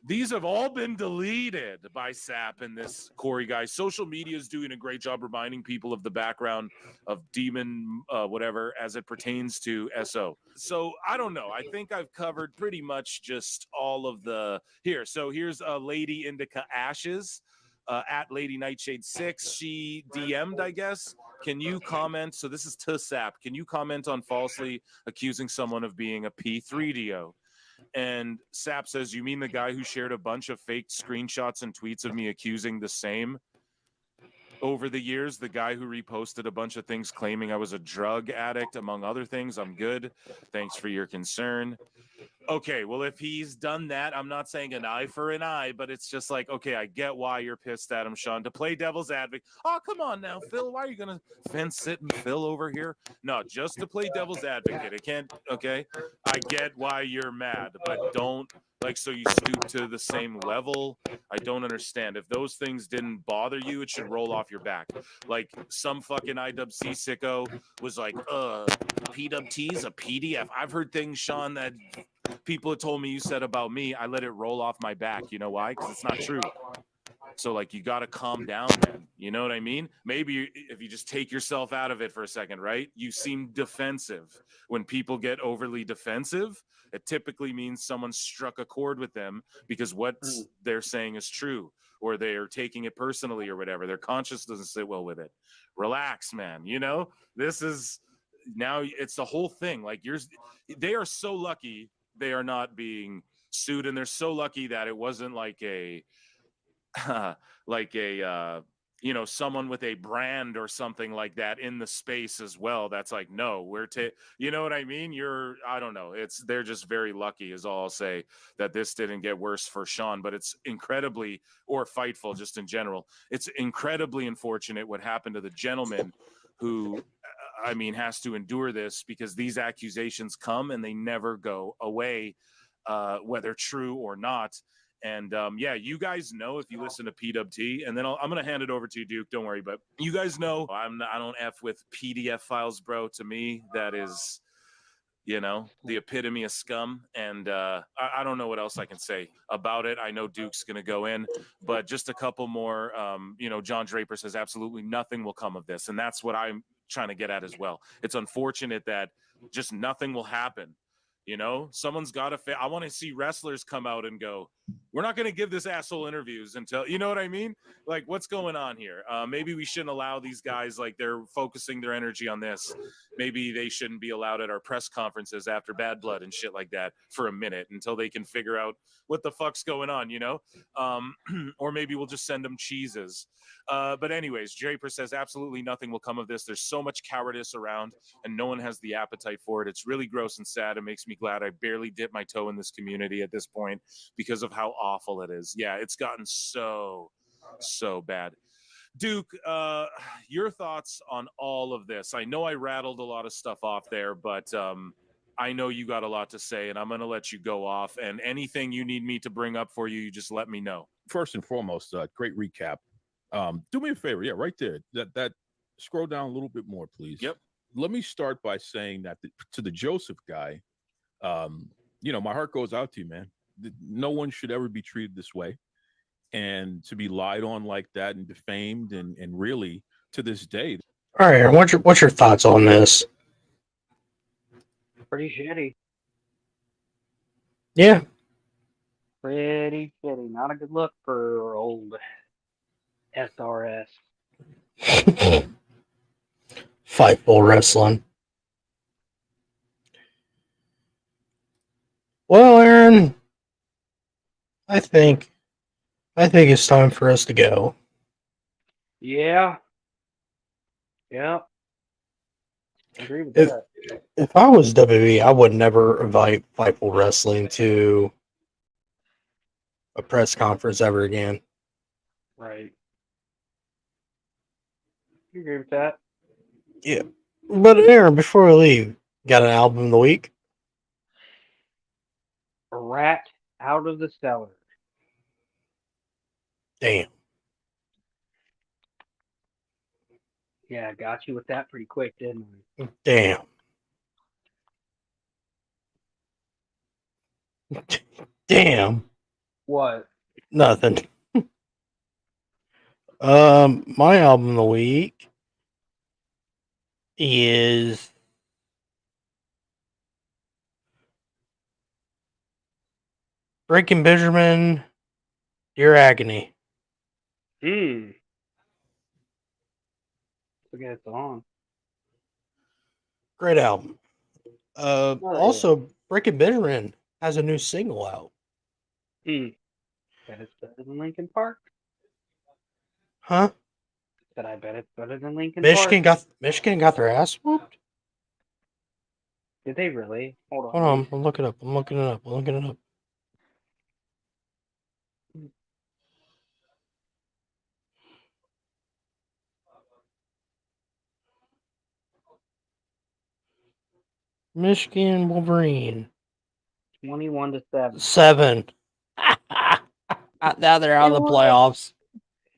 these have all been deleted by Sapp and this Corey guy. Social media is doing a great job reminding people of the background of demon, whatever, as it pertains to SO. So I don't know. I think I've covered pretty much just all of the here. So here's Lady Indica Ashes. At Lady Nightshade 6, she DM'd, I guess. Can you comment? So this is to Sapp. Can you comment on falsely accusing someone of being a P3DO? And Sapp says, you mean the guy who shared a bunch of fake screenshots and tweets of me accusing the same over the years? The guy who reposted a bunch of things claiming I was a drug addict, among other things. I'm good. Thanks for your concern. Okay, well, if he's done that, I'm not saying an eye for an eye, but it's just like, okay, I get why you're pissed at him, Sean. To play devil's advocate. Oh, come on now, Phil. Why are you going to fence sit and Phil over here? No, just to play devil's advocate. It can't, okay? I get why you're mad, but don't, like, so you stoop to the same level. I don't understand. If those things didn't bother you, it should roll off your back. Like, some fucking IWC sicko was like, PWT's a PDF. I've heard things, Sean, that people have told me you said about me. I let it roll off my back. You know why? Because it's not true. So, like, you got to calm down, man. You know what I mean? Maybe if you just take yourself out of it for a second, right? You seem defensive. When people get overly defensive, it typically means someone struck a chord with them because what they're saying is true, or they're taking it personally or whatever. Their conscience doesn't sit well with it. Relax, man. You know, this is now it's the whole thing. Like, they are so lucky they are not being sued, and they're so lucky that it wasn't like a you know, someone with a brand or something like that in the space as well. That's like, no, you know what I mean? I don't know. They're just very lucky is all I'll say, that this didn't get worse for Sean, but it's incredibly, or Fightful just in general, it's incredibly unfortunate what happened to the gentleman who, I mean, has to endure this because these accusations come and they never go away, whether true or not. And yeah, you guys know if you listen to PWT, and then I'm going to hand it over to you, Duke. Don't worry, but you guys know I don't F with PDF files, bro. To me, that is, you know, the epitome of scum. And I don't know what else I can say about it. I know Duke's going to go in, but just a couple more. You know, John Draper says absolutely nothing will come of this. And that's what I'm trying to get at as well. It's unfortunate that just nothing will happen. You know, someone's got to. I want to see wrestlers come out and go, "We're not going to give this asshole interviews until," you know what I mean? Like, what's going on here? Maybe we shouldn't allow these guys, like, they're focusing their energy on this. Maybe they shouldn't be allowed at our press conferences after Bad Blood and shit like that for a minute until they can figure out what the fuck's going on, you know? Or maybe we'll just send them cheeses. But anyways, Draper says absolutely nothing will come of this. There's so much cowardice around and no one has the appetite for it. It's really gross and sad. It makes me glad I barely dip my toe in this community at this point because of how awful it is. Yeah, it's gotten so bad. Duke, your thoughts on all of this? I know I rattled a lot of stuff off there, but I know you got a lot to say, and I'm going to let you go off. And anything you need me to bring up for you, you just let me know. First and foremost, great recap. Do me a favor, yeah, right there. That scroll down a little bit more, please. Yep. Let me start by saying that to the Joseph guy, my heart goes out to you, man. No one should ever be treated this way, and to be lied on like that and defamed, and really to this day. All right, Aaron, what's your thoughts on this? Pretty shitty. Yeah. Pretty shitty. Not a good look for old SRS. Fightful wrestling. Well, Aaron, I think it's time for us to go. Yeah. Yeah. I agree with If that. if I was WWE, I would never invite Fightful Wrestling to a press conference ever again. Right. You agree with that? Yeah. But Aaron, before we leave, got an album of the week? A rat out of the cellar. Damn. Yeah, I got you with that pretty quick, didn't we? Damn. Damn. What? Nothing. My album of the week is Breaking Benjamin, Dear Agony. Look at it on. Great album. yeah. Also, Breaking Benjamin has a new single out. Bet it's better than Linkin Park. Huh? But I bet it's better than Linkin Michigan Park. Michigan got their ass whooped? Did they really? Hold Hold on, I'm looking it up. Michigan Wolverine. 21-7. 7. Now they're out of the playoffs.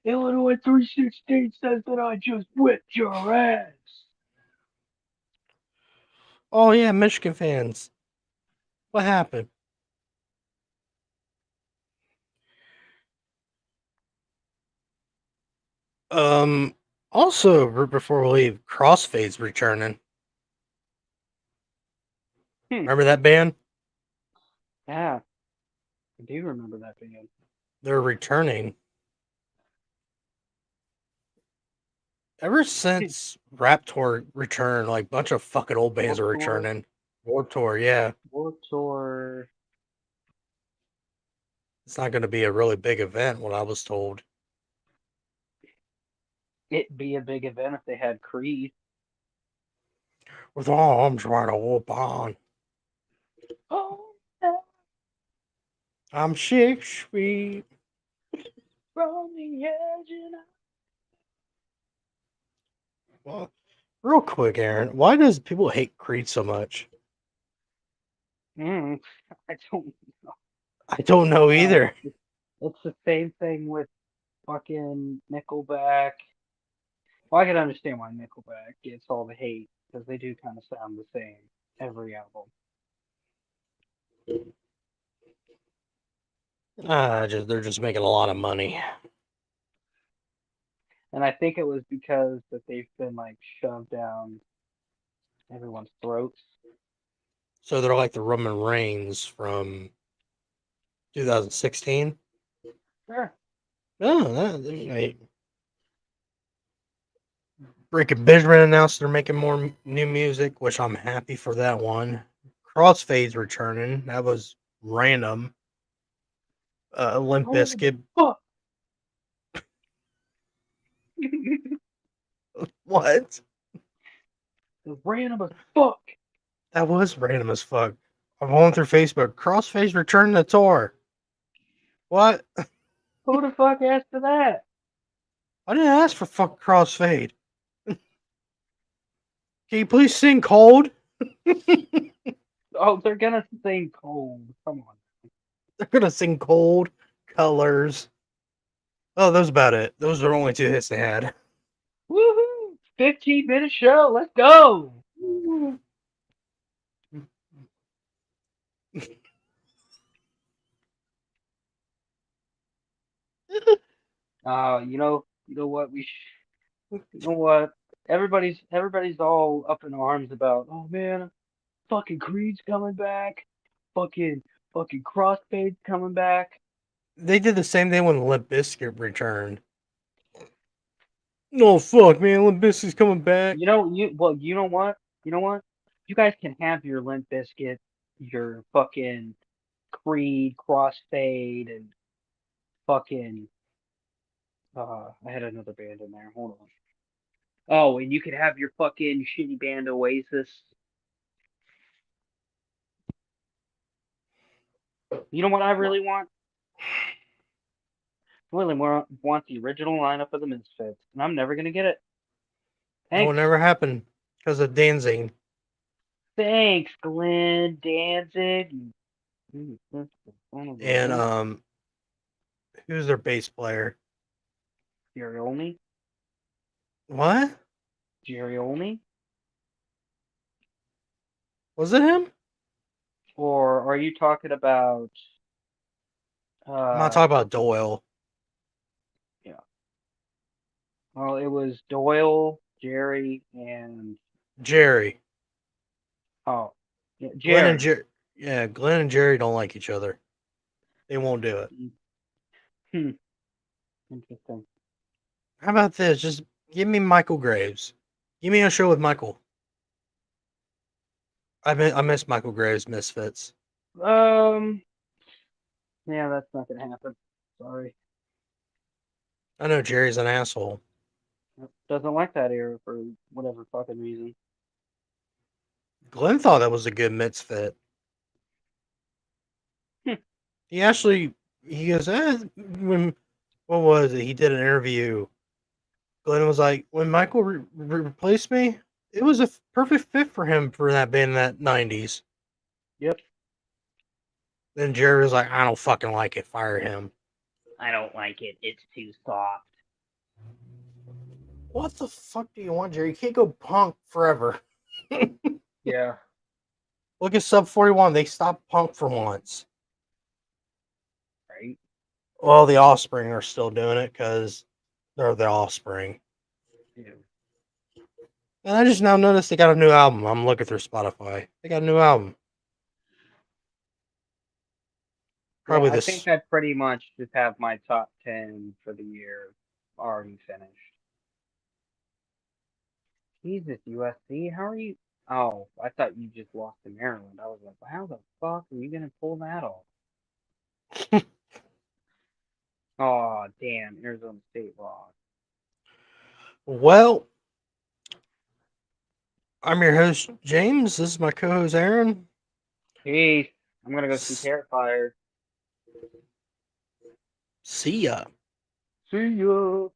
Illinois 316 says that I just whipped your ass. Oh yeah, Michigan fans. What happened? Also, before we leave, Crossfade's returning. Remember that band? Yeah. I do remember that band. They're returning. Ever since Rap Tour returned, like a bunch of fucking old bands are returning. Warped Tour, yeah. Warped Tour. It's not going to be a really big event, what I was told. It'd be a big event if they had Creed. With all arms right to whoop on. Oh, I'm 6 feet from the edge and Well, real quick, Aaron, why does people hate Creed so much? I don't know. I don't know either. It's the same thing with fucking Nickelback. Well, I can understand why Nickelback gets all the hate, because they do kind of sound the same every album. They're just making a lot of money. And I think it was because that they've been like shoved down everyone's throats. So they're like the Roman Reigns from 2016. Sure. Oh, Breaking Benjamin announced they're making more new music, which I'm happy for that one. Crossfade's returning. That was random. Limp Bizkit. Fuck. What? Random as fuck. That was random as fuck. I'm going through Facebook. Crossfade's returning to tour. What? Who the fuck asked for that? I didn't ask for fuck Crossfade. Can you please sing Cold? Oh, they're gonna sing Cold. Come on. They're gonna sing Cold, Colors. Oh, that was about it. Those are the only 2 hits they had. Woohoo! 15-minute show. Let's go. You know what you know what? Everybody's all up in arms about. Oh man, fucking Creed's coming back. Fucking Crossfade's coming back. They did the same thing when Limp Bizkit returned. No fuck, man. Limp Bizkit's coming back. You know what? You know what? You guys can have your Limp Bizkit, your fucking Creed, Crossfade, and fucking. I had another band in there. Hold on. Oh, and you could have your fucking shitty band Oasis. You know what I really want? I really want the original lineup of the Misfits, and I'm never gonna get it. That will Thanks, never happen because of Danzig. thanks, Glenn Danzig. And who's their bass player? Jerry Olney. What? Jerry Olney? Was it him? Or are you talking about? I'm not talking about Doyle. Yeah. Well, it was Doyle, Jerry, and Jerry. oh, yeah, Glenn and Jerry. Glenn and Jerry don't like each other. They won't do it. Interesting. How about this? Just give me Michael Graves. Give me a show with Michael. I miss Michael Graves' Misfits. Yeah, that's not gonna happen. Sorry. I know Jerry's an asshole. Doesn't like that era for whatever fucking reason. Glenn thought that was a good Misfit. He goes, what was it? He did an interview. Glenn was like, when Michael replaced me, it was a perfect fit for him for that band in that 90s. Yep. Then Jerry was like, I don't fucking like it. Fire him. I don't like it. It's too soft. What the fuck do you want, Jerry? You can't go punk forever. Yeah. Look at Sub 41. They stopped punk for once. Right. Well, the Offspring are still doing it because they're the Offspring. Yeah. And I just now noticed they got a new album. I'm looking through Spotify. They got a new album. Probably I this. think I pretty much just have my top 10 for the year already finished. Jesus, USC, how are you? Oh, I thought you just lost to Maryland. I was like, how the fuck are you gonna pull that off? Oh, damn, Arizona State lost. Well, I'm your host, James. This is my co-host, Aaron. Peace. I'm gonna go see Terrifier. See ya. See ya.